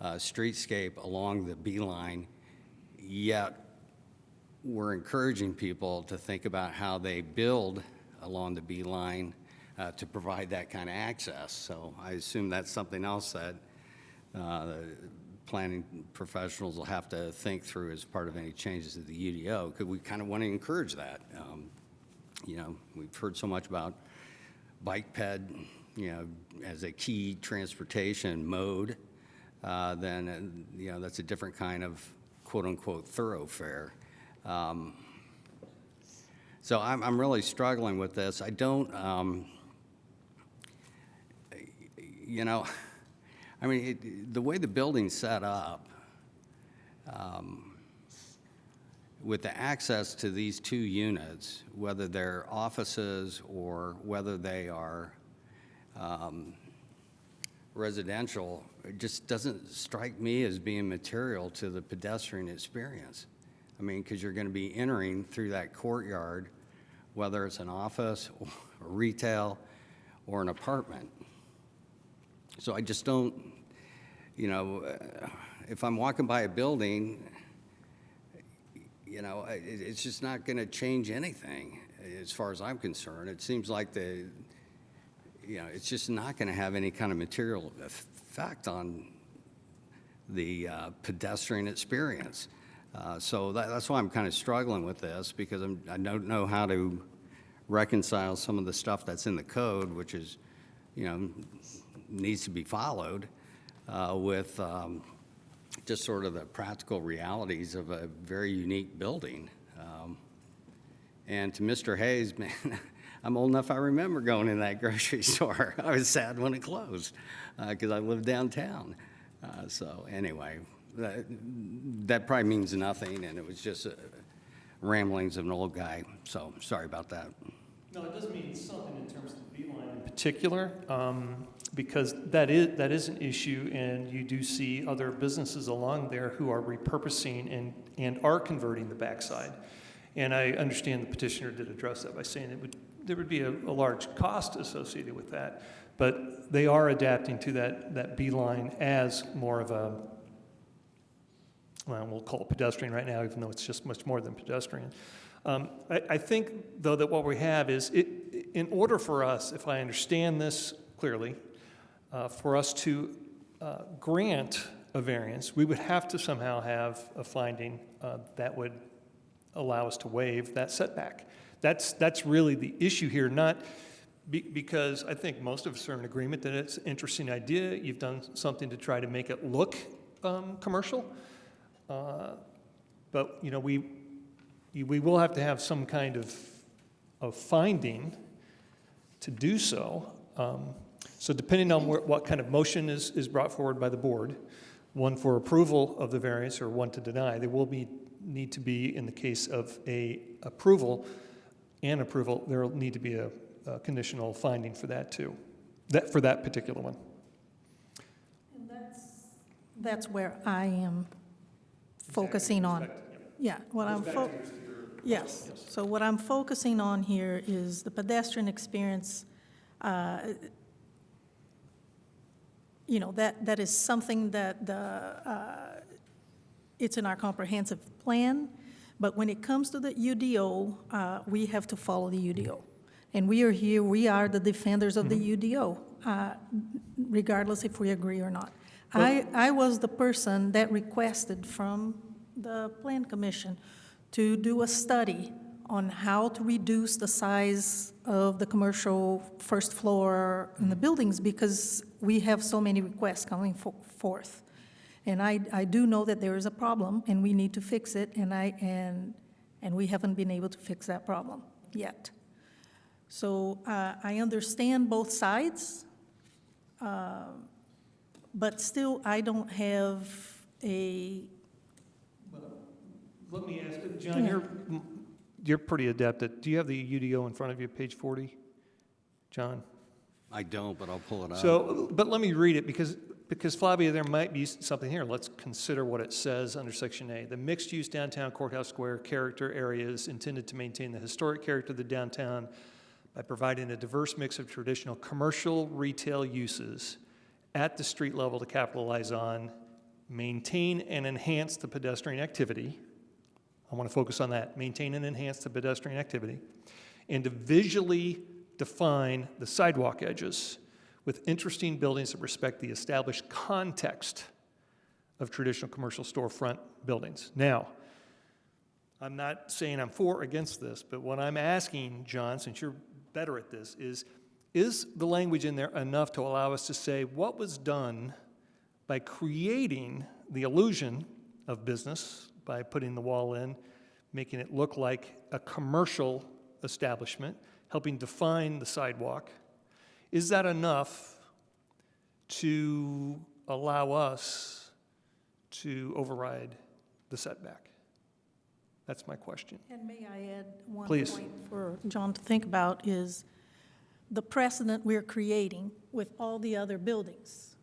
streetscape along the beeline, yet we're encouraging people to think about how they build along the beeline to provide that kind of access. So I assume that's something else that the planning professionals will have to think through as part of any changes to the UDO, because we kind of want to encourage that. We've heard so much about bike ped, as a key transportation mode, then, that's a different kind of quote-unquote thoroughfare. So I'm really struggling with this. I don't, the way the building's set up, with the access to these two units, whether they're offices or whether they are residential, it just doesn't strike me as being material to the pedestrian experience. I mean, because you're going to be entering through that courtyard, whether it's an office or retail or an apartment. So I just don't, if I'm walking by a building, it's just not going to change anything as far as I'm concerned. It seems like it's just not going to have any kind of material effect on the pedestrian experience. So that's why I'm kind of struggling with this, because I don't know how to reconcile some of the stuff that's in the code, which is, needs to be followed, with just sort of the practical realities of a very unique building. And to Mr. Hayes, man, I'm old enough I remember going in that grocery store. I was sad when it closed because I lived downtown. So anyway, that probably means nothing, and it was just ramblings of an old guy. So sorry about that. No, it does mean something in terms of the beeline in particular, because that is an issue, and you do see other businesses along there who are repurposing and are converting the backside. And I understand the petitioner did address that by saying there would be a large cost associated with that, but they are adapting to that beeline as more of a, well, we'll call it pedestrian right now, even though it's just much more than pedestrian. I think, though, that what we have is, in order for us, if I understand this clearly, for us to grant a variance, we would have to somehow have a finding that would allow us to waive that setback. That's really the issue here, not because I think most of us are in agreement that it's an interesting idea. You've done something to try to make it look commercial, but we will have to have some kind of finding to do so. So depending on what kind of motion is brought forward by the board, one for approval of the variance or one to deny, there will need to be, in the case of a approval, there will need to be a conditional finding for that too, for that particular one. And that's where I am focusing on. Yeah, what I'm yes. So what I'm focusing on here is the pedestrian experience. You know, that is something that it's in our comprehensive plan, but when it comes to the UDO, we have to follow the UDO. And we are here, we are the defenders of the UDO, regardless if we agree or not. I was the person that requested from the Plan Commission to do a study on how to reduce the size of the commercial first floor in the buildings because we have so many requests coming forth. And I do know that there is a problem and we need to fix it, and we haven't been able to fix that problem yet. So I understand both sides, but still I don't have a. Let me ask, John, you're pretty adept at, do you have the UDO in front of you, page 40? John? I don't, but I'll pull it up. So, but let me read it because Flavia, there might be something here. Let's consider what it says under Section A. The mixed-use downtown courthouse square character area is intended to maintain the historic character of the downtown by providing a diverse mix of traditional commercial retail uses at the street level to capitalize on, maintain and enhance the pedestrian activity. I want to focus on that. Maintain and enhance the pedestrian activity, and to visually define the sidewalk edges with interesting buildings that respect the established context of traditional commercial storefront buildings. Now, I'm not saying I'm for or against this, but what I'm asking, John, since you're better at this, is the language in there enough to allow us to say what was done by creating the illusion of business, by putting the wall in, making it look like a commercial establishment, helping define the sidewalk. Is that enough to allow us to override the setback? That's my question. And may I add one Please. point for John to think about is the precedent we're creating with all the other buildings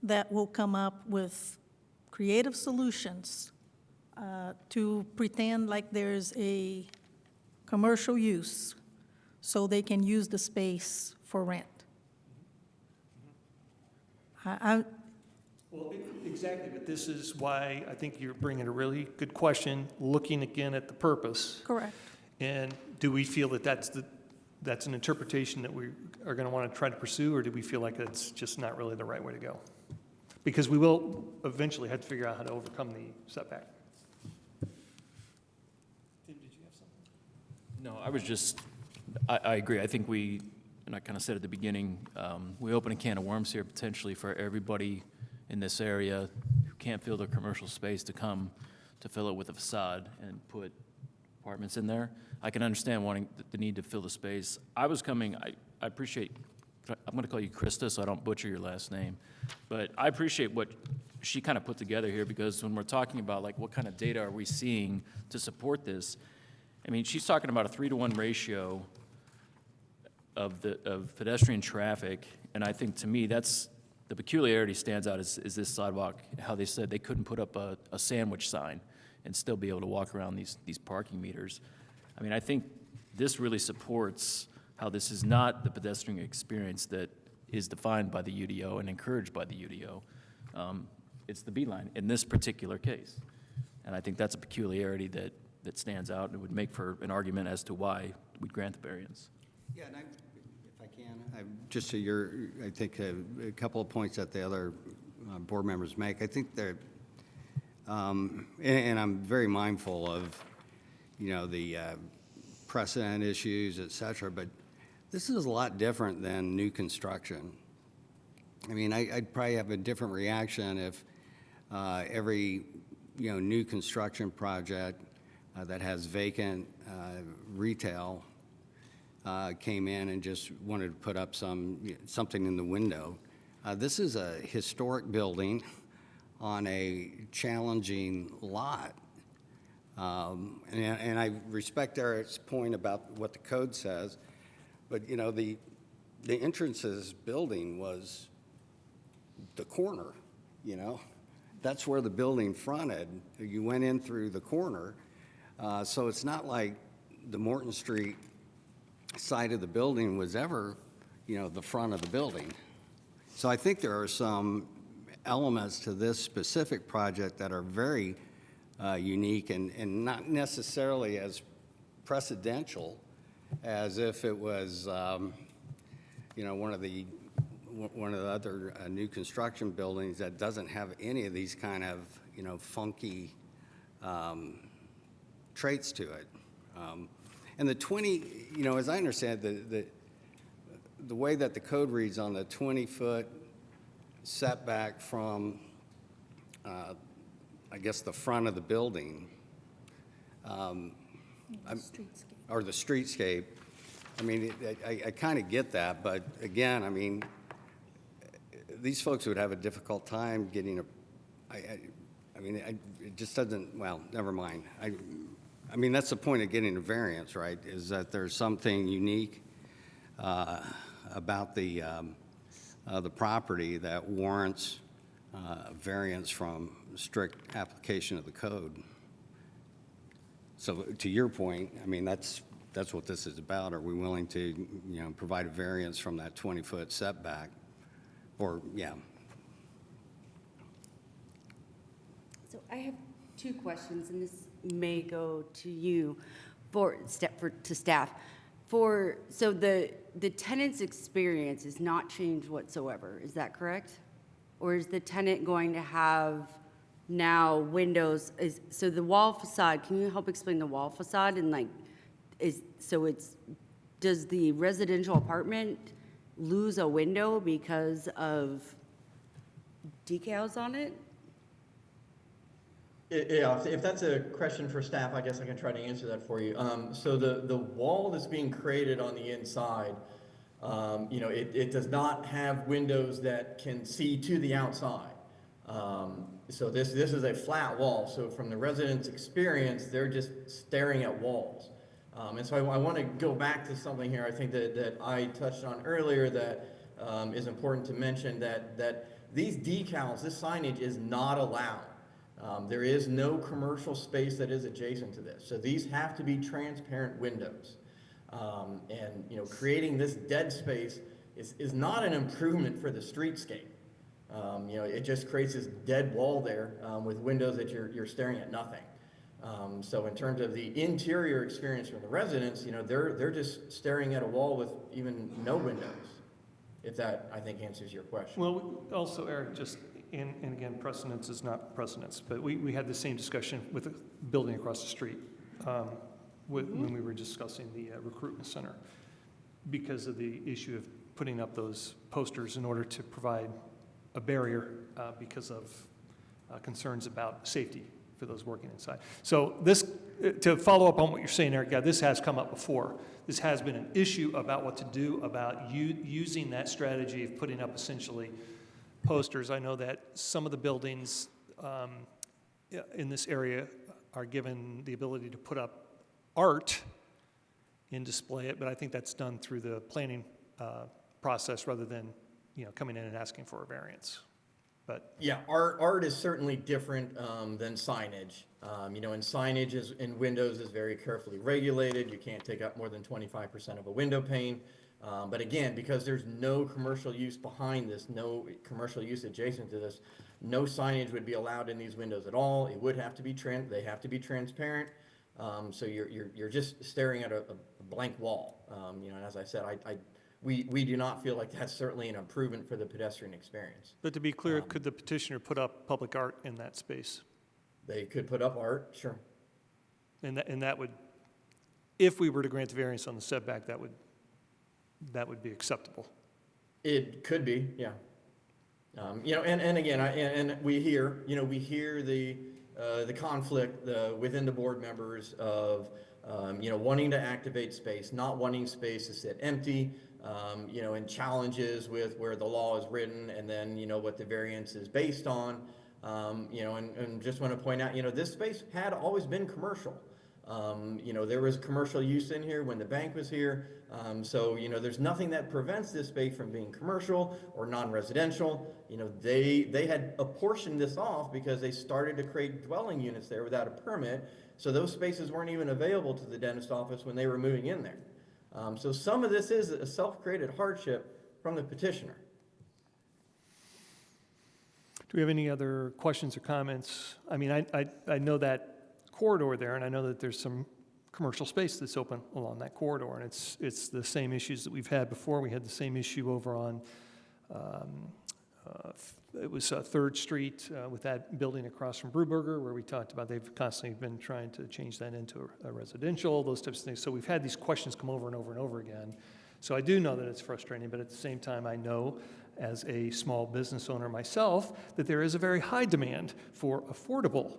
that will come up with creative solutions to pretend like there's a commercial use so they can use the space for rent. Well, exactly, but this is why I think you're bringing a really good question, looking again at the purpose. Correct. And do we feel that that's an interpretation that we are going to want to try to pursue, or do we feel like it's just not really the right way to go? Because we will eventually have to figure out how to overcome the setback. Did you have something? No, I agree. I think and I kind of said at the beginning, we open a can of worms here potentially for everybody in this area who can't fill their commercial space to come to fill it with a facade and put apartments in there. I can understand wanting the need to fill the space. I appreciate, I'm going to call you Krista so I don't butcher your last name, but I appreciate what she kind of put together here, because when we're talking about like what kind of data are we seeing to support this, I mean, she's talking about a 3-to-1 ratio of pedestrian traffic, and I think to me that's the peculiarity stands out is this sidewalk, how they said they couldn't put up a sandwich sign and still be able to walk around these parking meters. I mean, I think this really supports how this is not the pedestrian experience that is defined by the UDO and encouraged by the UDO. It's the B-line in this particular case. And I think that's a peculiarity that stands out and would make for an argument as to why we'd grant the variance. Yeah, and if I can, just to I think a couple of points that the other board members make. I think they're, and I'm very mindful of, the precedent issues, et cetera, but this is a lot different than new construction. I mean, I'd probably have a different reaction if every, new construction project that has vacant retail came in and just wanted to put up something in the window. This is a historic building on a challenging lot. And I respect Eric's point about what the code says, But, the entrances building was the corner, That's where the building fronted. You went in through the corner. So it's not like the Morton Street side of the building was ever, the front of the building. So I think there are some elements to this specific project that are very unique and not necessarily as precedential as if it was, one of the other new construction buildings that doesn't have any of these kind of, funky traits to it. And the 20, as I understand, the way that the code reads on the 20-foot setback from, I guess, the front of the building, or the streetscape, I mean, I kind of get that, but again, I mean, these folks would have a difficult time getting it just doesn't, well, never mind. I mean, that's the point of getting a variance, right, is that there's something unique about the property that warrants variance from strict application of the code. So to your point, I mean, that's what this is about. Are we willing to, provide a variance from that 20-foot setback? Or, yeah. So I have two questions, and this may go to you to staff. So the tenant's experience is not changed whatsoever, is that correct? Or is the tenant going to have now windows, so the wall facade, can you help explain the wall facade and does the residential apartment lose a window because of decals on it? Yeah, if that's a question for staff, I guess I can try to answer that for you. So the wall that's being created on the inside, it does not have windows that can see to the outside. So this is a flat wall. So from the residents' experience, they're just staring at walls. And so I want to go back to something here I think that I touched on earlier that is important to mention, that these decals, this signage is not allowed. There is no commercial space that is adjacent to this. So these have to be transparent windows. And creating this dead space is not an improvement for the streetscape. It just creates this dead wall there with windows that you're staring at nothing. So in terms of the interior experience from the residents, they're just staring at a wall with even no windows, if that, I think, answers your question. Well, also, Eric, just, and again, precedence is not precedence, but we had the same discussion with the building across the street when we were discussing the recruitment center, because of the issue of putting up those posters in order to provide a barrier because of concerns about safety for those working inside. So this, to follow up on what you're saying, Eric, yeah, this has come up before. This has been an issue about what to do about using that strategy of putting up essentially posters. I know that some of the buildings in this area are given the ability to put up art and display it, but I think that's done through the planning process rather than coming in and asking for a variance. But yeah, art is certainly different than signage. And signage in windows is very carefully regulated. You can't take up more than 25% of a window pane. But again, because there's no commercial use behind this, no commercial use adjacent to this, no signage would be allowed in these windows at all. It would have to be they have to be transparent. So you're just staring at a blank wall. And as I said, we do not feel like that's certainly an improvement for the pedestrian experience. But to be clear, could the petitioner put up public art in that space? They could put up art, sure. And that would, if we were to grant the variance on the setback, that would be acceptable. It could be, yeah. And again, we hear the conflict within the board members of wanting to activate space, not wanting space to sit empty, and challenges with where the law is written, and then what the variance is based on. And just want to point out, this space had always been commercial. There was commercial use in here when the bank was here. So, there's nothing that prevents this space from being commercial or non-residential. They had apportioned this off because they started to create dwelling units there without a permit. So those spaces weren't even available to the dentist office when they were moving in there. So some of this is a self-created hardship from the petitioner. Do we have any other questions or comments? I mean, I know that corridor there, and I know that there's some commercial space that's open along that corridor, and it's the same issues that we've had before. We had the same issue over on, it was 3rd Street with that building across from Brewburger, where we talked about they've constantly been trying to change that into a residential, those types of things. So we've had these questions come over and over and over again. So I do know that it's frustrating, but at the same time, I know as a small business owner myself that there is a very high demand for affordable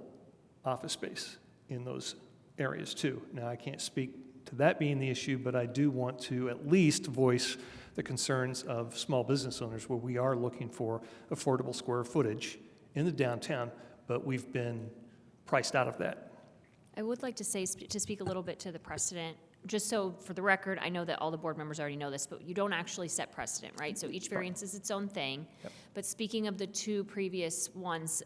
office space in those areas too. Now, I can't speak to that being the issue, but I do want to at least voice the concerns of small business owners where we are looking for affordable square footage in the downtown, but we've been priced out of that. I would like to say, to speak a little bit to the precedent, just so for the record, I know that all the board members already know this, but you don't actually set precedent, right? So each variance is its own thing. Yep. But speaking of the two previous ones,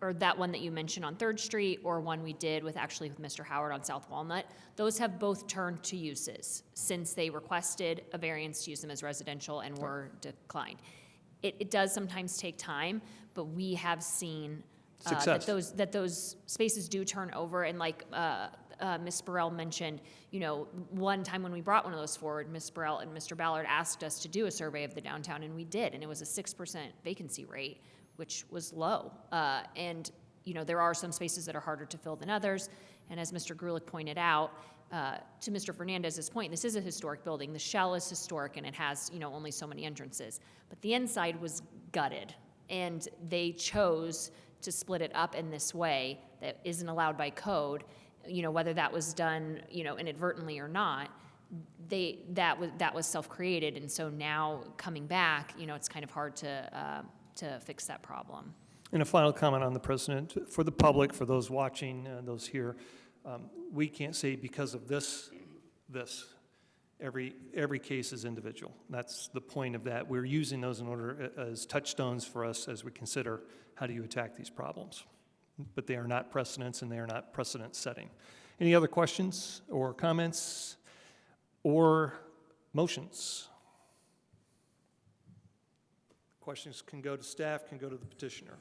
or that one that you mentioned on 3rd Street, or one we did with Mr. Howard on South Walnut, those have both turned to uses since they requested a variance to use them as residential and were declined. It does sometimes take time, but we have seen that those spaces do turn over, and like Ms. Burrell mentioned, one time when we brought one of those forward, Ms. Burrell and Mr. Ballard asked us to do a survey of the downtown, and we did, and it was a 6% vacancy rate, which was low. And there are some spaces that are harder to fill than others, and as Mr. Grulich pointed out, to Mr. Fernandez's point, this is a historic building. The shell is historic, and it has only so many entrances, but the inside was gutted, and they chose to split it up in this way that isn't allowed by code. Whether that was done, inadvertently or not, that was self-created, and so now coming back, it's kind of hard to fix that problem. And a final comment on the precedent for the public, for those watching, those here, we can't say because of this, every case is individual. That's the point of that. We're using those in order as touchstones for us as we consider how do you attack these problems. But they are not precedents, and they are not precedent setting. Any other questions or comments or motions? Questions can go to staff, can go to the petitioner.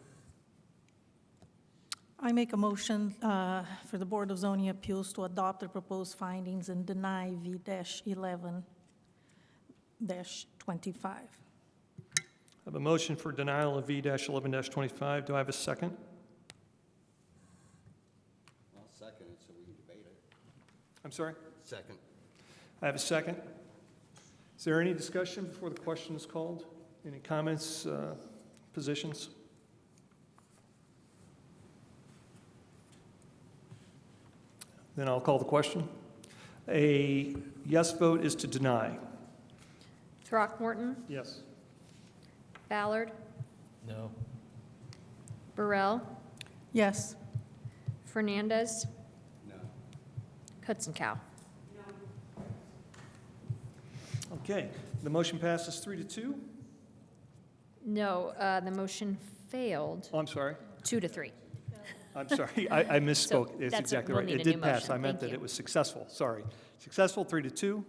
I make a motion for the Board of Zoning Appeals to adopt the proposed findings and deny V-11-25. I have a motion for denial of V-11-25. Do I have a second? I'll second it so we can debate it. I'm sorry? Second. I have a second. Is there any discussion before the question is called? Any comments, positions? Then I'll call the question. A yes vote is to deny. Throckmorton, Yes. Ballard, No. Burrell, Yes. Fernandez, No. Hudson-Cow. Okay, the motion passes 3-2. No, the motion failed Oh, I'm sorry. 2-3. I'm sorry, I misspoke. It's that's- exactly we'll right. need It a did new pass. motion. I meant Thank that you. it was successful. Sorry. Successful, 3-2.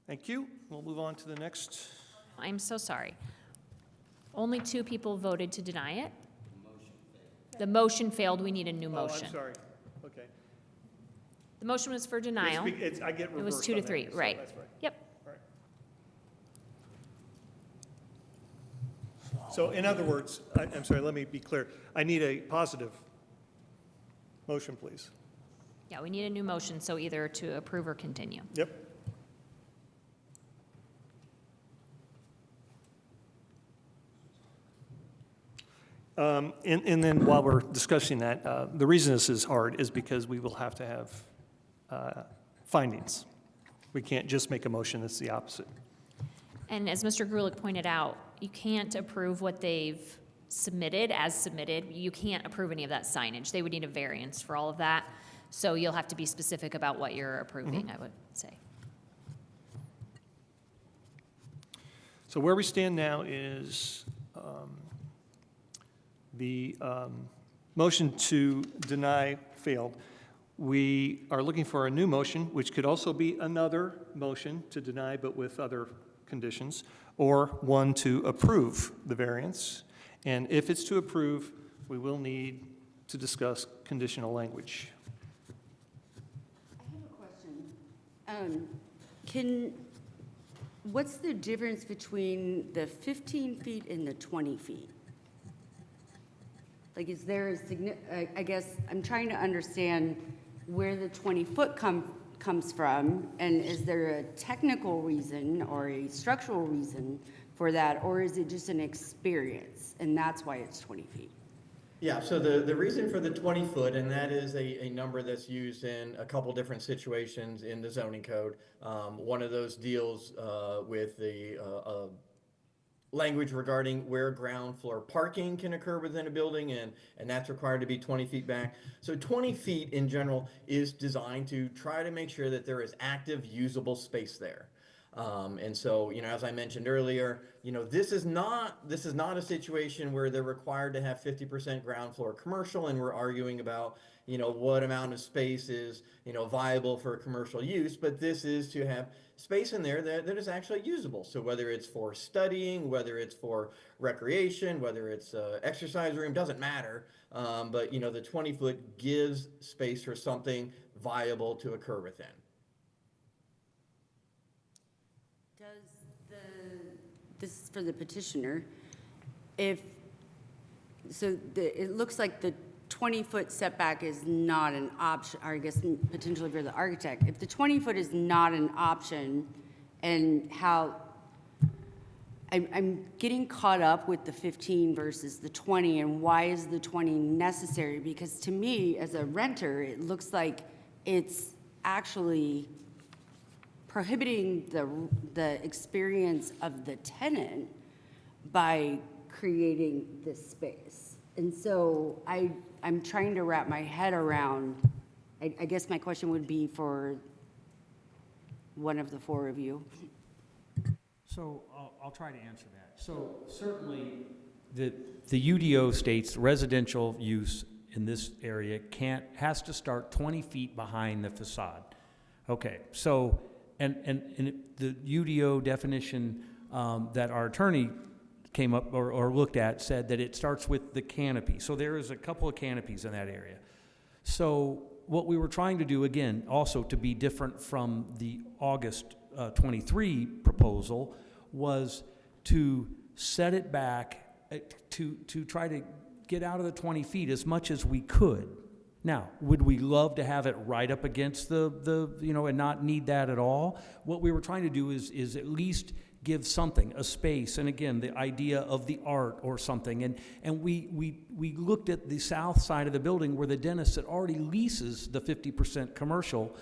Thank you. We'll move on to the next. I'm so sorry. Only 2 people voted to deny it. The motion failed. We need a new motion. Oh, I'm sorry. Okay. The motion was for denial. I get It was reversed 2-3, on that, so right. That's right. Yep. All right. So in other words, I'm sorry, let me be clear. I need a positive motion, please. Yeah, we need a new motion, so either to approve or continue. Yep. And then while we're discussing that, the reason this is hard is because we will have to have findings. We can't just make a motion that's the opposite. And as Mr. Grulich pointed out, you can't approve what they've submitted as submitted. You can't approve any of that signage. They would need a variance for all of that. So you'll have to be specific about what you're approving, I would say. So where we stand now is the motion to deny failed. We are looking for a new motion, which could also be another motion to deny, but with other conditions, or one to approve the variance. And if it's to approve, we will need to discuss conditional language. I have a question. What's the difference between the 15 feet and the 20 feet? Like, is there I guess I'm trying to understand where the 20-foot comes from, and is there a technical reason or a structural reason for that, or is it just an experience, and that's why it's 20 feet? Yeah, so the reason for the 20-foot, and that is a number that's used in a couple different situations in the zoning code. One of those deals with the language regarding where ground floor parking can occur within a building, and that's required to be 20 feet back. So 20 feet in general is designed to try to make sure that there is active, usable space there. And so, as I mentioned earlier, this is not a situation where they're required to have 50% ground floor commercial, and we're arguing about, what amount of space is, viable for commercial use, but this is to have space in there that is actually usable. So whether it's for studying, whether it's for recreation, whether it's exercise room, doesn't matter. But, the 20-foot gives space for something viable to occur within. This is for the petitioner, it looks like the 20-foot setback is not an option, or I guess potentially for the architect. If the 20-foot is not an option, and how, I'm getting caught up with the 15 versus the 20, and why is the 20 necessary? Because to me, as a renter, it looks like it's actually prohibiting the experience of the tenant by creating this space. And so I'm trying to wrap my head around, I guess my question would be for one of the four of you. So I'll try to answer that. So certainly the UDO states residential use in this area has to start 20 feet behind the facade. Okay, so And the UDO definition that our attorney came up or looked at said that it starts with the canopy. So there is a couple of canopies in that area. So what we were trying to do, again, also to be different from the August 23 proposal, was to set it back to try to get out of the 20 feet as much as we could. Now, would we love to have it right up against the and not need that at all? What we were trying to do is at least give something, a space, and again, the idea of the art or something. And we looked at the south side of the building where the dentist that already leases the 50% commercial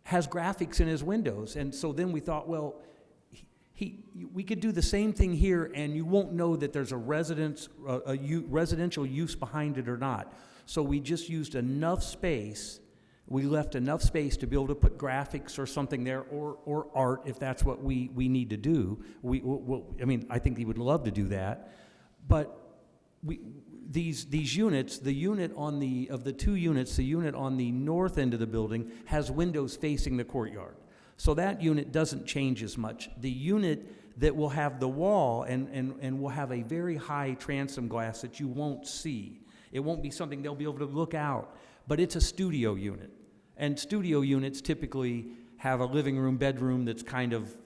has graphics in his windows. And so then we thought, well, we could do the same thing here, and you won't know that there's a residential use behind it or not. So we just used enough space, we left enough space to be able to put graphics or something there, or art, if that's what we need to do. I think he would love to do that. But these units, the unit of the two units, the unit on the north end of the building has windows facing the courtyard. So that unit doesn't change as much. The unit that will have the wall and will have a very high transom glass that you won't see. It won't be something they'll be able to look out, but it's a studio unit. And studio units typically have a living room, bedroom that's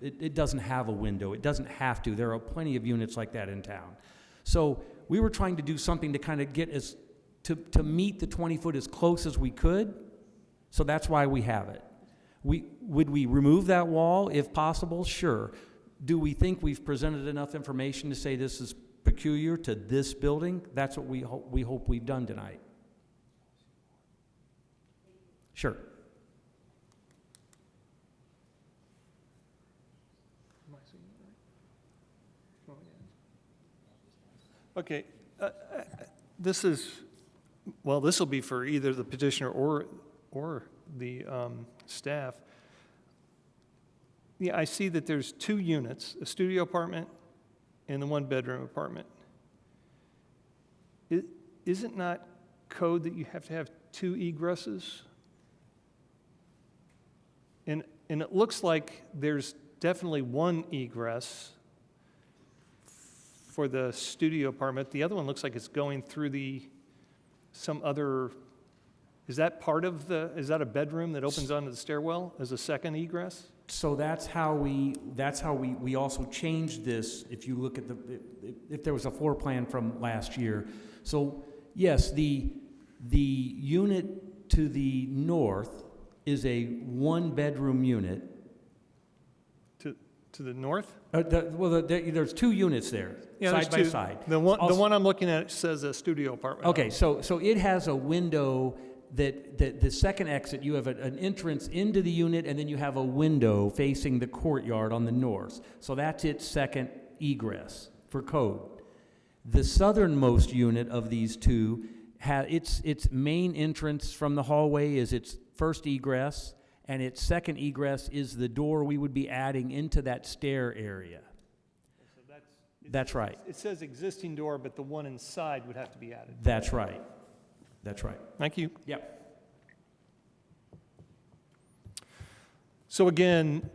it doesn't have a window. It doesn't have to. There are plenty of units like that in town. So we were trying to do something to kind of get to meet the 20-foot as close as we could. So that's why we have it. Would we remove that wall if possible? Sure. Do we think we've presented enough information to say this is peculiar to this building? That's what we hope we've done tonight. Sure. Okay, this will be for either the petitioner or or the staff. Yeah, I see that there's 2 units, a studio apartment and the 1-bedroom apartment. Is it not code that you have to have 2 egresses? And it looks like there's definitely 1 egress for the studio apartment. The other one looks like it's going through some other, is that is that a bedroom that opens onto the stairwell as a second egress? So that's how we also changed this, if you look at if there was a floor plan from last year. So yes, the unit to the north is a 1-bedroom unit. To the north? There's 2 units there, Yeah, side there's by 2. side. The one I'm looking at says a studio apartment. Okay, so it has a window that the second exit, you have an entrance into the unit, and then you have a window facing the courtyard on the north. So that's its second egress for code. The southernmost unit of these 2, its main entrance from the hallway is its first egress, and its second egress is the door we would be adding into that stair area. So That's right. It says existing door, but the one inside would have to be added. That's right. That's right. Thank you. Yep. So again,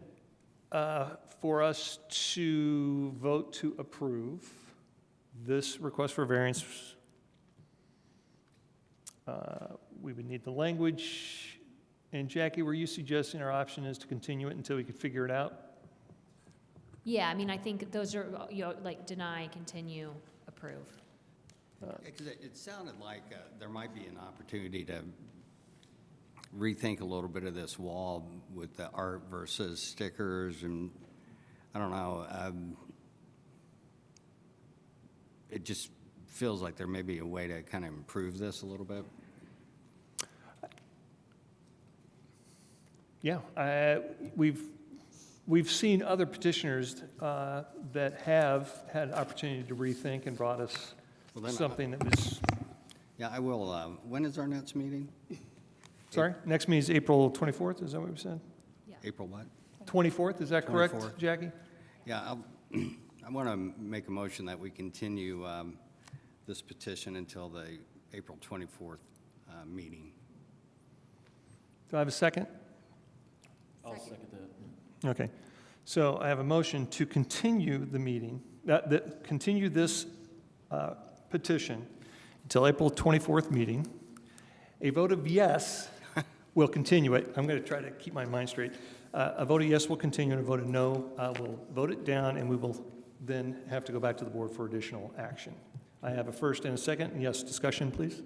for us to vote to approve this request for variance, we would need the language. And Jackie, were you suggesting our option is to continue it until we could figure it out? Yeah, I mean, I think those are, like deny, continue, approve. Because it sounded like there might be an opportunity to rethink a little bit of this wall with the art versus stickers, and I don't know. It just feels like there may be a way to kind of improve this a little bit. Yeah, we've seen other petitioners that have had opportunity to rethink and brought us something that was. Yeah, I will. When is our next meeting? Sorry, next meeting is April 24th. Is that what we said? Yeah. April what? 24th. Is that correct, 24th. Jackie? Yeah, I want to make a motion that we continue this petition until the April 24th meeting. Do I have a second? I'll second that. Okay. So I have a motion to continue the meeting, continue this petition until April 24th meeting. A vote of yes will continue it. I'm going to try to keep my mind straight. A vote of yes will continue, and a vote of no will vote it down, and we will then have to go back to the board for additional action. I have a first and a second. Yes, discussion, please.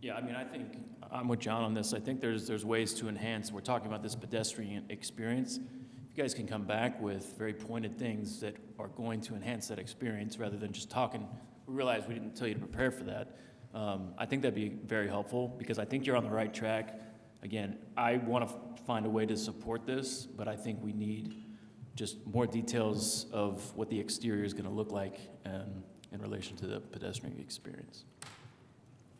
Yeah, I mean, I think I'm with John on this. I think there's ways to enhance. We're talking about this pedestrian experience. If you guys can come back with very pointed things that are going to enhance that experience rather than just talking, we realize we didn't tell you to prepare for that. I think that'd be very helpful because I think you're on the right track. Again, I want to find a way to support this, but I think we need just more details of what the exterior is going to look like in relation to the pedestrian experience.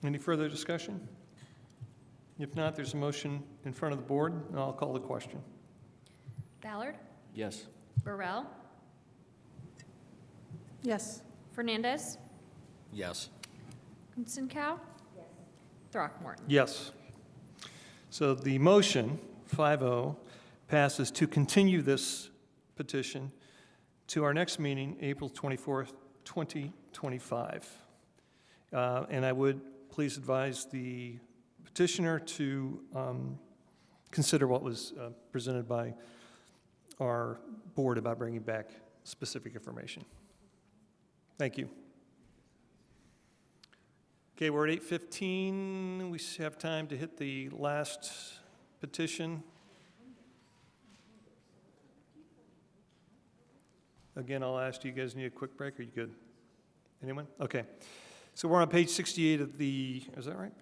Any further discussion? If not, there's a motion in front of the board, and I'll call the question. Ballard, Yes. Burrell, Yes. Fernandez, Yes. Kunstenkow, Throckmorton. Yes. So the motion, 5-0, passes to continue this petition to our next meeting, April 24th, 2025. And I would please advise the petitioner to consider what was presented by our board about bringing back specific information. Thank you. Okay, we're at 8:15. We have time to hit the last petition. Again, I'll ask, do you guys need a quick break? Are you good? Anyone? Okay. So we're on page 68 of the, is that right?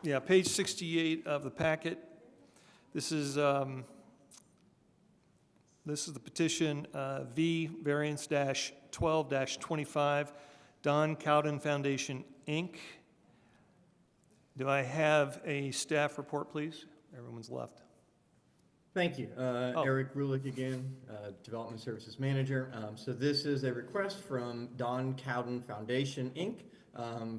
Yeah, page 68 of the packet. This is the petition V variance -12-25, Don Cowden Foundation, Inc. Do I have a staff report, please? everyone's left. Thank you. Oh. Eric Rulick again, Development Services Manager. So this is a request from Don Cowden Foundation, Inc.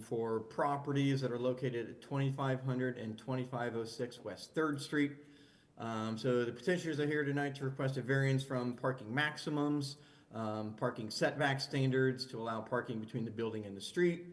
For properties that are located at 2500 and 2506 West 3rd Street. So the petitioners are here tonight to request a variance from parking maximums, parking setback standards to allow parking between the building and the street,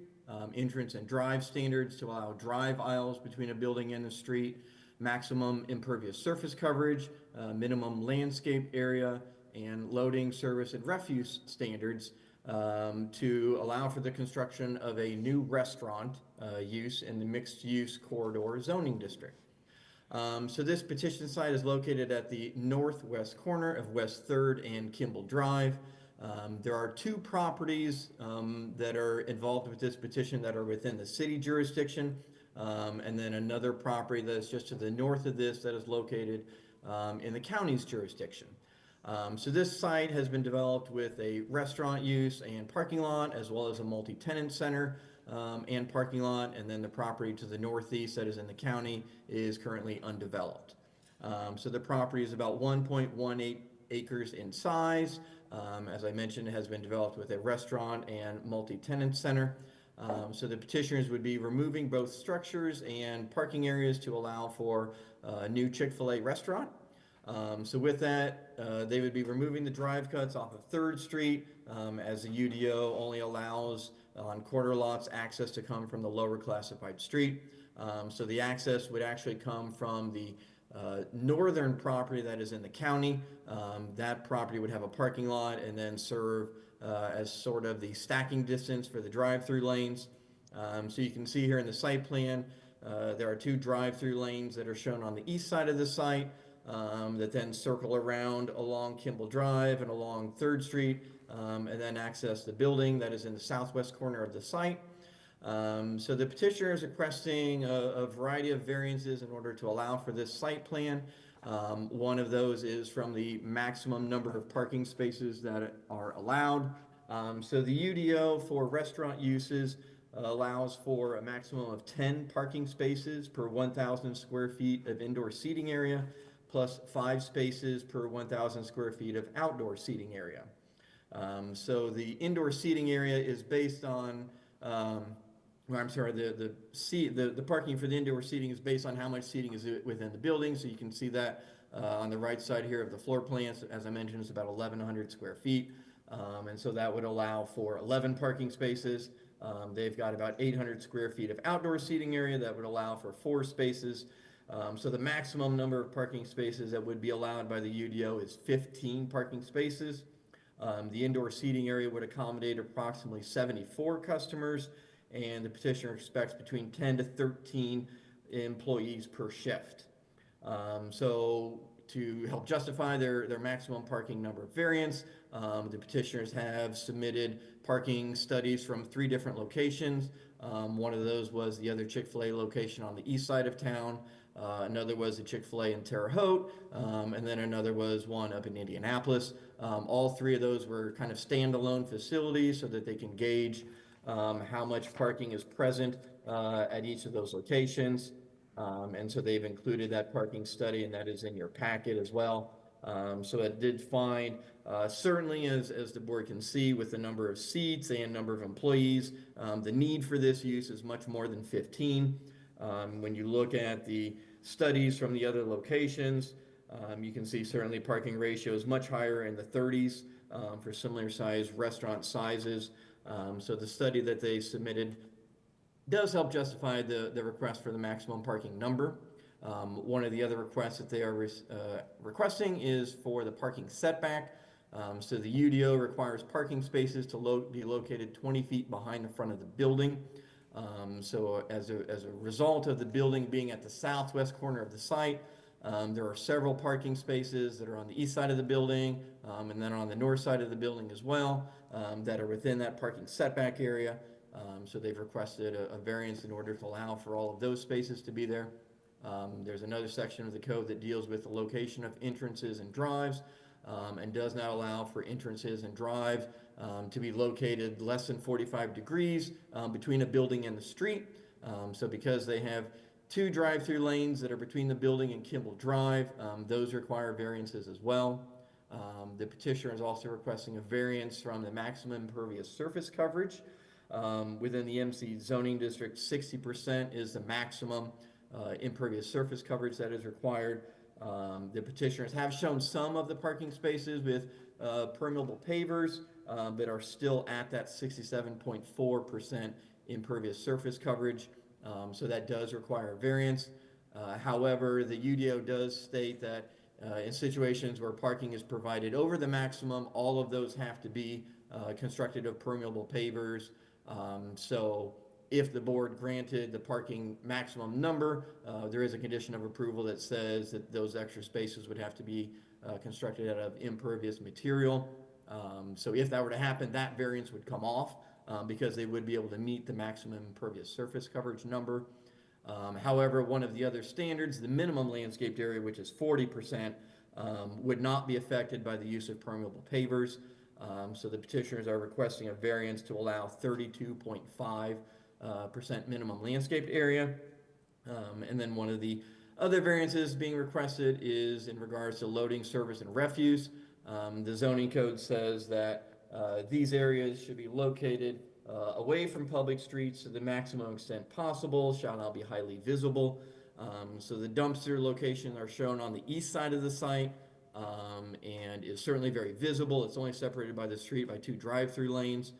entrance and drive standards to allow drive aisles between a building and the street, maximum impervious surface coverage, minimum landscape area, and loading, service, and refuse standards to allow for the construction of a new restaurant use in the mixed-use corridor zoning district. So this petition site is located at the northwest corner of West 3rd and Kimball Drive. There are two properties that are involved with this petition that are within the city jurisdiction, and then another property that is just to the north of this that is located in the county's jurisdiction. So this site has been developed with a restaurant use and parking lot, as well as a multi-tenant center and parking lot, and then the property to the northeast that is in the county is currently undeveloped. So the property is about 1.18 acres in size. As I mentioned, it has been developed with a restaurant and multi-tenant center. So the petitioners would be removing both structures and parking areas to allow for a new Chick-fil-A restaurant. So with that, they would be removing the drive cuts off of 3rd Street, as the UDO only allows on corner lots access to come from the lower classified street. So the access would actually come from the northern property that is in the county. That property would have a parking lot and then serve as sort of the stacking distance for the drive-through lanes. So you can see here in the site plan, there are two drive-through lanes that are shown on the east side of the site that then circle around along Kimball Drive and along 3rd Street and then access the building that is in the southwest corner of the site. So the petitioner is requesting a variety of variances in order to allow for this site plan. One of those is from the maximum number of parking spaces that are allowed. So the UDO for restaurant uses allows for a maximum of 10 parking spaces per 1,000 square feet of indoor seating area, plus 5 spaces per 1,000 square feet of outdoor seating area. So the indoor seating area is based on the parking for the indoor seating is based on how much seating is within the building. So you can see that on the right side here of the floor plans. As I mentioned, it's about 1,100 square feet. And so that would allow for 11 parking spaces. They've got about 800 square feet of outdoor seating area that would allow for 4 spaces. So the maximum number of parking spaces that would be allowed by the UDO is 15 parking spaces. The indoor seating area would accommodate approximately 74 customers, and the petitioner expects between 10 to 13 employees per shift. So to help justify their maximum parking number variance, the petitioners have submitted parking studies from 3 different locations. One of those was the other Chick-fil-A location on the east side of town. Another was the Chick-fil-A in Terre Haute, and then another was one up in Indianapolis. All 3 of those were kind of standalone facilities so that they can gauge how much parking is present at each of those locations. And so they've included that parking study, and that is in your packet as well. So it did find, certainly as the board can see with the number of seats and number of employees, the need for this use is much more than 15. When you look at the studies from the other locations, you can see certainly parking ratios much higher in the 30s for similar size restaurant sizes. So the study that they submitted does help justify the request for the maximum parking number. One of the other requests that they are requesting is for the parking setback. So the UDO requires parking spaces to be located 20 feet behind the front of the building. So as a result of the building being at the southwest corner of the site, there are several parking spaces that are on the east side of the building and then on the north side of the building as well that are within that parking setback area. So they've requested a variance in order to allow for all of those spaces to be there. There's another section of the code that deals with the location of entrances and drives and does not allow for entrances and drive to be located less than 45 degrees between a building and the street. So because they have 2 drive-through lanes that are between the building and Kimball Drive. Those require variances as well. The petitioner is also requesting a variance from the maximum impervious surface coverage. Within the MC zoning district, 60% is the maximum impervious surface coverage that is required. The petitioners have shown some of the parking spaces with permeable pavers, but are still at that 67.4% impervious surface coverage. So that does require a variance. However, the UDO does state that in situations where parking is provided over the maximum, all of those have to be constructed of permeable pavers. So if the board granted the parking maximum number, there is a condition of approval that says that those extra spaces would have to be constructed out of impervious material. So if that were to happen, that variance would come off because they would be able to meet the maximum impervious surface coverage number. However, one of the other standards, the minimum landscaped area, which is 40%, would not be affected by the use of permeable pavers. So the petitioners are requesting a variance to allow 32.5% minimum landscaped area. And then one of the other variances being requested is in regards to loading, service, and refuse. The zoning code says that these areas should be located away from public streets to the maximum extent possible, shall not be highly visible. So the dumpster locations are shown on the east side of the site and is certainly very visible. It's only separated by the street by 2 drive-through lanes.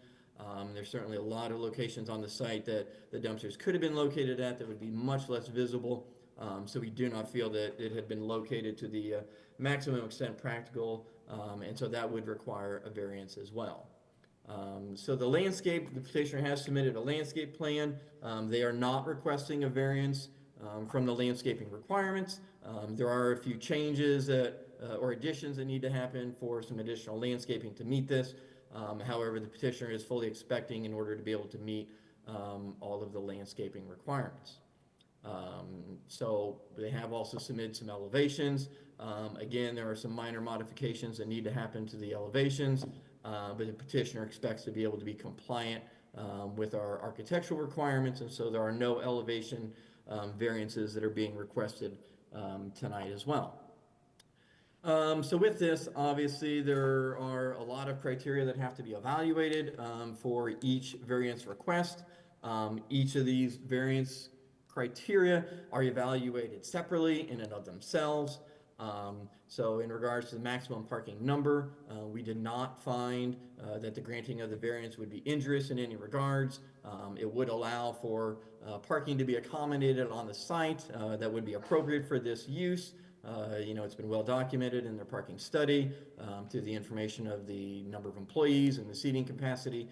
There's certainly a lot of locations on the site that the dumpsters could have been located at that would be much less visible. So we do not feel that it had been located to the maximum extent practical, and so that would require a variance as well. So the landscape, the petitioner has submitted a landscape plan. They are not requesting a variance from the landscaping requirements. There are a few changes or additions that need to happen for some additional landscaping to meet this. However, the petitioner is fully expecting in order to be able to meet all of the landscaping requirements. So they have also submitted some elevations. Again, there are some minor modifications that need to happen to the elevations, but the petitioner expects to be able to be compliant with our architectural requirements, and so there are no elevation variances that are being requested tonight as well. So with this, obviously, there are a lot of criteria that have to be evaluated for each variance request. Each of these variance criteria are evaluated separately in and of themselves. So in regards to the maximum parking number, we did not find that the granting of the variance would be injurious in any regards. It would allow for parking to be accommodated on the site that would be appropriate for this use. It's been well documented in their parking study through the information of the number of employees and the seating capacity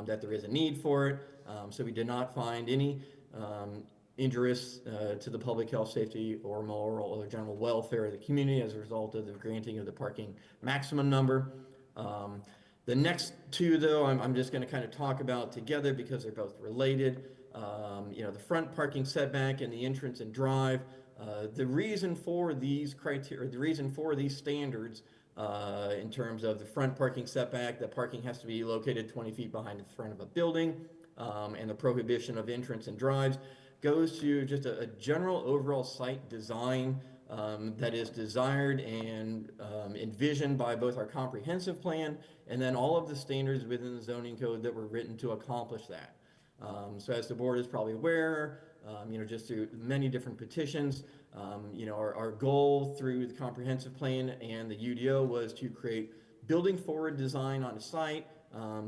that there is a need for it. So we did not find any injurious to the public health, safety, or moral or general welfare of the community as a result of the granting of the parking maximum number. The next two, though, I'm just going to kind of talk about together because they're both related. The front parking setback and the entrance and drive. The reason for these criteria, the reason for these standards in terms of the front parking setback, that parking has to be located 20 feet behind the front of a building, and the prohibition of entrance and drives goes to just a general overall site design that is desired and envisioned by both our comprehensive plan and then all of the standards within the zoning code that were written to accomplish that. So as the board is probably aware, just through many different petitions, our goal through the comprehensive plan and the UDO was to create building forward design on a site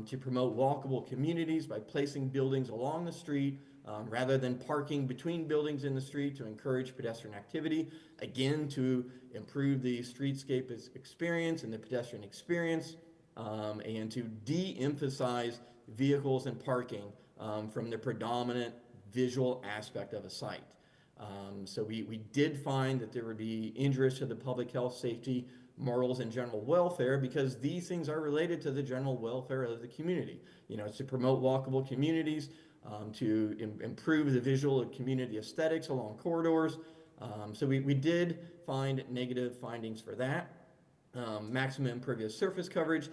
to promote walkable communities by placing buildings along the street rather than parking between buildings in the street to encourage pedestrian activity, again, to improve the streetscape experience and the pedestrian experience, and to de-emphasize vehicles and parking from the predominant visual aspect of a site. So we did find that there would be injurious to the public health, safety, morals, and general welfare because these things are related to the general welfare of the community. It's to promote walkable communities, to improve the visual and community aesthetics along corridors. So we did find negative findings for that. Maximum impervious surface coverage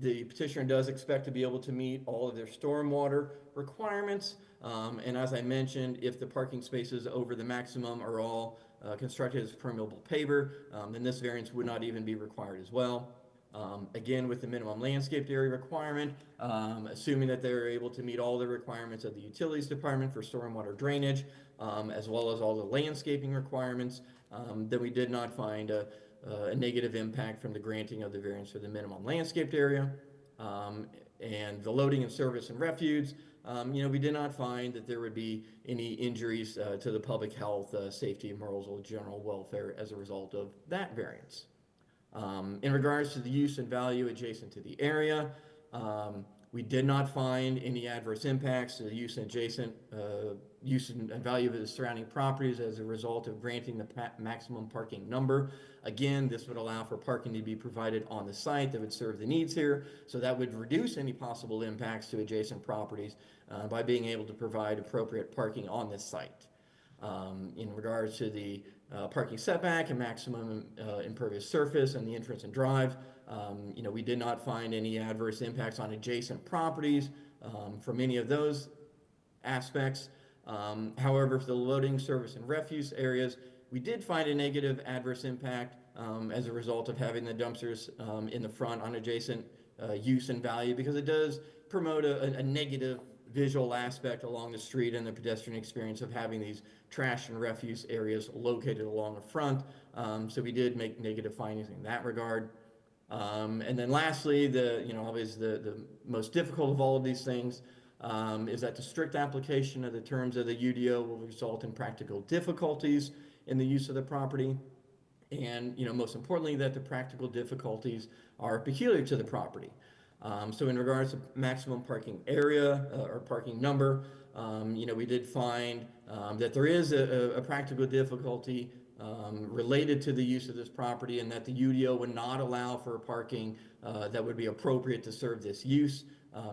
the petitioner does expect to be able to meet all of their stormwater requirements. And as I mentioned, if the parking spaces over the maximum are all constructed as permeable paver, then this variance would not even be required as well. Again, with the minimum landscaped area requirement, assuming that they're able to meet all the requirements of the utilities department for stormwater drainage, as well as all the landscaping requirements, then we did not find a negative impact from the granting of the variance for the minimum landscaped area. And the loading and service and refuse, we did not find that there would be any injuries to the public health, safety, morals, or general welfare as a result of that variance. In regards to the use and value adjacent to the area, we did not find any adverse impacts to the use and value of the surrounding properties as a result of granting the maximum parking number. Again, this would allow for parking to be provided on the site that would serve the needs here, so that would reduce any possible impacts to adjacent properties by being able to provide appropriate parking on this site. In regards to the parking setback and maximum impervious surface and the entrance and drive, we did not find any adverse impacts on adjacent properties from any of those aspects. However, for the loading, service, and refuse areas, we did find a negative adverse impact as a result of having the dumpsters in the front on adjacent use and value, because it does promote a negative visual aspect along the street and the pedestrian experience of having these trash and refuse areas located along the front. So we did make negative findings in that regard. And then lastly, obviously the most difficult of all of these things is that the strict application of the terms of the UDO will result in practical difficulties in the use of the property. And, most importantly, that the practical difficulties are peculiar to the property. So in regards to maximum parking area or parking number, we did find that there is a practical difficulty related to the use of this property, and that the UDO would not allow for parking that would be appropriate to serve this use.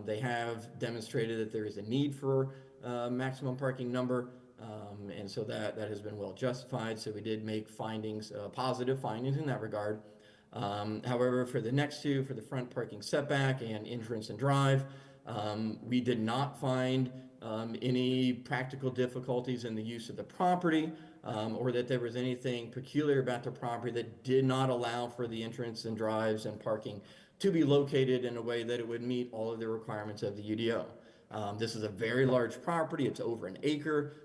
They have demonstrated that there is a need for maximum parking number, and so that has been well justified. So we did make findings, positive findings in that regard. However, for the next two, for the front parking setback and entrance and drive, we did not find any practical difficulties in the use of the property, or that there was anything peculiar about the property that did not allow for the entrance and drives and parking to be located in a way that it would meet all of the requirements of the UDO. This is a very large property. It's over an acre.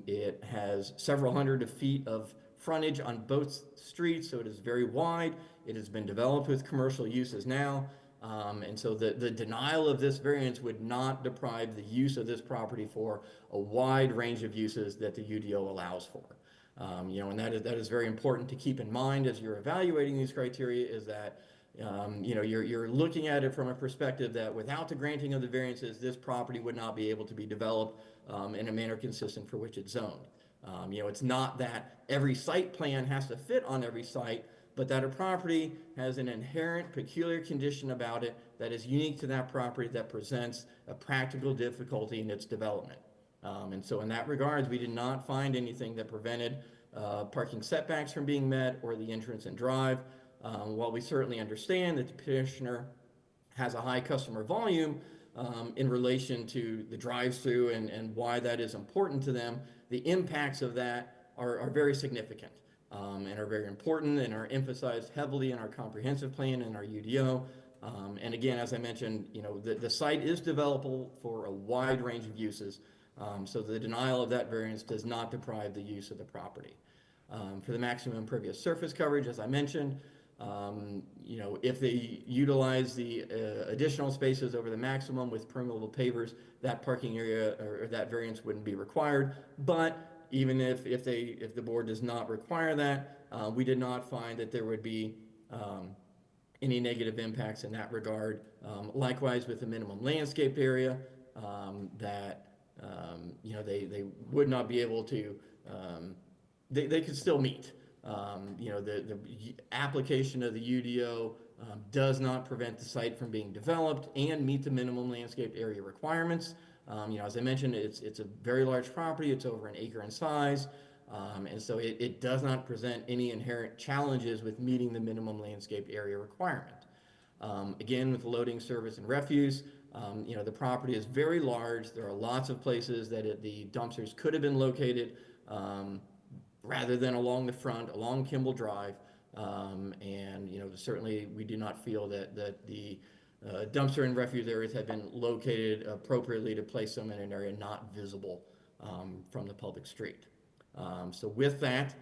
It has several hundred feet of frontage on both streets, so it is very wide. It has been developed with commercial uses now, and so the denial of this variance would not deprive the use of this property for a wide range of uses that the UDO allows for. And that is very important to keep in mind as you're evaluating these criteria, is that you're looking at it from a perspective that without the granting of the variances, this property would not be able to be developed in a manner consistent for which it's zoned. It's not that every site plan has to fit on every site, but that a property has an inherent peculiar condition about it that is unique to that property that presents a practical difficulty in its development. And so in that regard, we did not find anything that prevented parking setbacks from being met or the entrance and drive. While we certainly understand that the petitioner has a high customer volume in relation to the drive-through and why that is important to them, the impacts of that are very significant and are very important and are emphasized heavily in our comprehensive plan and our UDO. And again, as I mentioned, the site is developable for a wide range of uses, so the denial of that variance does not deprive the use of the property. For the maximum impervious surface coverage, as I mentioned, if they utilize the additional spaces over the maximum with permeable pavers, that parking area or that variance wouldn't be required. But even if the board does not require that, we did not find that there would be any negative impacts in that regard. Likewise, with the minimum landscape area, that they would not be able to. They could still meet. The application of the UDO does not prevent the site from being developed and meet the minimum landscaped area requirements. As I mentioned, it's a very large property. It's over an acre in size. And so it does not present any inherent challenges with meeting the minimum landscaped area requirement. Again, with loading service and refuse, the property is very large. There are lots of places that the dumpsters could have been located rather than along the front, along Kimball Drive. Certainly we do not feel that the dumpster and refuse areas have been located appropriately to place them in an area not visible from the public street. So with that,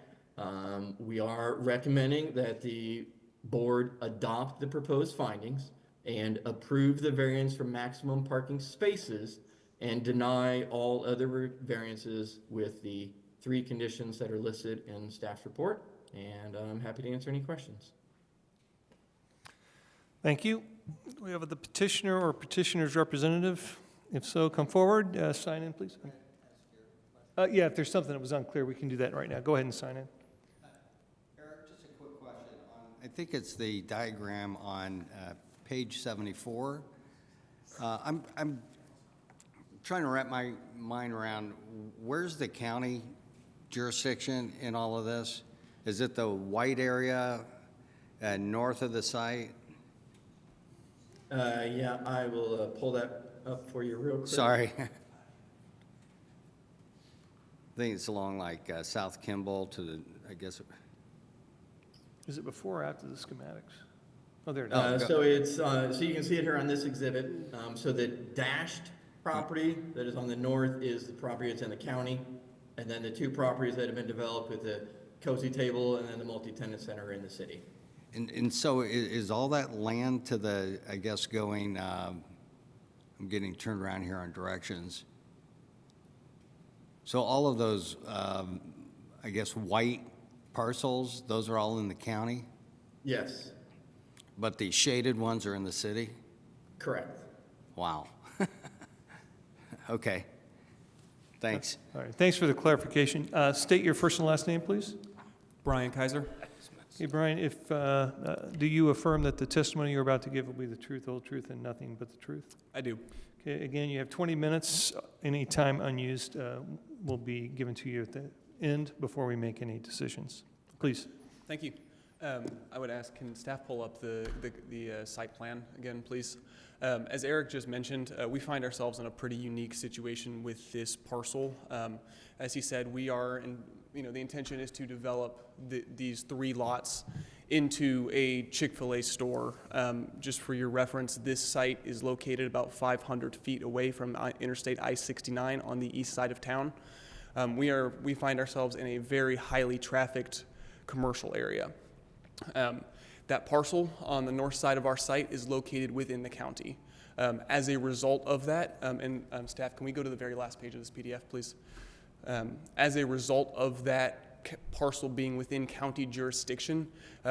we are recommending that the board adopt the proposed findings and approve the variance for maximum parking spaces and deny all other variances with the 3 conditions that are listed in staff's report. And I'm happy to answer any questions. Thank you. Do we have the petitioner or petitioner's representative? If so, come forward, sign in, please. Yeah, if there's something that was unclear, we can do that right now. Go ahead and sign in. Eric, just a quick question. I think it's the diagram on page 74. I'm trying to wrap my mind around, where's the county jurisdiction in all of this? Is it the white area north of the site? Yeah, I will pull that up for you real quick. Sorry. I think it's along like South Kimball to the, I guess. Is it before or after the schematics? Oh, there it is. So it's so you can see it here on this exhibit. So the dashed property that is on the north is the property that's in the county, and then the 2 properties that have been developed with the cozy table and then the multi-tenant center in the city. And so is all that land to the, I guess, going, I'm getting turned around here on directions. So all of those, I guess, white parcels, those are all in the county? Yes. But the shaded ones are in the city? Correct. Wow. Okay. Thanks. All right, thanks for the clarification. State your first and last name, please. Brian Kaiser. Hey, Brian, do you affirm that the testimony you're about to give will be the truth, whole truth, and nothing but the truth? I do. Okay, again, you have 20 minutes. Any time unused will be given to you at the end before we make any decisions. Please. Thank you. I would ask, can staff pull up the site plan again, please? As Eric just mentioned, we find ourselves in a pretty unique situation with this parcel. As he said, we are, and the intention is to develop these 3 lots into a Chick-fil-A store. Just for your reference, this site is located about 500 feet away from Interstate I-69 on the east side of town. We find ourselves in a very highly trafficked commercial area. That parcel on the north side of our site is located within the county. As a result of that, staff, can we go to the very last page of this PDF, please? As a result of that parcel being within county jurisdiction,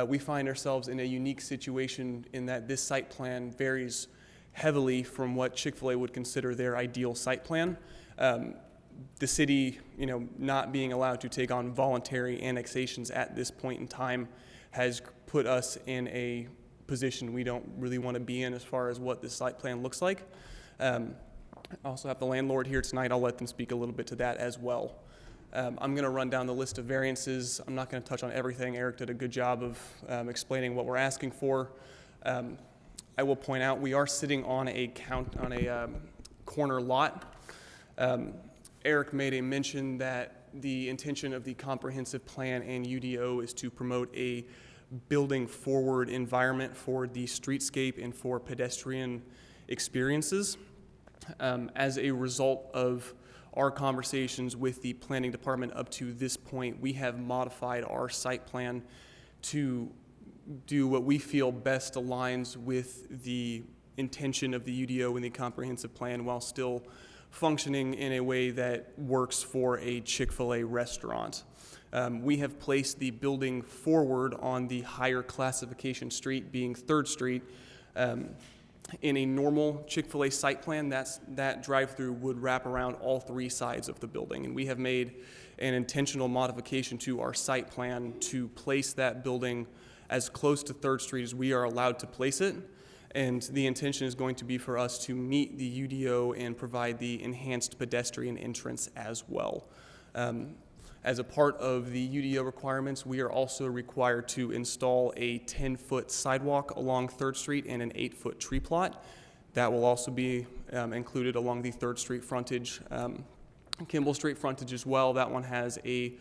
we find ourselves in a unique situation in that this site plan varies heavily from what Chick-fil-A would consider their ideal site plan. The city, not being allowed to take on voluntary annexations at this point in time has put us in a position we don't really want to be in as far as what this site plan looks like. I also have the landlord here tonight. I'll let them speak a little bit to that as well. I'm going to run down the list of variances. I'm not going to touch on everything. Eric did a good job of explaining what we're asking for. I will point out we are sitting on a corner lot. Eric made a mention that the intention of the comprehensive plan and UDO is to promote a building forward environment for the streetscape and for pedestrian experiences. As a result of our conversations with the planning department up to this point, we have modified our site plan to do what we feel best aligns with the intention of the UDO and the comprehensive plan while still functioning in a way that works for a Chick-fil-A restaurant. We have placed the building forward on the higher classification street, being 3rd Street. In a normal Chick-fil-A site plan, that drive-through would wrap around all 3 sides of the building, and we have made an intentional modification to our site plan to place that building as close to 3rd Street as we are allowed to place it. And the intention is going to be for us to meet the UDO and provide the enhanced pedestrian entrance as well. As a part of the UDO requirements, we are also required to install a 10-foot sidewalk along 3rd Street and an 8-foot tree plot. That will also be included along the 3rd Street frontage. Kimball Street frontage as well. That one has a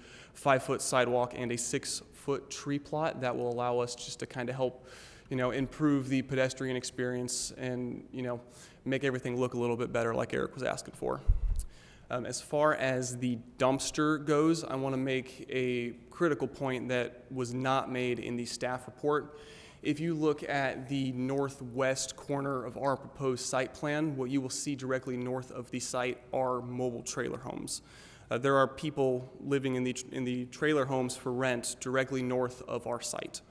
5-foot sidewalk and a 6-foot tree plot. That will allow us just to kind of help, improve the pedestrian experience and, make everything look a little bit better like Eric was asking for. As far as the dumpster goes, I want to make a critical point that was not made in the staff report. If you look at the northwest corner of our proposed site plan, what you will see directly north of the site are mobile trailer homes. There are people living in the trailer homes for rent directly north of our site.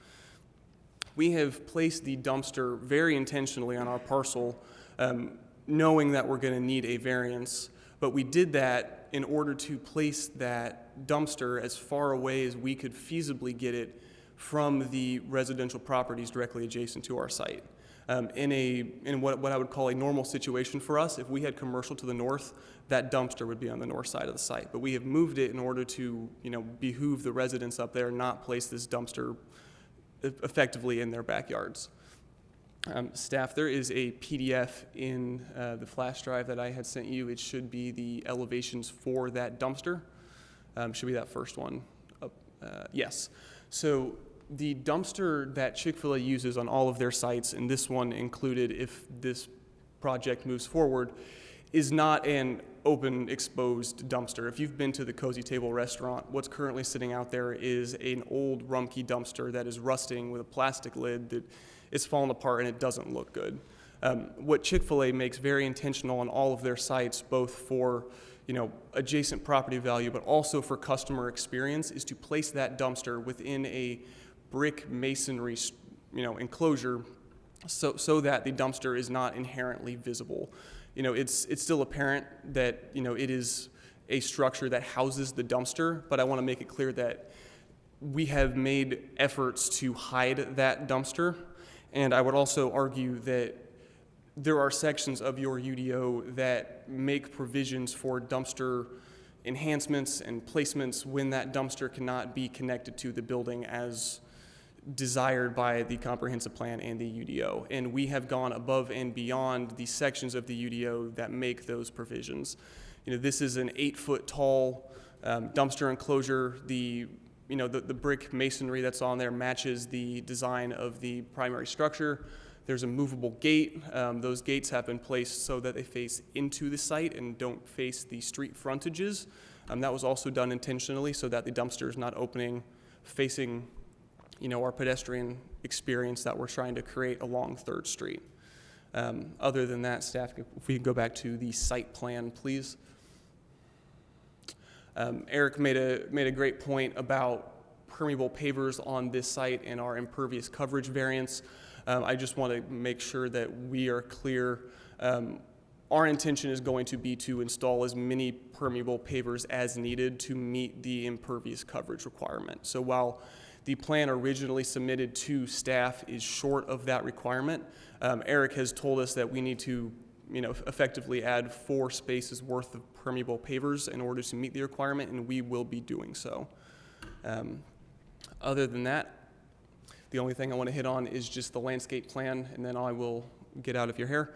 We have placed the dumpster very intentionally on our parcel, knowing that we're going to need a variance. But we did that in order to place that dumpster as far away as we could feasibly get it from the residential properties directly adjacent to our site. In what I would call a normal situation for us, if we had commercial to the north, that dumpster would be on the north side of the site. But we have moved it in order to, behoove the residents up there, not place this dumpster effectively in their backyards. Staff, there is a PDF in the flash drive that I had sent you. It should be the elevations for that dumpster. Should be that first one. Yes. So the dumpster that Chick-fil-A uses on all of their sites, and this one included if this project moves forward, is not an open, exposed dumpster. If you've been to the Cozy Table restaurant, what's currently sitting out there is an old Rumpke dumpster that is rusting with a plastic lid that is falling apart and it doesn't look good. What Chick-fil-A makes very intentional on all of their sites, both for adjacent property value, but also for customer experience, is to place that dumpster within a brick masonry, enclosure, so that the dumpster is not inherently visible. It's still apparent that it is a structure that houses the dumpster, but I want to make it clear that we have made efforts to hide that dumpster, and I would also argue that there are sections of your UDO that make provisions for dumpster enhancements and placements when that dumpster cannot be connected to the building as desired by the comprehensive plan and the UDO. And we have gone above and beyond the sections of the UDO that make those provisions. This is an 8-foot tall dumpster enclosure. The brick masonry that's on there matches the design of the primary structure. There's a movable gate. Those gates have been placed so that they face into the site and don't face the street frontages. That was also done intentionally so that the dumpster is not opening facing our pedestrian experience that we're trying to create along 3rd Street. Other than that, staff, if we could go back to the site plan, please. Eric made a great point about permeable pavers on this site and our impervious coverage variance. I just want to make sure that we are clear. Our intention is going to be to install as many permeable pavers as needed to meet the impervious coverage requirement. So while the plan originally submitted to staff is short of that requirement, Eric has told us that we need to effectively add 4 spaces worth of permeable pavers in order to meet the requirement, and we will be doing so. Other than that, the only thing I want to hit on is just the landscape plan, and then I will get out of your hair.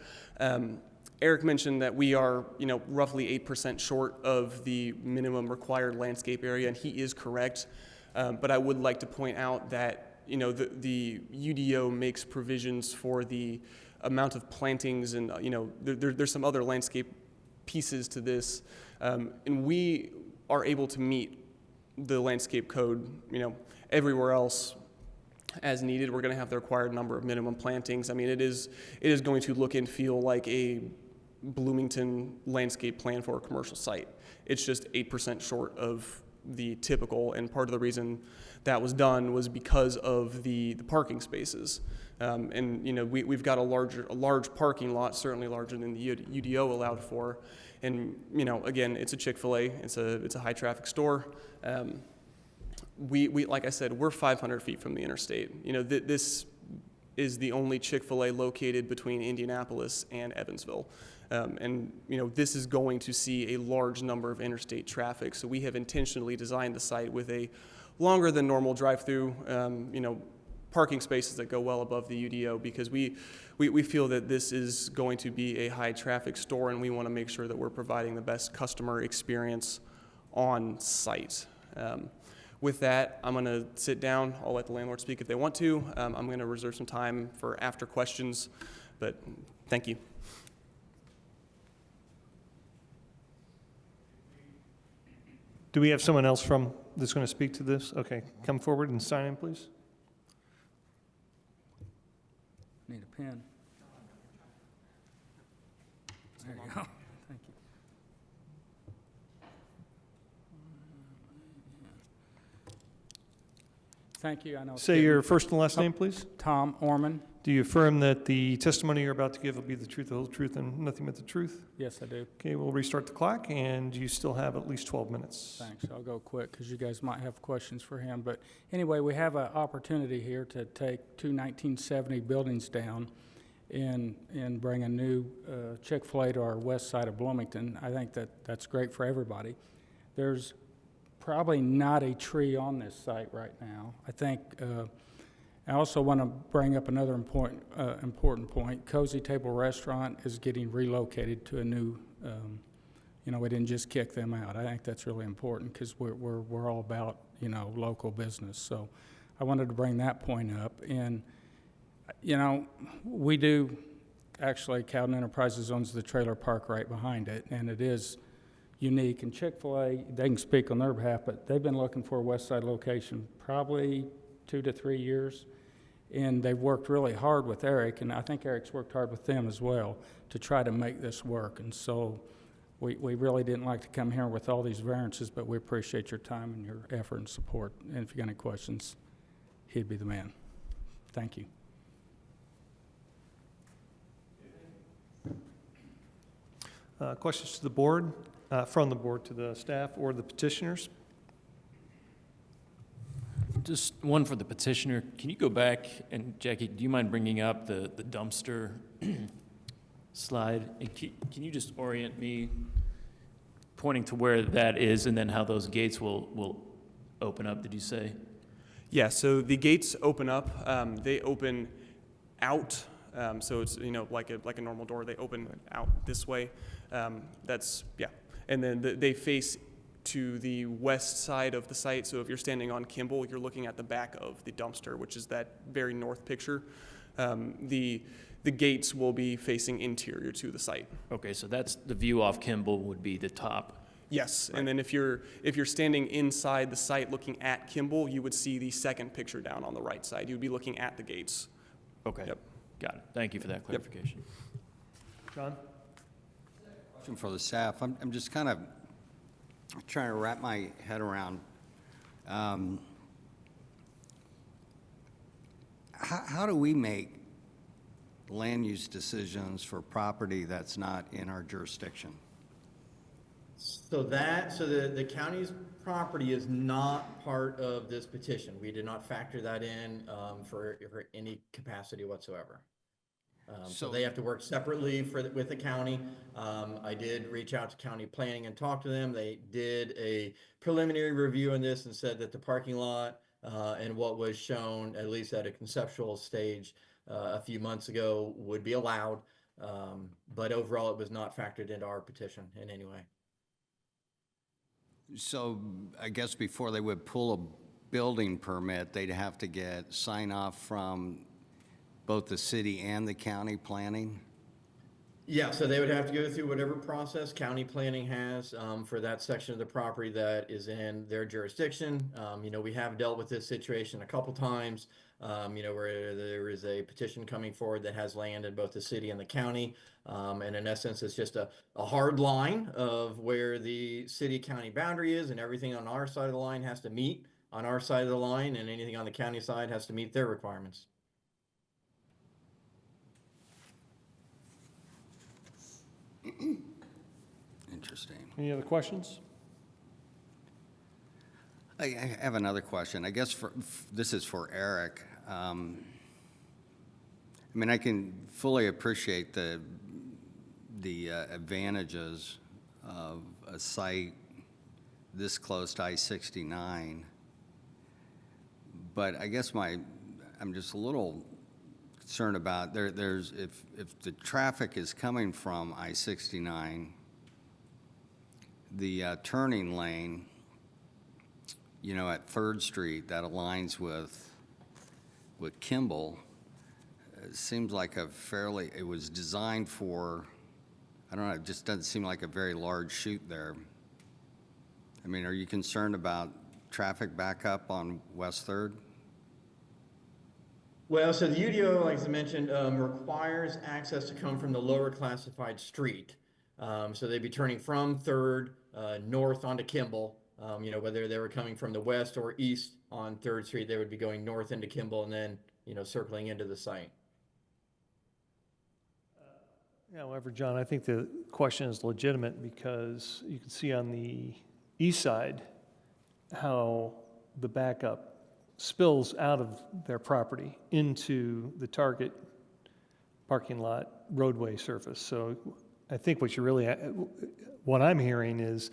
Eric mentioned that we are, roughly 8% short of the minimum required landscape area, and he is correct. But I would like to point out that, the UDO makes provisions for the amount of plantings and, there's some other landscape pieces to this. And we are able to meet the landscape code, everywhere else as needed. We're going to have the required number of minimum plantings. I mean, it is going to look and feel like a Bloomington landscape plan for a commercial site. It's just 8% short of the typical, and part of the reason that was done was because of the parking spaces. And we've got a large parking lot, certainly larger than the UDO allowed for. And again, it's a Chick-fil-A, it's a high traffic store. We like I said, we're 500 feet from the interstate. This is the only Chick-fil-A located between Indianapolis and Evansville. And, this is going to see a large number of interstate traffic. So we have intentionally designed the site with a longer than normal drive-through, parking spaces that go well above the UDO, because we feel that this is going to be a high-traffic store, and we want to make sure that we're providing the best customer experience on site. With that, I'm going to sit down. I'll let the landlord speak if they want to. I'm going to reserve some time for after questions, but thank you. Do we have someone else that's going to speak to this? Okay, come forward and sign in, please. Need a pen. There you go. Thank you. Thank you. I know. Say your first and last name, please. Tom Orman. Do you affirm that the testimony you're about to give will be the truth, the whole truth, and nothing but the truth? Yes, I do. Okay, we'll restart the clock, and you still have at least 12 minutes. Thanks. I'll go quick because you guys might have questions for him. But anyway, we have an opportunity here to take two 1970 buildings down and bring a new Chick-fil-A to our west side of Bloomington. I think that's great for everybody. There's probably not a tree on this site right now. I think I also want to bring up another important point. Cozy Table Restaurant is getting relocated to a new, we didn't just kick them out. I think that's really important because we're all about, local business. So I wanted to bring that point up. And, we do, actually, Cowden Enterprises owns the trailer park right behind it, and it is unique. And Chick-fil-A, they can speak on their behalf, but they've been looking for a west side location probably 2 to 3 years. And they've worked really hard with Eric, and I think Eric's worked hard with them as well to try to make this work. And so we really didn't like to come here with all these variances, but we appreciate your time and your effort and support. And if you got any questions, he'd be the man. Thank you. Questions to the board, from the board to the staff or the petitioners? Just one for the petitioner. Can you go back, and Jackie, do you mind bringing up the dumpster slide? And can you just orient me, pointing to where that is, and then how those gates will open up, did you say? Yeah, so the gates open up. They open out. So it's, like a normal door. They open out this way. And then they face to the west side of the site. So if you're standing on Kimball, you're looking at the back of the dumpster, which is that very north picture. The gates will be facing interior to the site. Okay, so that's the view off Kimball would be the top. Yes, right. And then if you're standing inside the site looking at Kimball, you would see the second picture down on the right side. You would be looking at the gates. Okay. Yep. Got it. Thank you for that clarification. Yep. John? Question for the staff. I'm just kind of trying to wrap my head around how do we make land use decisions for property that's not in our jurisdiction? So the county's property is not part of this petition. We did not factor that in for any capacity whatsoever. So they have to work separately with the county. I did reach out to county planning and talk to them. They did a preliminary review on this and said that the parking lot and what was shown, at least at a conceptual stage a few months ago, would be allowed. But overall, it was not factored into our petition in any way. So I guess before they would pull a building permit, they'd have to get sign off from both the city and the county planning? Yeah, so they would have to go through whatever process county planning has for that section of the property that is in their jurisdiction. We have dealt with this situation a couple times, where there is a petition coming forward that has land in both the city and the county. And in essence, it's just a hard line of where the city-county boundary is, and everything on our side of the line has to meet on our side of the line, and anything on the county side has to meet their requirements. Interesting. Any other questions? I have another question. I guess this is for Eric. I can fully appreciate the the advantages of a site this close to I-69. But I guess I'm just a little concerned about, if the traffic is coming from I-69, the turning lane, you know, at 3rd Street that aligns with Kimball, it seems like it was designed for, I don't know, it just doesn't seem like a very large chute there. I mean, are you concerned about traffic backup on West 3rd? Well, so the UDO, like I mentioned, requires access to come from the lower classified street. So they'd be turning from 3rd north onto Kimball. You know, whether they were coming from the west or east on 3rd Street, they would be going north into Kimball and then, you know, circling into the site. However, John, I think the question is legitimate because you can see on the east side how the backup spills out of their property into the Target parking lot roadway surface. So I think what I'm hearing is,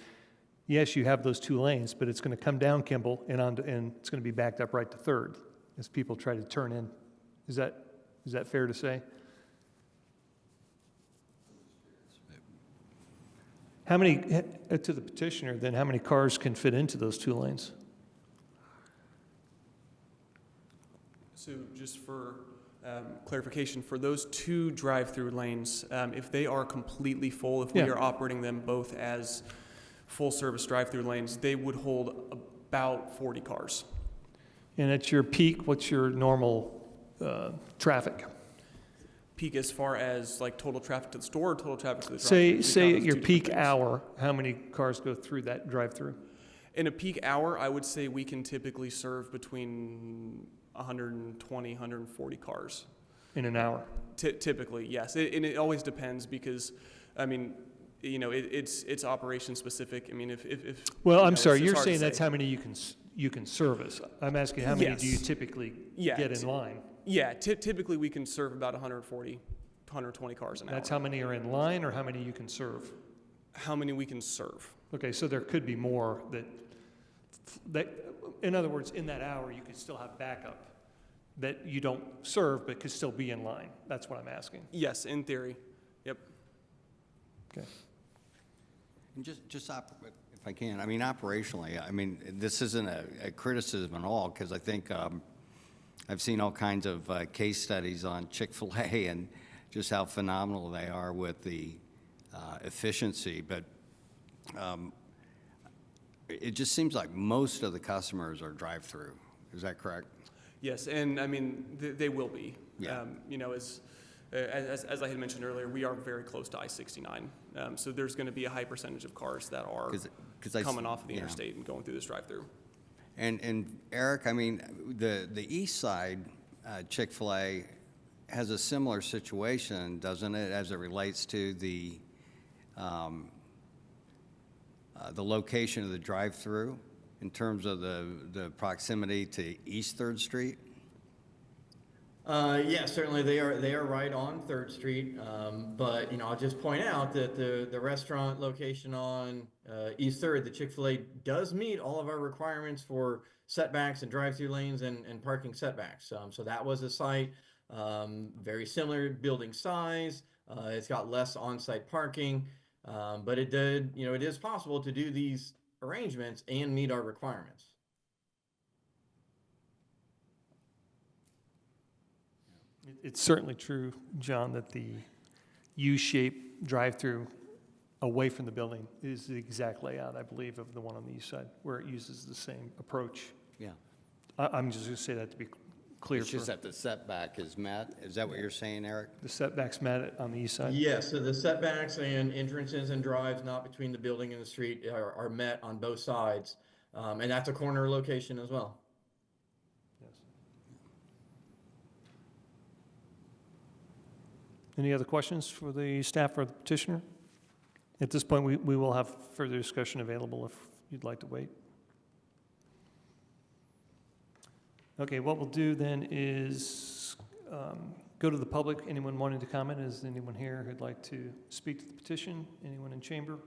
yes, you have those 2 lanes, but it's going to come down Kimball and it's going to be backed up right to 3rd as people try to turn in. Is that fair to say? How many, to the petitioner, then how many cars can fit into those 2 lanes? So just for clarification, for those 2 drive-through lanes, if they are completely full, if we are operating them both as full-service drive-through lanes, they would hold about 40 cars. And at your peak, what's your normal traffic? Peak as far as like total traffic to the store or total traffic to the Say drive-thru? at your peak hour, how many cars go through that drive-through? In a peak hour, I would say we can typically serve between 120, 140 cars. In an hour? Typically, yes. And it always depends because, I mean, you know, it's operation specific. I mean, if well, I'm know, sorry, it's you're hard to saying that's say. how many you can service. I'm asking how many do you Yes. typically Yeah, get in line? Yeah, typically we can serve about 140, 120 cars an hour. That's how many are in line or how many you can serve? How many we can serve. Okay, so there could be more that, in other words, in that hour, you could still have backup that you don't serve but could still be in line. That's what I'm asking. Yes, in theory. Yep. Okay. And just if I can, I mean, operationally, I mean, this isn't a criticism at all, because I think I've seen all kinds of case studies on Chick-fil-A and just how phenomenal they are with the efficiency, but it just seems like most of the customers are drive-through. Is that correct? Yes, and I mean, they will be. Yeah. You know, as I had mentioned earlier, we are very close to I-69. So there's going to be a high percentage of cars that are coming off of the interstate and going through this drive-through. And Eric, I mean, the east side Chick-fil-A has a similar situation, doesn't it, as it relates to the location of the drive-through in terms of the proximity to East 3rd Street? Yeah, certainly they are right on 3rd Street, but, you know, I'll just point out that the restaurant location on East 3rd, the Chick-fil-A, does meet all of our requirements for setbacks and drive-through lanes and parking setbacks. So that was a site, very similar building size. It's got less on-site parking, but it did, you know, it is possible to do these arrangements and meet our requirements. It's certainly true, John, that the U-shaped drive-through away from the building is the exact layout, I believe, of the one on the east side, where it uses the same approach. Yeah. I'm just going to say that to be clear. It's just that the setback is met. Is that what you're saying, Eric? The setback's met on the east side? Yes, so the setbacks and entrances and drives not between the building and the street are met on both sides. And that's a corner location as well. Yes. Any other questions for the staff or the petitioner? At this point, we will have further discussion available if you'd like to wait. Okay, what we'll do then is Go to the public. Anyone wanting to comment? Is anyone here who'd like to speak to the petition? Anyone in chamber?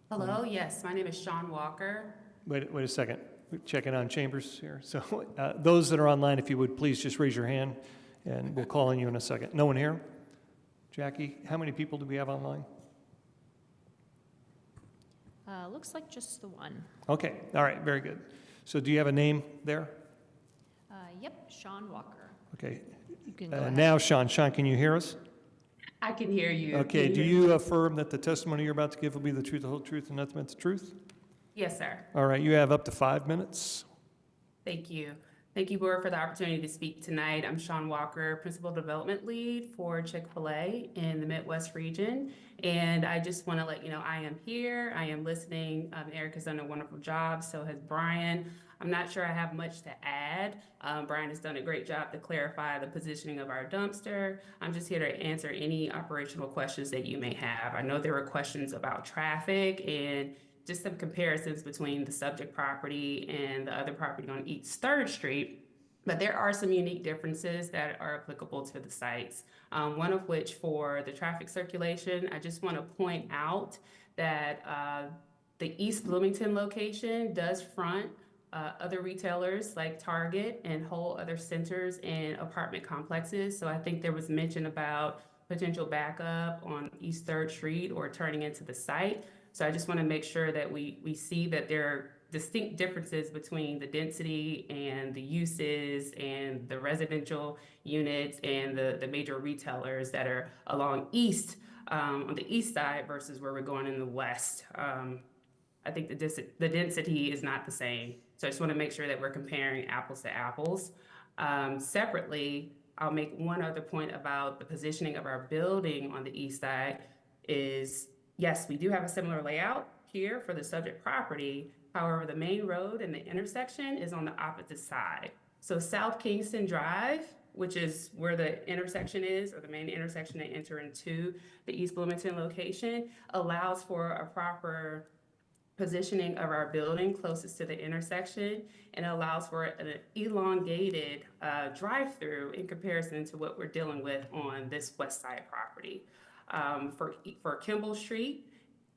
Hello, yes, my name is Sean Walker. Wait a second. We're checking on chambers here. So those that are online, if you would please just raise your hand, and we'll call on you in a second. No one here? Jackie, how many people do we have online? Looks like just the one. Okay, all right, very good. So do you have a name there? Yep, Sean Walker. Okay. You can go ahead. Now, Sean, can you hear us? I can hear you. Okay, Can do hear you me? affirm that the testimony you're about to give will be the truth, the whole truth, and nothing but the truth? Yes, sir. All right, you have up to 5 minutes. Thank you. Thank you, Board, for the opportunity to speak tonight. I'm Sean Walker, Principal Development Lead for Chick-fil-A in the Midwest region. And I just want to let you know I am here. I am listening. Eric has done a wonderful job. So has Brian. I'm not sure I have much to add. Brian has done a great job to clarify the positioning of our dumpster. I'm just here to answer any operational questions that you may have. I know there were questions about traffic and just some comparisons between the subject property and the other property on East 3rd Street. But there are some unique differences that are applicable to the sites. One of which, for the traffic circulation, I just want to point out that the East Bloomington location does front other retailers like Target and whole other centers and apartment complexes. So I think there was mention about potential backup on East 3rd Street or turning into the site. So I just want to make sure that we see that there are distinct differences between the density and the uses and the residential units and the major retailers that are along east, on the east side versus where we're going in the west. I think the density is not the same. So I just want to make sure that we're comparing apples to apples. Separately, I'll make one other point about the positioning of our building on the east side is, yes, we do have a similar layout here for the subject property. However, the main road and the intersection is on the opposite side. So South Kingston Drive, which is where the intersection is, or the main intersection to enter into the East Bloomington location, allows for a proper positioning of our building closest to the intersection, and allows for an elongated drive-through in comparison to what we're dealing with on this west side property. For Kimball Street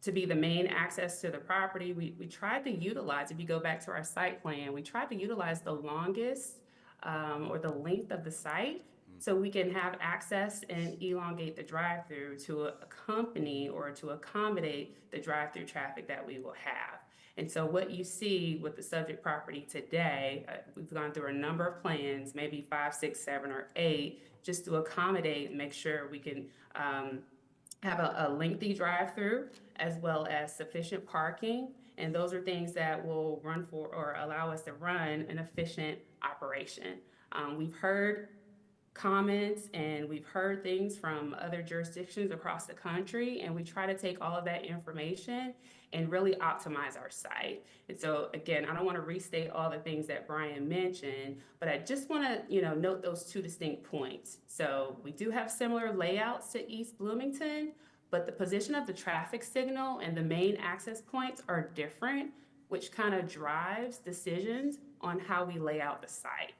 to be the main access to the property, we tried to utilize, if you go back to our site plan, we tried to utilize the longest or the length of the site so we can have access and elongate the drive-through to accompany or to accommodate the drive-through traffic that we will have. And so what you see with the subject property today, we've gone through a number of plans, maybe 5, 6, 7, or 8, just to accommodate and make sure we can have a lengthy drive-through as well as sufficient parking. And those are things that will run for or allow us to run an efficient operation. We've heard comments and we've heard things from other jurisdictions across the country, and we try to take all of that information and really optimize our site. And so again, I don't want to restate all the things that Brian mentioned, but I just want to note those two distinct points. So we do have similar layouts to East Bloomington, but the position of the traffic signal and the main access points are different, which kind of drives decisions on how we lay out the site.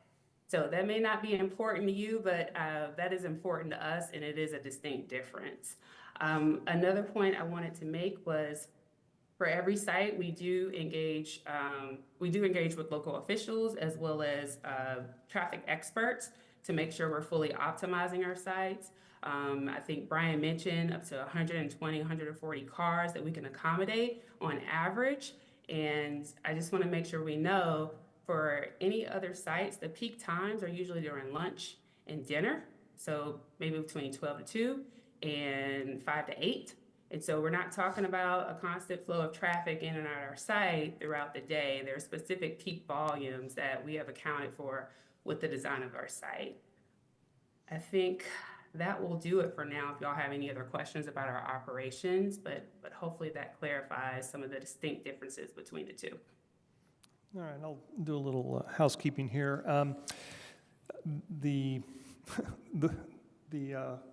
So that may not be important to you, but that is important to us, and it is a distinct difference. Another point I wanted to make was, for every site, we do engage with local officials as well as traffic experts to make sure we're fully optimizing our sites. I think Brian mentioned up to 120, 140 cars that we can accommodate on average. And I just want to make sure we know, for any other sites, the peak times are usually during lunch and dinner. So maybe between 12 to 2 and 5 to 8. And so we're not talking about a constant flow of traffic in and out of our site throughout the day. There are specific peak volumes that we have accounted for with the design of our site. I think that will do it for now if y'all have any other questions about our operations, but hopefully that clarifies some of the distinct differences between the two. All right, I'll do a little housekeeping here. The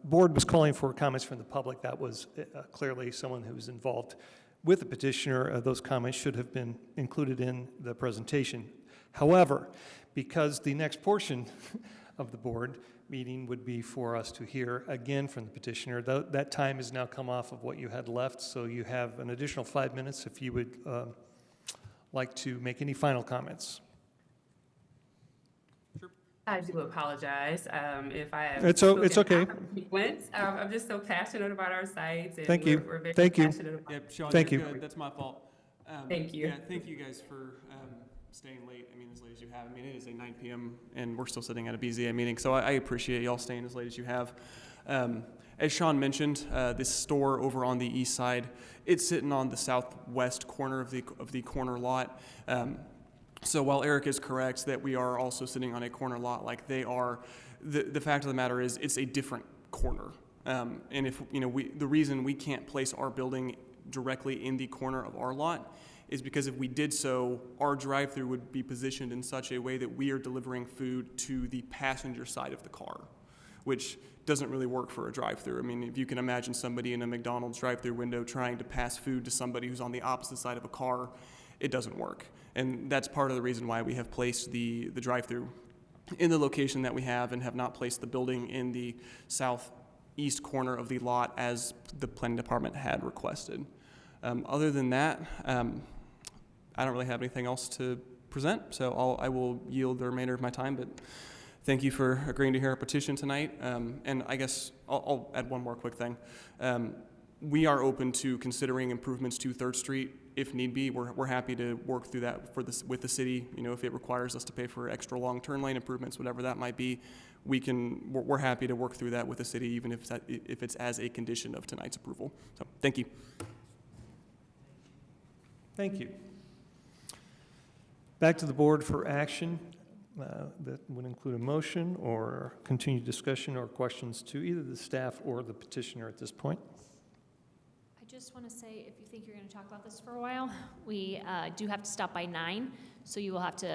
board was calling for comments from the public. That was clearly someone who was involved with the petitioner. Those comments should have been included in the presentation. However, because the next portion of the board meeting would be for us to hear again from the petitioner. That time has now come off of what you had left, so you have an additional 5 minutes if you would like to make any final comments. I do apologize if I have. It's okay. I'm just so passionate about our sites. And Thank you. We're very Thank you. passionate about Yep, Sean, Thank you're you. good. That's my fault. Thank you. Yeah, thank you guys for staying late. I mean, as late as you have. I mean, it is a 9 p.m. and we're still sitting at a BZA meeting, so I appreciate y'all staying as late as you have. As Sean mentioned, this store over on the east side, it's sitting on the southwest corner of the corner lot. So while Eric is correct that we are also sitting on a corner lot like they are, the fact of the matter is it's a different corner. And if the reason we can't place our building directly in the corner of our lot is because if we did so, our drive-through would be positioned in such a way that we are delivering food to the passenger side of the car, which doesn't really work for a drive-through. I mean, if you can imagine somebody in a McDonald's drive-through window trying to pass food to somebody who's on the opposite side of a car, it doesn't work. And that's part of the reason why we have placed the drive-through in the location that we have and have not placed the building in the southeast corner of the lot as the planning department had requested. Other than that, I don't really have anything else to present, so I will yield the remainder of my time, but thank you for agreeing to hear our petition tonight. And I guess I'll add one more quick thing. We are open to considering improvements to 3rd Street if need be. We're happy to work through that with the city. If it requires us to pay for extra long turn lane improvements, whatever that might be, we're happy to work through that with the city, even if it's as a condition of tonight's approval. So thank you. Thank you. Back to the board for action. That would include a motion or continued discussion or questions to either the staff or the petitioner at this point. I just want to say, if you think you're going to talk about this for a while, we do have to stop by 9, so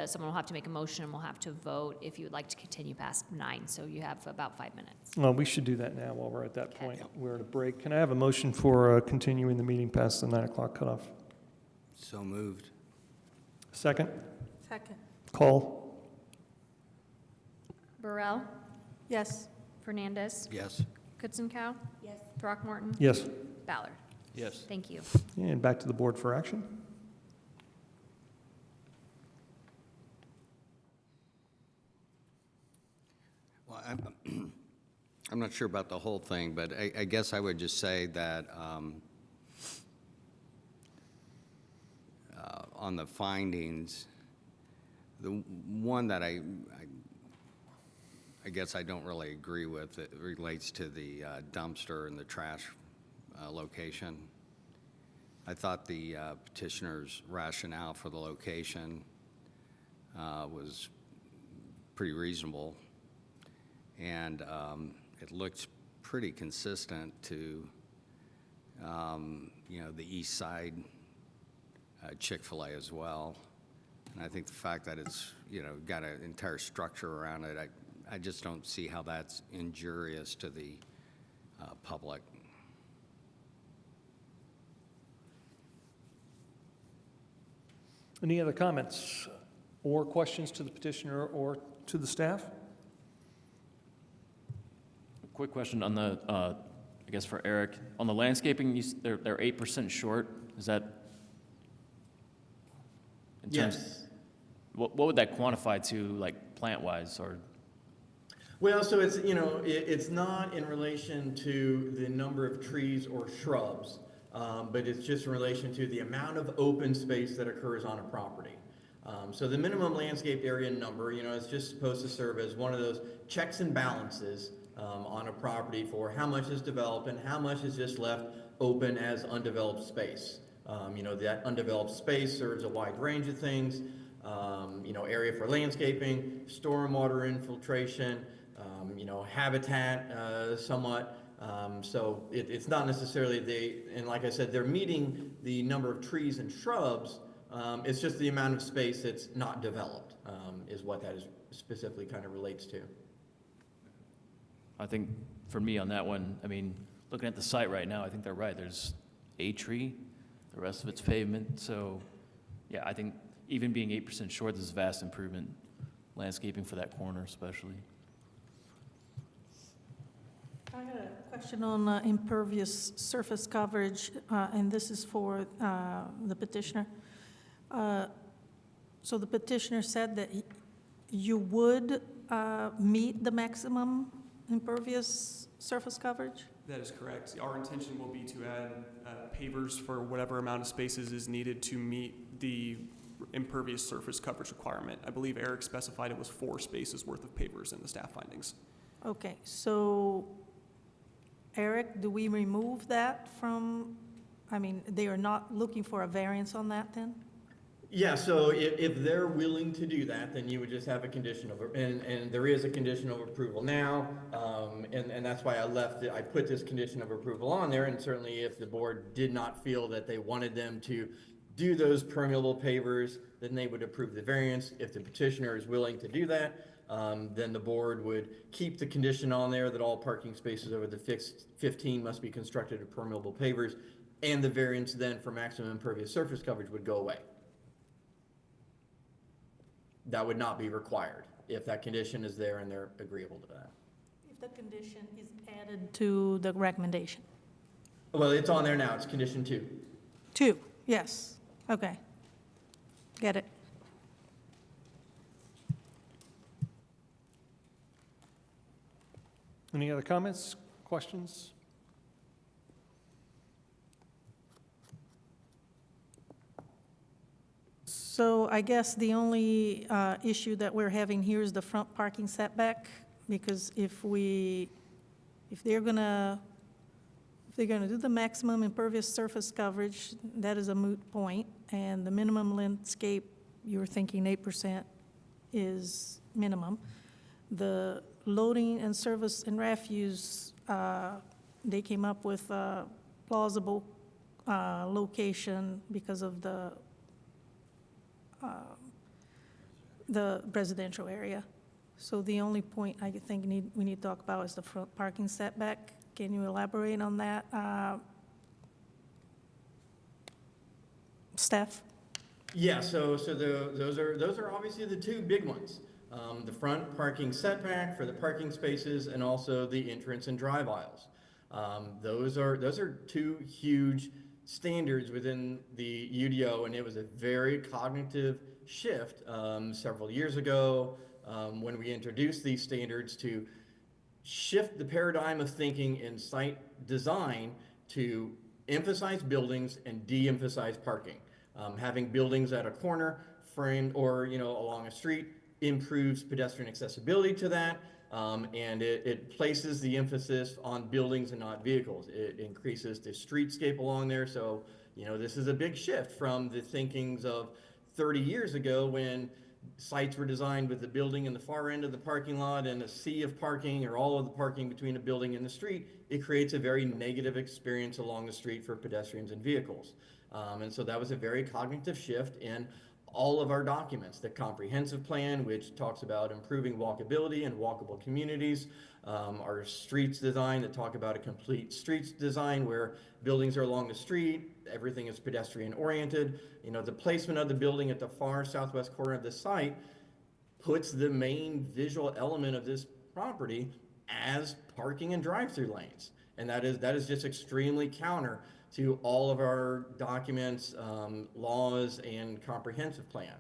someone will have to make a motion and we'll have to vote if you would like to continue past 9, so you have about 5 minutes. Well, we should do that now while we're at that point. We're at a break. Can I have a motion for continuing the meeting past the 9 o'clock cutoff? So moved. Second? Second. Call? Burrell? Yes. Fernandez? Yes. Kutsenkow? Yes. Throckmorton? Yes. Ballard? Yes. Thank you. And back to the board for action. Well, I'm not sure about the whole thing, but I guess I would just say that on the findings, the one that I guess I don't really agree with, it relates to the dumpster and the trash location. I thought the petitioner's rationale for the location was pretty reasonable, and it looks pretty consistent to, the east side Chick-fil-A as well. And I think the fact that it's, got an entire structure around it, I just don't see how that's injurious to the public. Any other comments or questions to the petitioner or to the staff? Quick question on the, I guess for Eric, on the landscaping, they're 8% short. Is that? Yes. What would that quantify to, like plant-wise, or? Well, so it's, it's not in relation to the number of trees or shrubs, but it's just in relation to the amount of open space that occurs on a property. So the minimum landscaped area number, is just supposed to serve as one of those checks and balances on a property for how much is developed and how much is just left open as undeveloped space. That undeveloped space serves a wide range of things, area for landscaping, stormwater infiltration, habitat somewhat. So it's not necessarily and like I said, they're meeting the number of trees and shrubs. It's just the amount of space that's not developed is what that is specifically kind of relates to. I think for me on that one, I mean, looking at the site right now, I think they're right. There's a tree, the rest of it's pavement. So yeah, I think even being 8% short, this is a vast improvement, landscaping for that corner especially. I had a question on impervious surface coverage, and this is for the petitioner. So the petitioner said that you would meet the maximum impervious surface coverage? That is correct. Our intention will be to add pavers for whatever amount of spaces is needed to meet the impervious surface coverage requirement. I believe Eric specified it was 4 spaces worth of pavers in the staff findings. Okay, so Eric, do we remove that from, I mean, they are not looking for a variance on that then? Yeah, so if they're willing to do that, then you would just have a condition of, and there is a condition of approval now, and that's why I put this condition of approval on there, and certainly if the board did not feel that they wanted them to do those permeable pavers, then they would approve the variance. If the petitioner is willing to do that, then the board would keep the condition on there that all parking spaces over the fixed 15 must be constructed of permeable pavers, and the variance then for maximum impervious surface coverage would go away. That would not be required if that condition is there and they're agreeable to that. If the condition is added to the recommendation? Well, it's on there now, it's condition 2. 2, yes, okay. Get it. Any other comments, questions? So I guess the only issue that we're having here is the front parking setback, because if they're gonna do the maximum impervious surface coverage, that is a moot point, and the minimum landscape, you were thinking 8% is minimum. The loading and service and refuse, they came up with a plausible location because of the residential area. So the only point I think we need to talk about is the front parking setback. Can you elaborate on that, Steph? Yeah, so those are obviously the 2 big ones. The front parking setback for the parking spaces and also the entrance and drive aisles. Those are 2 huge standards within the UDO, and it was a very cognitive shift several years ago when we introduced these standards to shift the paradigm of thinking in site design to emphasize buildings and de-emphasize parking. Having buildings at a corner, framed, or along a street improves pedestrian accessibility to that, and it places the emphasis on buildings and not vehicles. It increases the streetscape along there. So, this is a big shift from the thinkings of 30 years ago when sites were designed with the building in the far end of the parking lot and a sea of parking or all of the parking between a building and the street. It creates a very negative experience along the street for pedestrians and vehicles. And so that was a very cognitive shift in all of our documents. The comprehensive plan, which talks about improving walkability and walkable communities, our streets design that talk about a complete streets design where buildings are along the street, everything is pedestrian oriented. The placement of the building at the far southwest corner of the site puts the main visual element of this property as parking and drive-through lanes. And that is just extremely counter to all of our documents, laws, and comprehensive plan.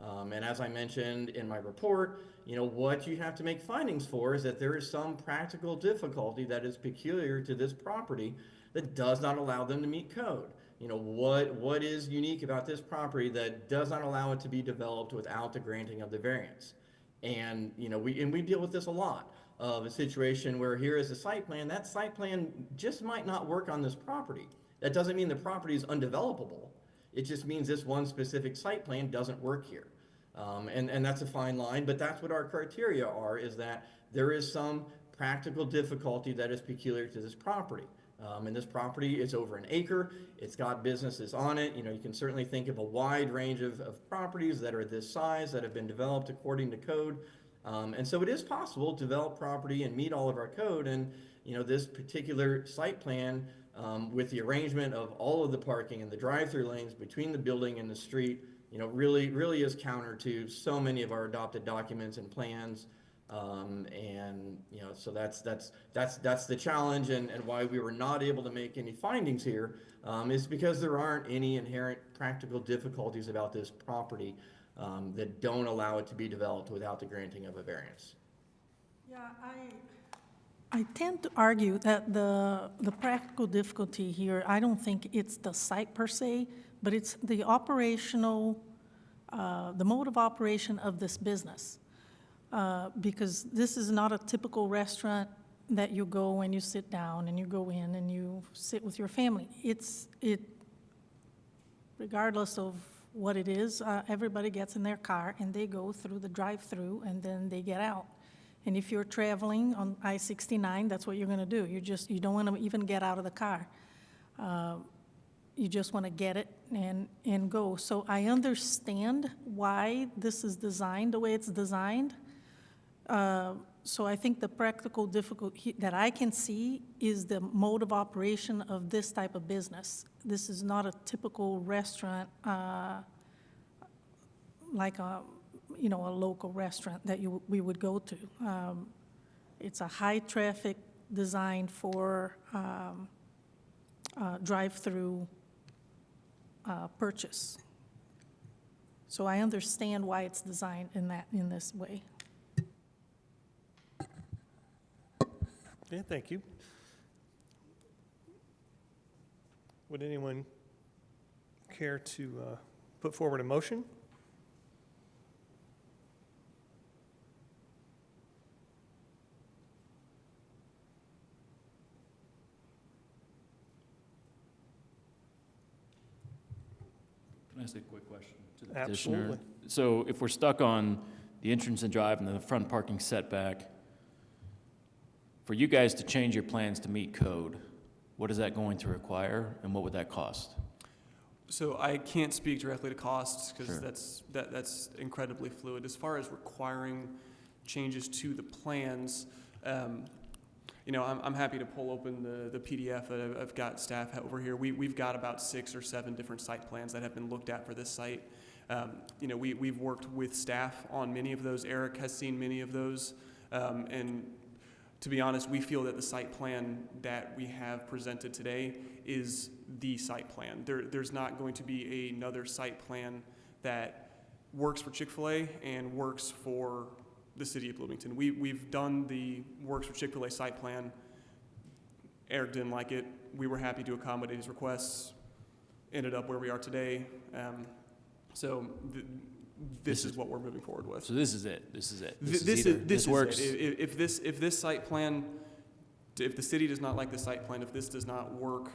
And as I mentioned in my report, what you have to make findings for is that there is some practical difficulty that is peculiar to this property that does not allow them to meet code. What is unique about this property that does not allow it to be developed without the granting of the variance? And we deal with this a lot, of a situation where here is a site plan, that site plan just might not work on this property. That doesn't mean the property is undevelopable. It just means this one specific site plan doesn't work here. And that's a fine line, but that's what our criteria are, is that there is some practical difficulty that is peculiar to this property. And this property is over an acre. It's got businesses on it. You can certainly think of a wide range of properties that are this size that have been developed according to code. And so it is possible to develop property and meet all of our code. And, this particular site plan, with the arrangement of all of the parking and the drive-through lanes between the building and the street, really is counter to so many of our adopted documents and plans. And, you know, so that's the challenge, and why we were not able to make any findings here, is because there aren't any inherent practical difficulties about this property, that don't allow it to be developed without the granting of a variance. Yeah, I tend to argue that the practical difficulty here, I don't think it's the site per se, but it's the operational, the mode of operation of this business. Because this is not a typical restaurant that you go and you sit down and you go in and you sit with your family. Regardless of what it is, everybody gets in their car and they go through the drive-through and then they get out. And if you're traveling on I-69, that's what you're going to do. You don't want to even get out of the car. You just want to get it and go. So I understand why this is designed the way it's designed. So I think the practical difficulty that I can see is the mode of operation of this type of business. This is not a typical restaurant like a local restaurant that we would go to. It's a high-traffic designed for drive-through purchase. So I understand why it's designed in this way. Yeah, thank you. Would anyone care to put forward a motion? Can I ask a quick question to the petitioner? Absolutely. So if we're stuck on the entrance and drive and the front parking setback, for you guys to change your plans to meet code, what is that going to require, and what would that cost? So I can't speak directly to costs because Sure. that's incredibly fluid. As far as requiring changes to the plans, I'm happy to pull open the PDF. I've got staff over here. We've got about 6 or 7 different site plans that have been looked at for this site. We've worked with staff on many of those. Eric has seen many of those, and to be honest, we feel that the site plan that we have presented today is the site plan. There's not going to be another site plan that works for Chick-fil-A and works for the city of Bloomington. We've done the works for Chick-fil-A site plan. Eric didn't like it. We were happy to accommodate his requests. Ended up where we are today. This is what we're moving forward with. So this is it. This is it. This works. is it. If this site plan, if the city does not like the site plan, if this does not work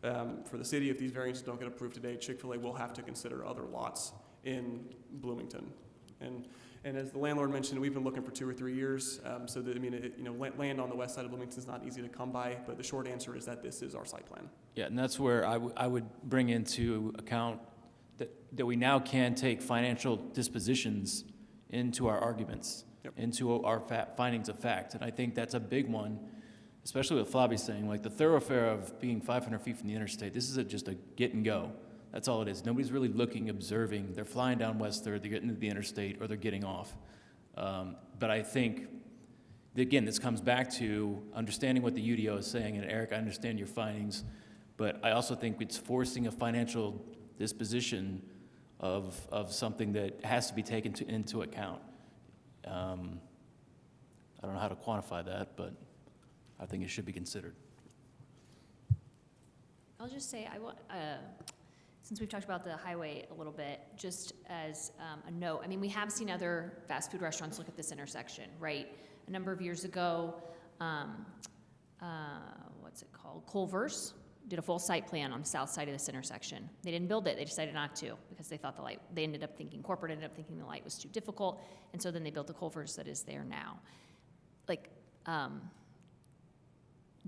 for the city, if these variances don't get approved today, Chick-fil-A will have to consider other lots in Bloomington. And as the landlord mentioned, we've been looking for 2 or 3 years. Land on the west side of Bloomington is not easy to come by. But the short answer is that this is our site plan. Yeah, and that's where I would bring into account that we now can take financial dispositions into our arguments, into our findings of fact. And I think that's a big one, especially with Flavi saying, like the thoroughfare of being 500 feet from the interstate, this is just a get and go. That's all it is. Nobody's really looking, observing. They're flying down West 3rd, they're getting to the interstate, or they're getting off. But I think, again, this comes back to understanding what the UDO is saying. And Eric, I understand your findings, but I also think it's forcing a financial disposition of something that has to be taken into account. I don't know how to quantify that, but I think it should be considered. I'll just say, since we've talked about the highway a little bit, just as a note, we have seen other fast food restaurants look at this intersection, right? A number of years ago, what's it called? Culver's did a full site plan on the south side of this intersection. They didn't build it, they decided not to, because they thought corporate ended up thinking the light was too difficult, and so then they built the Culver's that is there now.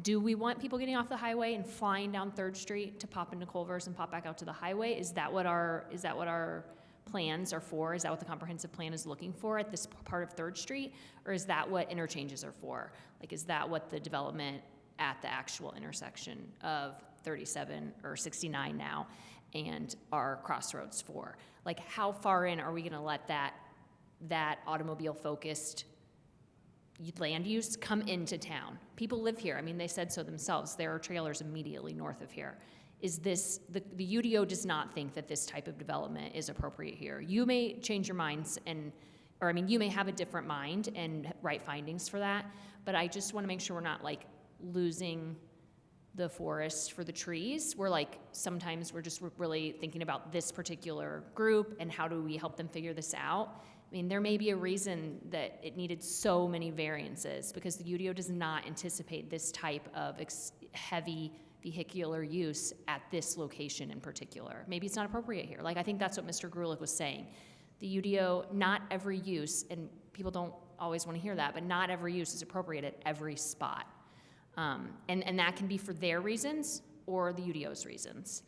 Do we want people getting off the highway and flying down 3rd Street to pop into Culver's and pop back out to the highway? Is that what our plans are for? Is that what the comprehensive plan is looking for at this part of 3rd Street? Or is that what interchanges are for? Is that what the development at the actual intersection of 37 or 69 now and our crossroads for? How far in are we going to let that automobile-focused land use come into town. People live here. I mean, they said so themselves. There are trailers immediately north of here. Is this, the UDO does not think that this type of development is appropriate here. You may change your minds you may have a different mind and write findings for that, but I just want to make sure we're not like losing the forest for the trees. We're like, sometimes we're just really thinking about this particular group and how do we help them figure this out. I mean, there may be a reason that it needed so many variances because the UDO does not anticipate this type of heavy vehicular use at this location in particular. Maybe it's not appropriate here. Like, I think that's what Mr. Grulich was saying. The UDO, not every use, and people don't always want to hear that, but not every use is appropriate at every spot. And that can be for their reasons or the UDO's reasons.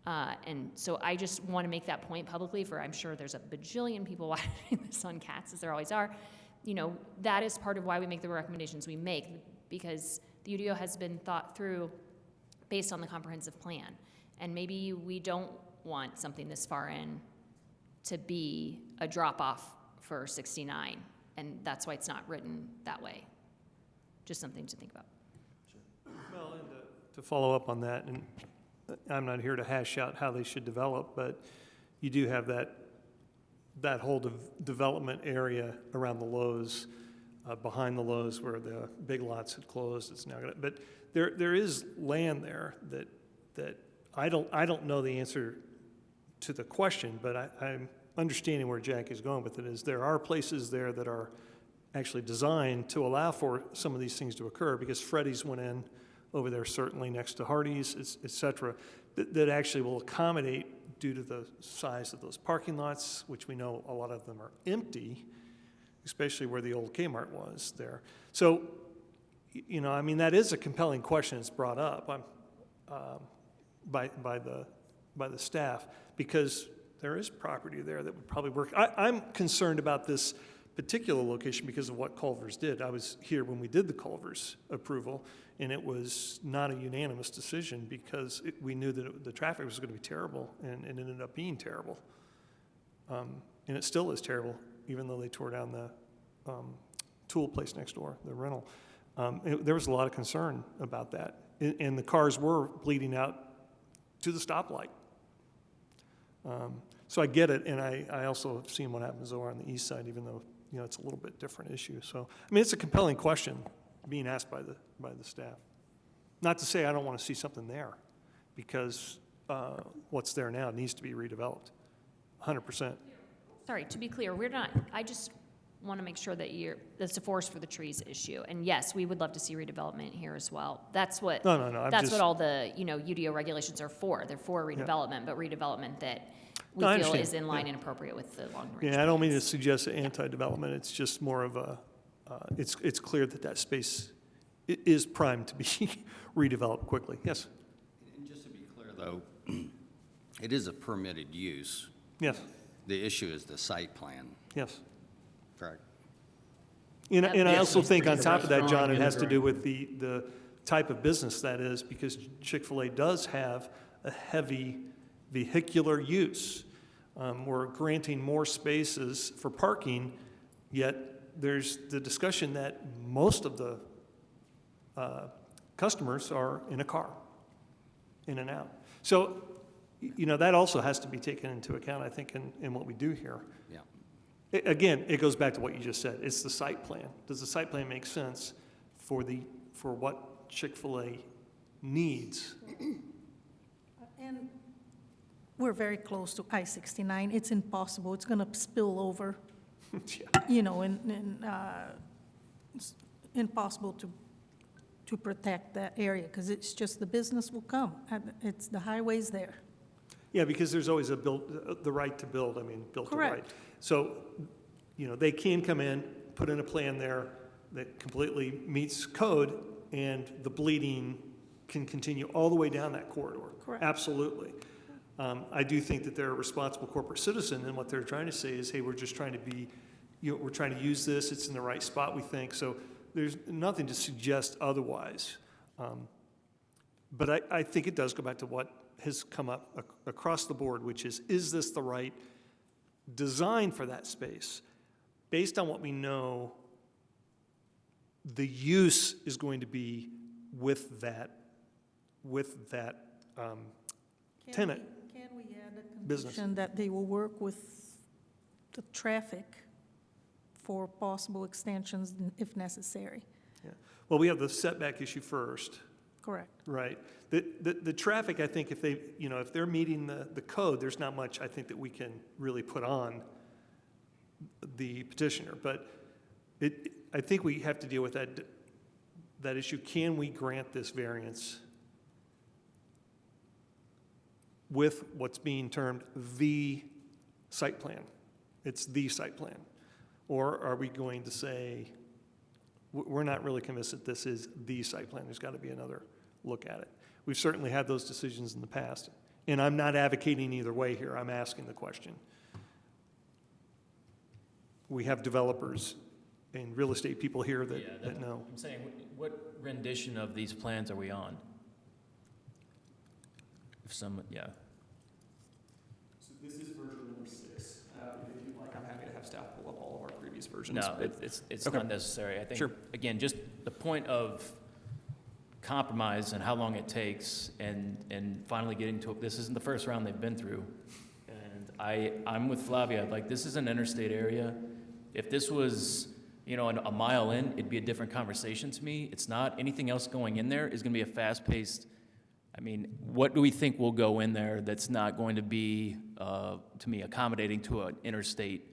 And so I just want to make that point publicly I'm sure there's a bajillion people watching this on Cats, as there always are. You know, that is part of why we make the recommendations we make, because the UDO has been thought through based on the comprehensive plan. And maybe we don't want something this far in to be a drop-off for 69, and that's why it's not written that way. Just something to think about. Well, and to follow up on that, and I'm not here to hash out how they should develop, but you do have that whole development area around the Lowe's, behind the Lowe's where the Big Lots had closed. It's now gonna, but there is land there that I don't know the answer to the question, but I'm understanding where Jack is going with it. Is there are places there that are actually designed to allow for some of these things to occur, because Freddie's went in over there, certainly next to Hardee's, et cetera, that actually will accommodate, due to the size of those parking lots, which we know a lot of them are empty, especially where the old Kmart was there. So, you know, I mean, that is a compelling question that's brought up by the staff, because there is property there that would probably work. I'm concerned about this particular location because of what Culver's did. I was here when we did the Culver's approval, and it was not a unanimous decision because we knew that the traffic was going to be terrible, and it ended up being terrible. And it still is terrible, even though they tore down the tool place next door, the rental. There was a lot of concern about that, and the cars were bleeding out to the stoplight. So I get it, and I also have seen what happens over on the east side, even though, you know, it's a little bit different issue. So, I mean, it's a compelling question being asked by the staff. Not to say I don't want to see something there, because what's there now needs to be redeveloped, 100%. Sorry, to be clear, I just want to make sure that that's a forest for the trees issue. And yes, we would love to see redevelopment here as well. That's what No. That's what all the, you know, UDO regulations are for. They're for redevelopment, but redevelopment that we I feel understand. is in line and appropriate with the long range. Yeah, I don't mean to suggest anti-development. It's just more of a, it's clear that space is primed to be redeveloped quickly. Yes? And just to be clear, though, it is a permitted use. Yes. The issue is the site plan. Yes. Correct. And I also think on top of that, John, it Restaurant has to in do the with the type of business that is, because Chick-fil-A does have a heavy vehicular use. We're granting more spaces for parking, yet there's the discussion that most of the customers are in a car, in and out. So, you know, that also has to be taken into account, I think, in what we do here. Yeah. Again, it goes back to what you just said. It's the site plan. Does the site plan make sense for what Chick-fil-A needs? And we're very close to I-69. It's impossible. It's going to spill over, you know, and it's impossible to protect that area, because it's just the business will come. It's the highways there. Yeah, because there's always the right to build, built to right. Correct. So, you know, they can come in, put in a plan there that completely meets code, and the bleeding can continue all the way down that corridor. Correct. Absolutely. I do think that they're a responsible corporate citizen, and what they're trying to say is, hey, we're just trying to be, you know, we're trying to use this, it's in the right spot, we think. So there's nothing to suggest otherwise. But I think it does go back to what has come up across the board, which is this the right design for that space? Based on what we know the use is going to be with that tenant. Can we add a Business. condition that they will work with the traffic for possible extensions if necessary? Yeah. Well, we have the setback issue first, Correct. right? The traffic, I think if they, if they're meeting the code, there's not much, I think, that we can really put on the petitioner. But I think we have to deal with that issue. Can we grant this variance with what's being termed the site plan? It's the site plan. Or are we going to say, we're not really convinced that this is the site plan, there's got to be another look at it? We've certainly had those decisions in the past, and I'm not advocating either way here, I'm asking the question. We have developers and real estate people here that know. I'm saying, what rendition of these plans are we on? If some, yeah. So this is version number 6. If you'd like, I'm happy to have staff pull up all of our previous versions. No, it's Okay. not necessary. I think, Sure. again, just the point of compromise and how long it takes and finally getting to it. This isn't the first round they've been through. And I'm with Flavia. Like, this is an interstate area. If this was, a mile in, it'd be a different conversation to me. It's not. Anything else going in there is going to be a fast-paced. I mean, what do we think will go in there that's not going to be, to me, accommodating to an interstate,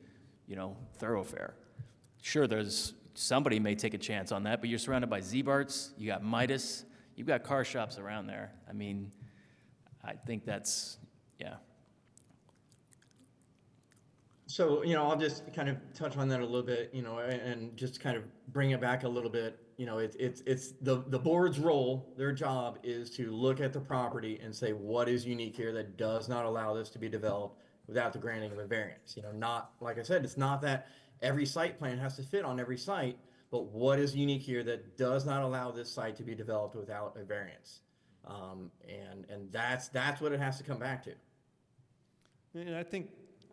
thoroughfare? Sure, somebody may take a chance on that, but you're surrounded by Z-Barts, you got Midas, you've got car shops around there. I mean, I think that's, yeah. So, I'll just kind of touch on that a little bit, and just kind of bring it back a little bit. It's the board's role, their job is to look at the property and say, what is unique here that does not allow this to be developed without the granting of a variance? Not, like I said, it's not that every site plan has to fit on every site, but what is unique here that does not allow this site to be developed without a variance? And that's what it has to come back to. And I think,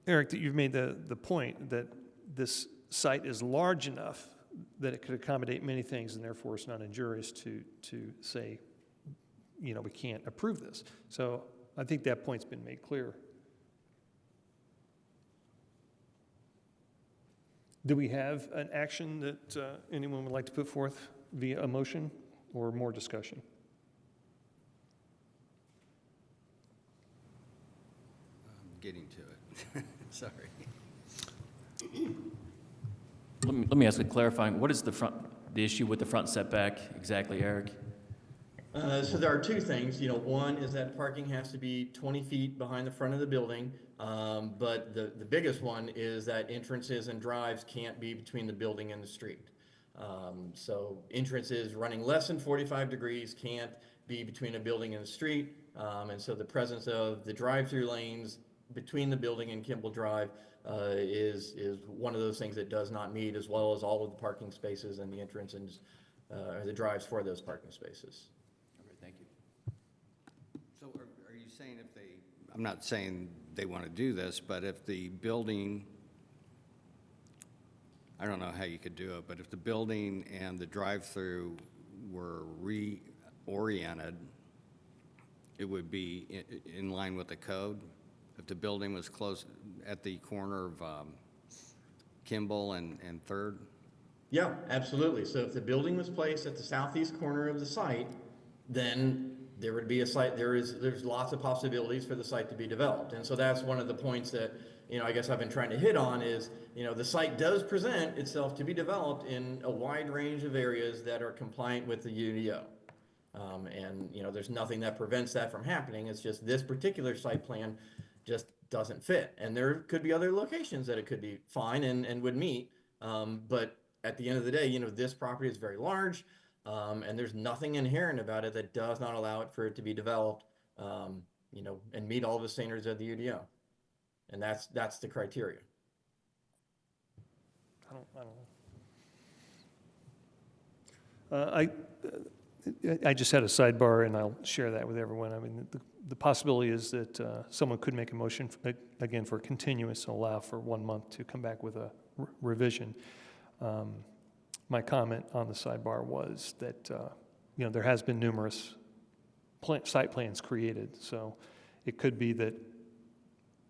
Eric, that you've made the point that this site is large enough that it could accommodate many things, and therefore it's not injurious to say, we can't approve this. So I think that point's been made clear. Do we have an action that anyone would like to put forth via a motion or more discussion? I'm getting to it. Sorry. Let me ask a clarifying. What is the issue with the front setback exactly, Eric? So there are two things. One is that parking has to be 20 feet behind the front of the building. But the biggest one is that entrances and drives can't be between the building and the street. So entrances running less than 45 degrees can't be between a building and the street. And so the presence of the drive-through lanes between the building and Kimball Drive is one of those things that does not meet, as well as all of the parking spaces and the entrances, or the drives for those parking spaces. Okay, thank you. So are you saying I'm not saying they want to do this, but if the building, I don't know how you could do it, but if the building and the drive-through were reoriented, it would be in line with the code? If the building was close at the corner of Kimball and 3rd? Yeah, absolutely. So if the building was placed at the southeast corner of the site, then there would be a site, there's lots of possibilities for the site to be developed. And so that's one of the points that, I guess I've been trying to hit on is, the site does present itself to be developed in a wide range of areas that are compliant with the UDO. And there's nothing that prevents that from happening. It's just this particular site plan just doesn't fit. And there could be other locations that it could be fine and would meet. But at the end of the day, this property is very large. And there's nothing inherent about it that does not allow it for it to be developed, and meet all the standards of the UDO. And that's the criteria. I don't know. I just had a sidebar, and I'll share that with everyone. I mean, the possibility is that someone could make a motion, again, for continuance and allow for 1 month to come back with a revision. my comment on the sidebar was that, there has been numerous site plans created, so it could be that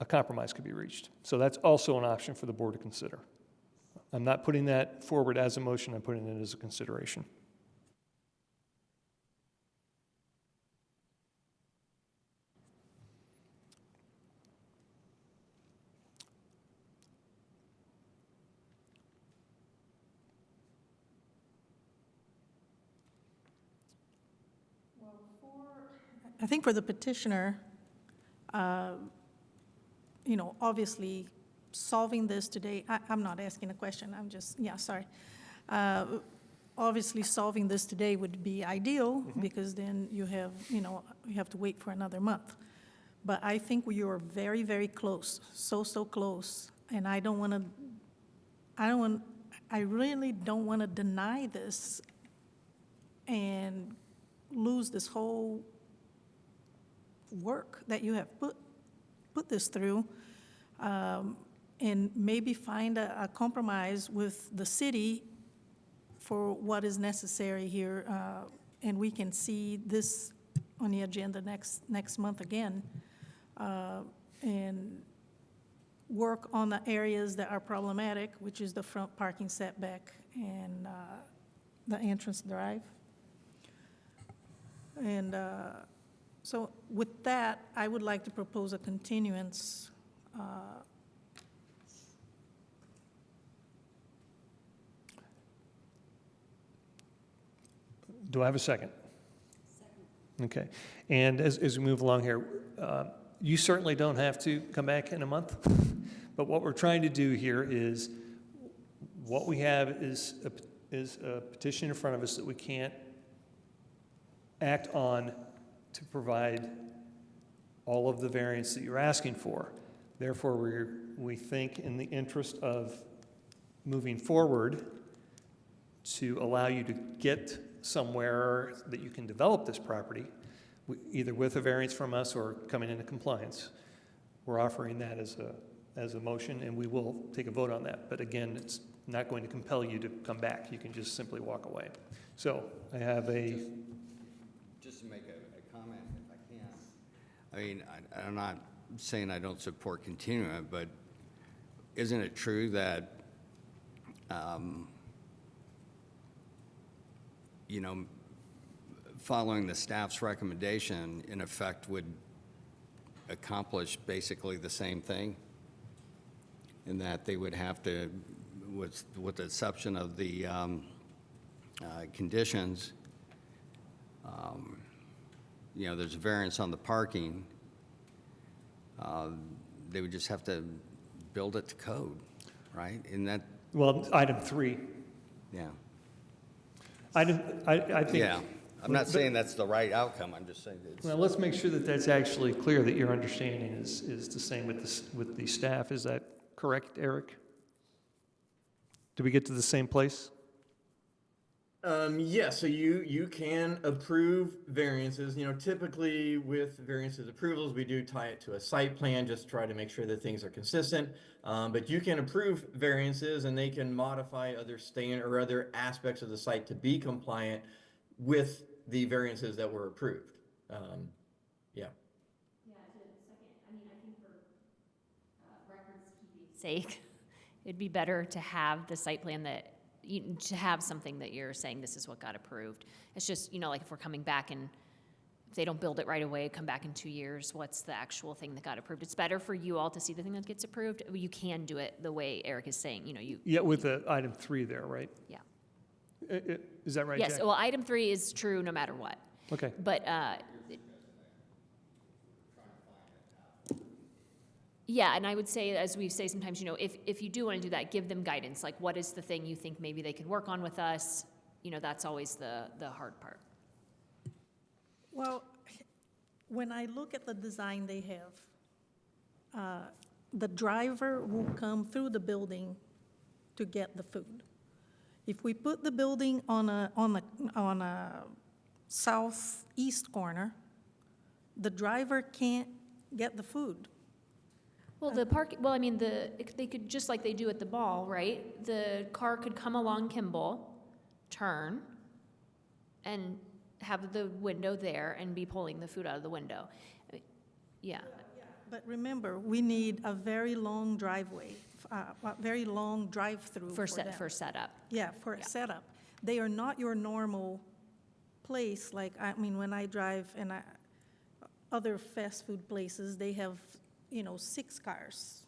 a compromise could be reached. So that's also an option for the board to consider. I'm not putting that forward as a motion, I'm putting it as a consideration. I think for the petitioner, obviously solving this today, I'm not asking a question, I'm just, sorry. Obviously, solving this today would be ideal because then you have to wait for another month. But I think we are very, very close, so close. And I really don't want to deny this and lose this whole work that you have put this through, and maybe find a compromise with the city for what is necessary here, and we can see this on the agenda next month again, and work on the areas that are problematic, which is the front parking setback and the entrance drive. And so with that, I would like to propose a continuance. Do I have a second? Okay. And as we move along here, you certainly don't have to come back in a month, but what we're trying to do here is, what we have is a petition in front of us that we can't act on to provide all of the variance that you're asking for. Therefore, we think in the interest of moving forward to allow you to get somewhere that you can develop this property, either with a variance from us or coming into compliance, we're offering that as a motion, and we will take a vote on that. But again, it's not going to compel you to come back. You can just simply walk away. So I have Just to make a comment, if I can. I mean, I'm not saying I don't support continuing, but isn't it true that, following the staff's recommendation, in effect, would accomplish basically the same thing? In that they would have to, with the exception of the conditions, there's a variance on the parking, they would just have to build it to code, right? In that. well, item 3. Yeah. I think. Yeah. I'm not saying that's the right outcome. I'm just saying that it's. Well, let's make sure that that's actually clear, that your understanding is the same with the staff. Is that correct, Eric? Did we get to the same place? Yeah, so you can approve variances. Typically with variances approvals, we do tie it to a site plan, just try to make sure that things are consistent. But you can approve variances and they can modify other other aspects of the site to be compliant with the variances that were approved. Yeah. Yeah, to second, I think for records keeping sake, it'd be better to have the site plan to have something that you're saying this is what got approved. It's just, like if we're coming back and if they don't build it right away, come back in 2 years, what's the actual thing that got approved? It's better for you all to see the thing that gets approved. You can do it the way Eric is saying, Yeah, with the item 3 there, right? Yeah. Is that right, Yes, Jack? well, item 3 is true no matter what. Okay. But, yeah, and I would say, as we say sometimes, if you do want to do that, give them guidance. Like, what is the thing you think maybe they can work on with us? That's always the hard part. Well, when I look at the design they have, the driver will come through the building to get the food. If we put the building on a southeast corner, the driver can't get the food. Well, they could, just like they do at the ball, right? The car could come along Kimball, turn and have the window there and be pulling the food out of the window. Yeah. But remember, we need a very long driveway, a very long drive-through for them. For setup. Yeah, for a setup. They are not your normal place, like, I mean, when I drive and other fast food places, they have, 6 cars,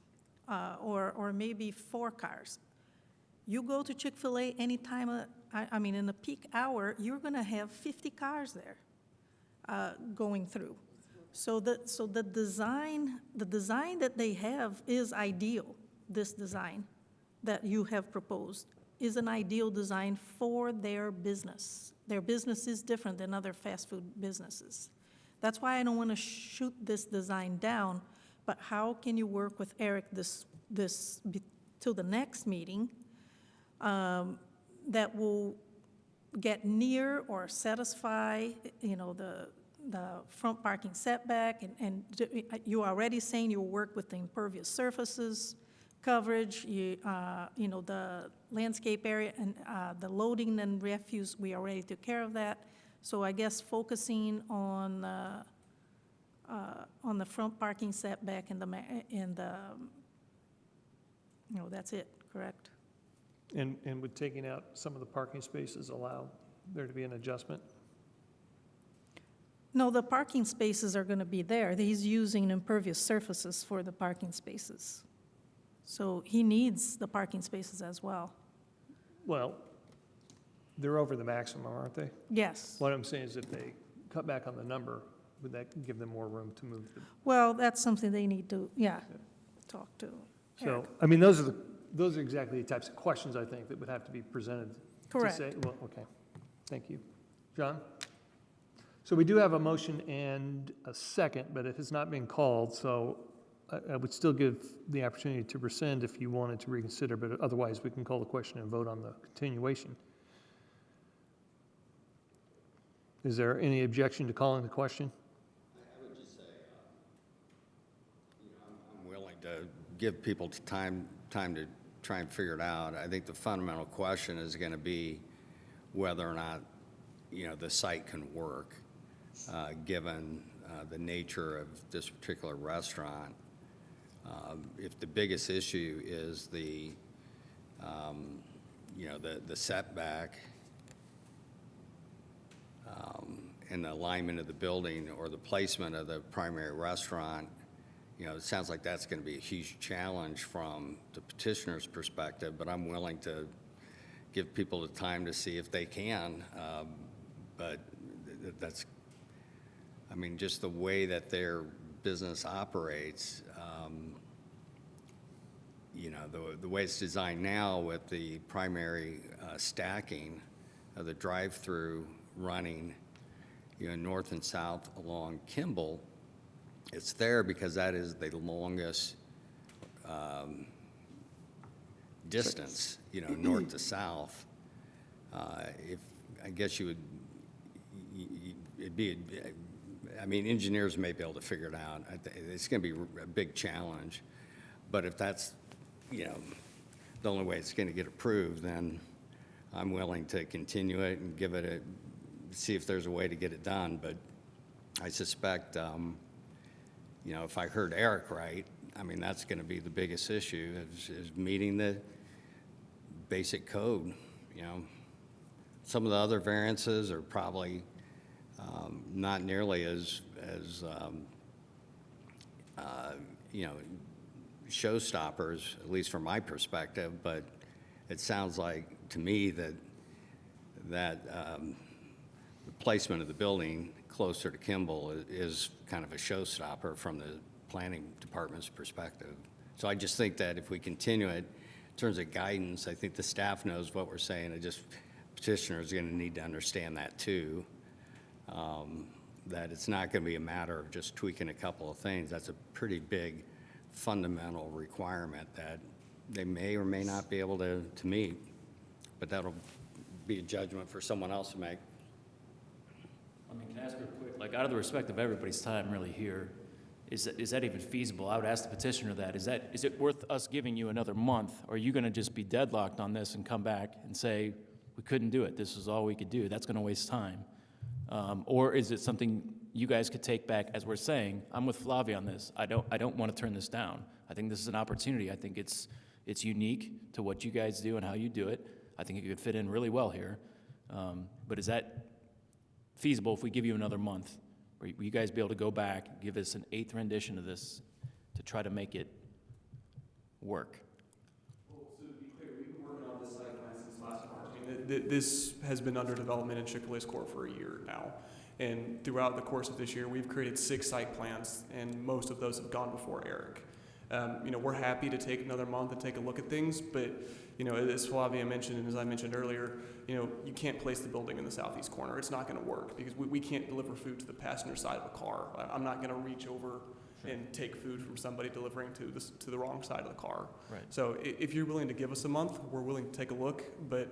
or maybe 4 cars. You go to Chick-fil-A anytime, I mean, in the peak hour, you're gonna have 50 cars there, going through. So the design that they have is ideal. This design that you have proposed is an ideal design for their business. Their business is different than other fast food businesses. That's why I don't want to shoot this design down, but how can you work with Eric till the next meeting that will get near or satisfy, the front parking setback, and you're already saying you'll work with the impervious surfaces, coverage, the landscape area, and the loading and refuse, we already took care of that. So I guess focusing on the front parking setback and that's it, correct? And with taking out some of the parking spaces, allow there to be an adjustment? No, the parking spaces are going to be there. He's using impervious surfaces for the parking spaces. So he needs the parking spaces as well. Well, they're over the maximum, aren't they? Yes. What I'm saying is if they cut back on the number, would that give them more room to move? Well, that's something they need to, talk to Eric. So, I mean, those are exactly the types of questions, I think, that would have to be presented. Correct. To say, well, okay, thank you. John? So we do have a motion and a second, but it has not been called, so I would still give the opportunity to rescind if you wanted to reconsider, but otherwise we can call the question and vote on the continuation. Is there any objection to calling the question? I would just say, I'm willing to give people time to try and figure it out. I think the fundamental question is going to be whether or not, the site can work, given the nature of this particular restaurant. If the biggest issue is the setback and the alignment of the building or the placement of the primary restaurant, it sounds like that's going to be a huge challenge from the petitioner's perspective, but I'm willing to give people the time to see if they can. But that's, just the way that their business operates, the way it's designed now with the primary stacking of the drive-through running, north and south along Kimball, it's there because that is the longest distance, north to south. I guess you would, it'd be, engineers may be able to figure it out. It's going to be a big challenge. But if that's, the only way it's going to get approved, then I'm willing to continue it and give it see if there's a way to get it done. But I suspect, if I heard Eric right, that's going to be the biggest issue is meeting the basic code. Some of the other variances are probably not nearly as showstoppers, at least from my perspective, but it sounds like to me that the placement of the building closer to Kimball is kind of a showstopper from the planning department's perspective. So I just think that if we continue it, in terms of guidance, I think the staff knows what we're saying. Petitioner is going to need to understand that too, that it's not going to be a matter of just tweaking a couple of things. That's a pretty big fundamental requirement that they may or may not be able to meet, but that'll be a judgment for someone else to make. Can I ask real quick, out of the respect of everybody's time really here, is that even feasible? I would ask the petitioner that. Is it worth us giving you another month, or are you going to just be deadlocked on this and come back and say, we couldn't do it, this is all we could do, that's gonna waste time? Or is it something you guys could take back, as we're saying, I'm with Flavia on this, I don't wanna turn this down. I think this is an opportunity, I think it's unique to what you guys do and how you do it. I think it could fit in really well here. But is that feasible if we give you another month? Will you guys be able to go back, give us an 8th rendition of this to try to make it work? Well, so to be clear, we've been working on this site plan since last March. I mean, this has been under development in Chick-fil-A's court for a year now. And throughout the course of this year, we've created 6 site plans, and most of those have gone before Eric. We're happy to take another month and take a look at things, but, as Flavia mentioned, and as I mentioned earlier, you can't place the building in the southeast corner. It's not gonna work, because we can't deliver food to the passenger side of a car. I'm not gonna reach over and take food from somebody delivering to the wrong side of the car. Right. So if you're willing to give us a month, we're willing to take a look, but,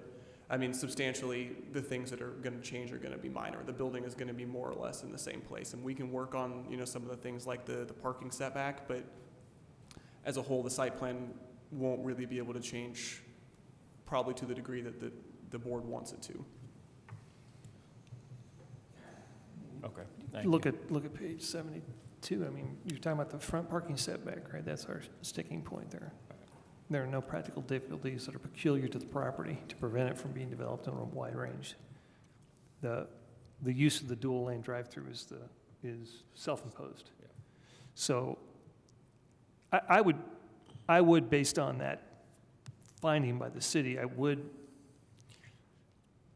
substantially, the things that are gonna change are gonna be minor. The building is gonna be more or less in the same place, and we can work on, some of the things like the parking setback, but as a whole, the site plan won't really be able to change probably to the degree that the board wants it to. Okay, thank you. Look at page 72. You're talking about the front parking setback, right? That's our sticking point there. There are no practical difficulties that are peculiar to the property to prevent it from being developed in a wide range. The use of the dual lane drive-through is self-imposed. Yeah. So I would, based on that finding by the city, I would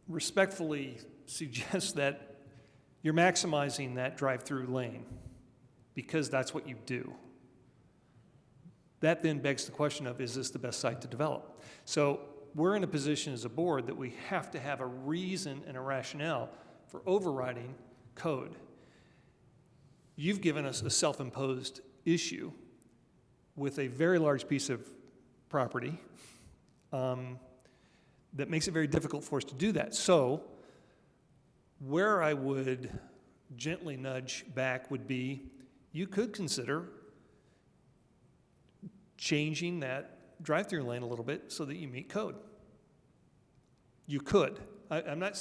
respectfully suggest that you're maximizing that drive-through lane because that's what you do. That then begs the question of, is this the best site to develop? So we're in a position as a board that we have to have a reason and a rationale for overriding code. You've given us a self-imposed issue with a very large piece of property that makes it very difficult for us to do that. So where I would gently nudge back would be, you could consider changing that drive-through lane a little bit so that you meet code. You could. I'm not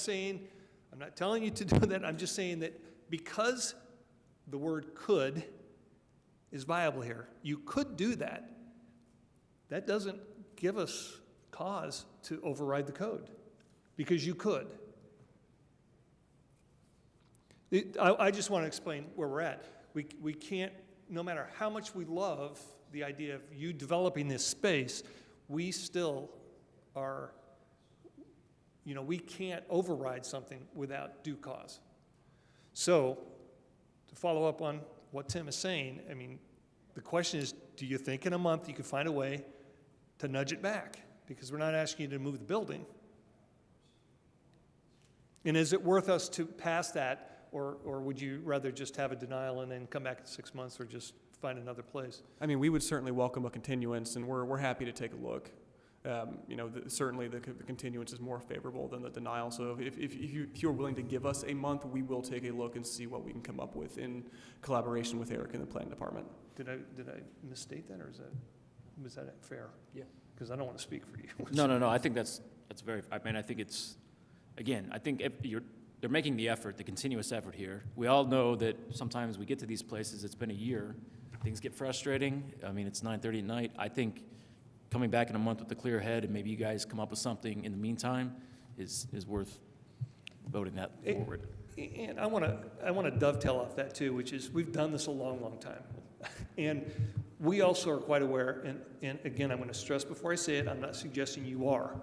telling you to do that. I'm just saying that because the word could is viable here, you could do that. That doesn't give us cause to override the code, because you could. I just want to explain where we're at. We can't, no matter how much we love the idea of you developing this space, we still are, we can't override something without due cause. So, to follow up on what Tim is saying, the question is, do you think in a month you could find a way to nudge it back? Because we're not asking you to move the building. And is it worth us to pass that, or would you rather just have a denial and then come back in 6 months, or just find another place? We would certainly welcome a continuance, and we're happy to take a look. Certainly the continuance is more favorable than the denial. So if you're willing to give us a month, we will take a look and see what we can come up with in collaboration with Eric in the planning department. Did I misstate that, or was that fair? Yeah. Because I don't want to speak for you. No, I think that's very, I think it's, again, I think they're making the effort, the continuous effort here. We all know that sometimes we get to these places, it's been a year, things get frustrating. It's 9:30 at night. I think coming back in a month with a clear head, and maybe you guys come up with something in the meantime, is worth voting that forward. And I want to dovetail off that too, which is we've done this a long, long time. And we also are quite aware, and again, I'm going to stress before I say it, I'm not suggesting you are.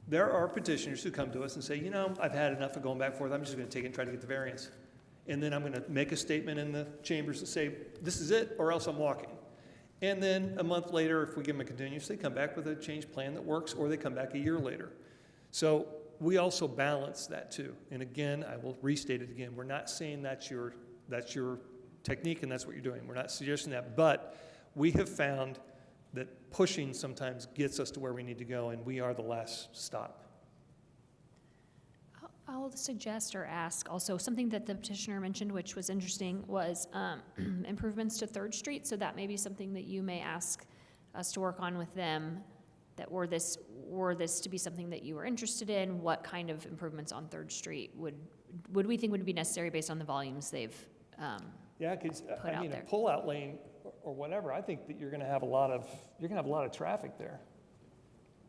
There are petitioners who come to us and say, I've had enough of going back and forth, I'm just going to take it and try to get the variance. And then I'm going to make a statement in the chambers that say, this is it, or else I'm walking. And then a month later, if we give them a continuance, they come back with a changed plan that works, or they come back a year later. So we also balance that too. And again, I will restate it again. We're not saying that's your technique and that's what you're doing. We're not suggesting that. But we have found that pushing sometimes gets us to where we need to go, and we are the last stop. I'll suggest or ask also something that the petitioner mentioned, which was interesting, was improvements to 3rd Street. So that may be something that you may ask us to work on with them that were this to be something that you were interested in, what kind of improvements on Third Street would we think would be necessary based on the volumes they've Yeah, because, put I out mean, a there. pullout lane or whatever, I think that you're gonna have a lot of traffic there.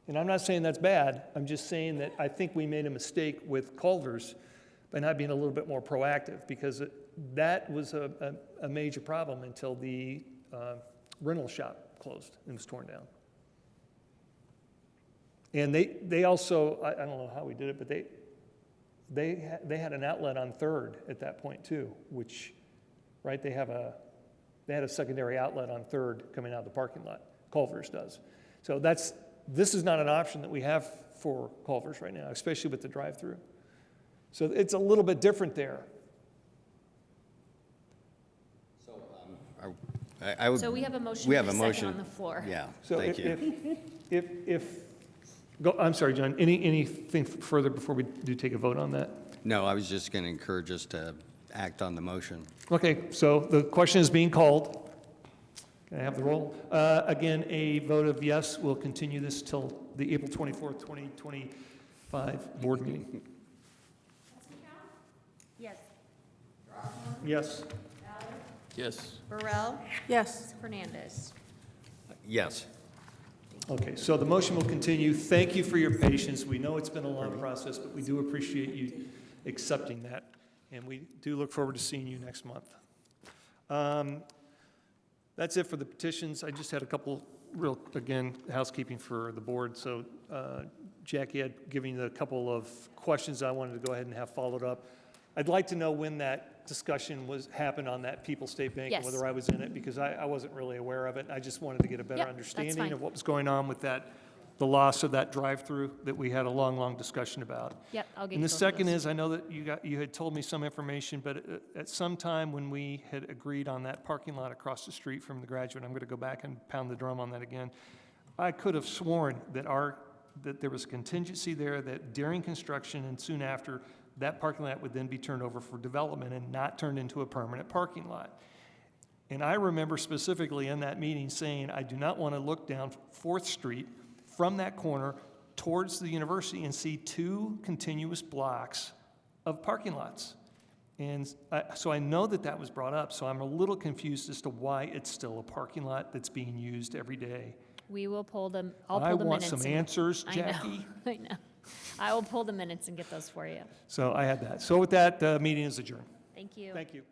And I'm not saying that's bad, I'm just saying that I think we made a mistake with Culver's by not being a little bit more proactive, because that was a major problem until the rental shop closed and was torn down. And they also, I don't know how we did it, but they had an outlet on Third at that point too, which, right, they had a secondary outlet on Third coming out of the parking lot. Culver's does. So this is not an option that we have for Culver's right now, especially with the drive-through. So it's a little bit different there. I would. So we have a motion We and have a a second motion. on the floor. Yeah, So thank you. I'm sorry, John, anything further before we do take a vote on that? No, I was just going to encourage us to act on the motion. Okay, so the question is being called. Can I have the roll? Again, a vote of yes will continue this till the April 24th, 2025 board meeting. Yes. Yes. Yes. Burrell? Yes. Fernandez? Yes. Okay, so the motion will continue. Thank you for your patience. We know it's been a long process, but we do appreciate you accepting that, and we do look forward to seeing you next month. That's it for the petitions. I just had a couple real, again, housekeeping for the board. So Jackie had given you a couple of questions I wanted to go ahead and have followed up. I'd like to know when that discussion happened on that People State Bank, and Yes. whether I was in it, because I wasn't really aware of it. I just wanted to get a better Yep, that's understanding fine. of what was going on with the loss of that drive-through that we had a long discussion about. Yep, I'll get you And the both of second those. is, I know that you had told me some information, but at some time when we had agreed on that parking lot across the street from the Graduate, I'm going to go back and pound the drum on that again. I could have sworn that there was contingency there that during construction and soon after, that parking lot would then be turned over for development and not turned into a permanent parking lot. And I remember specifically in that meeting saying, I do not want to look down 4th Street from that corner towards the university and see 2 continuous blocks of parking lots. And so I know that was brought up, so I'm a little confused as to why it's still a parking lot that's being used every day. We will pull them, I'll I pull the want minutes. some and- answers, I know, Jackie. I know. I will pull the minutes and get those for you. So I had that. So with that, meeting is adjourned. Thank you. Thank you.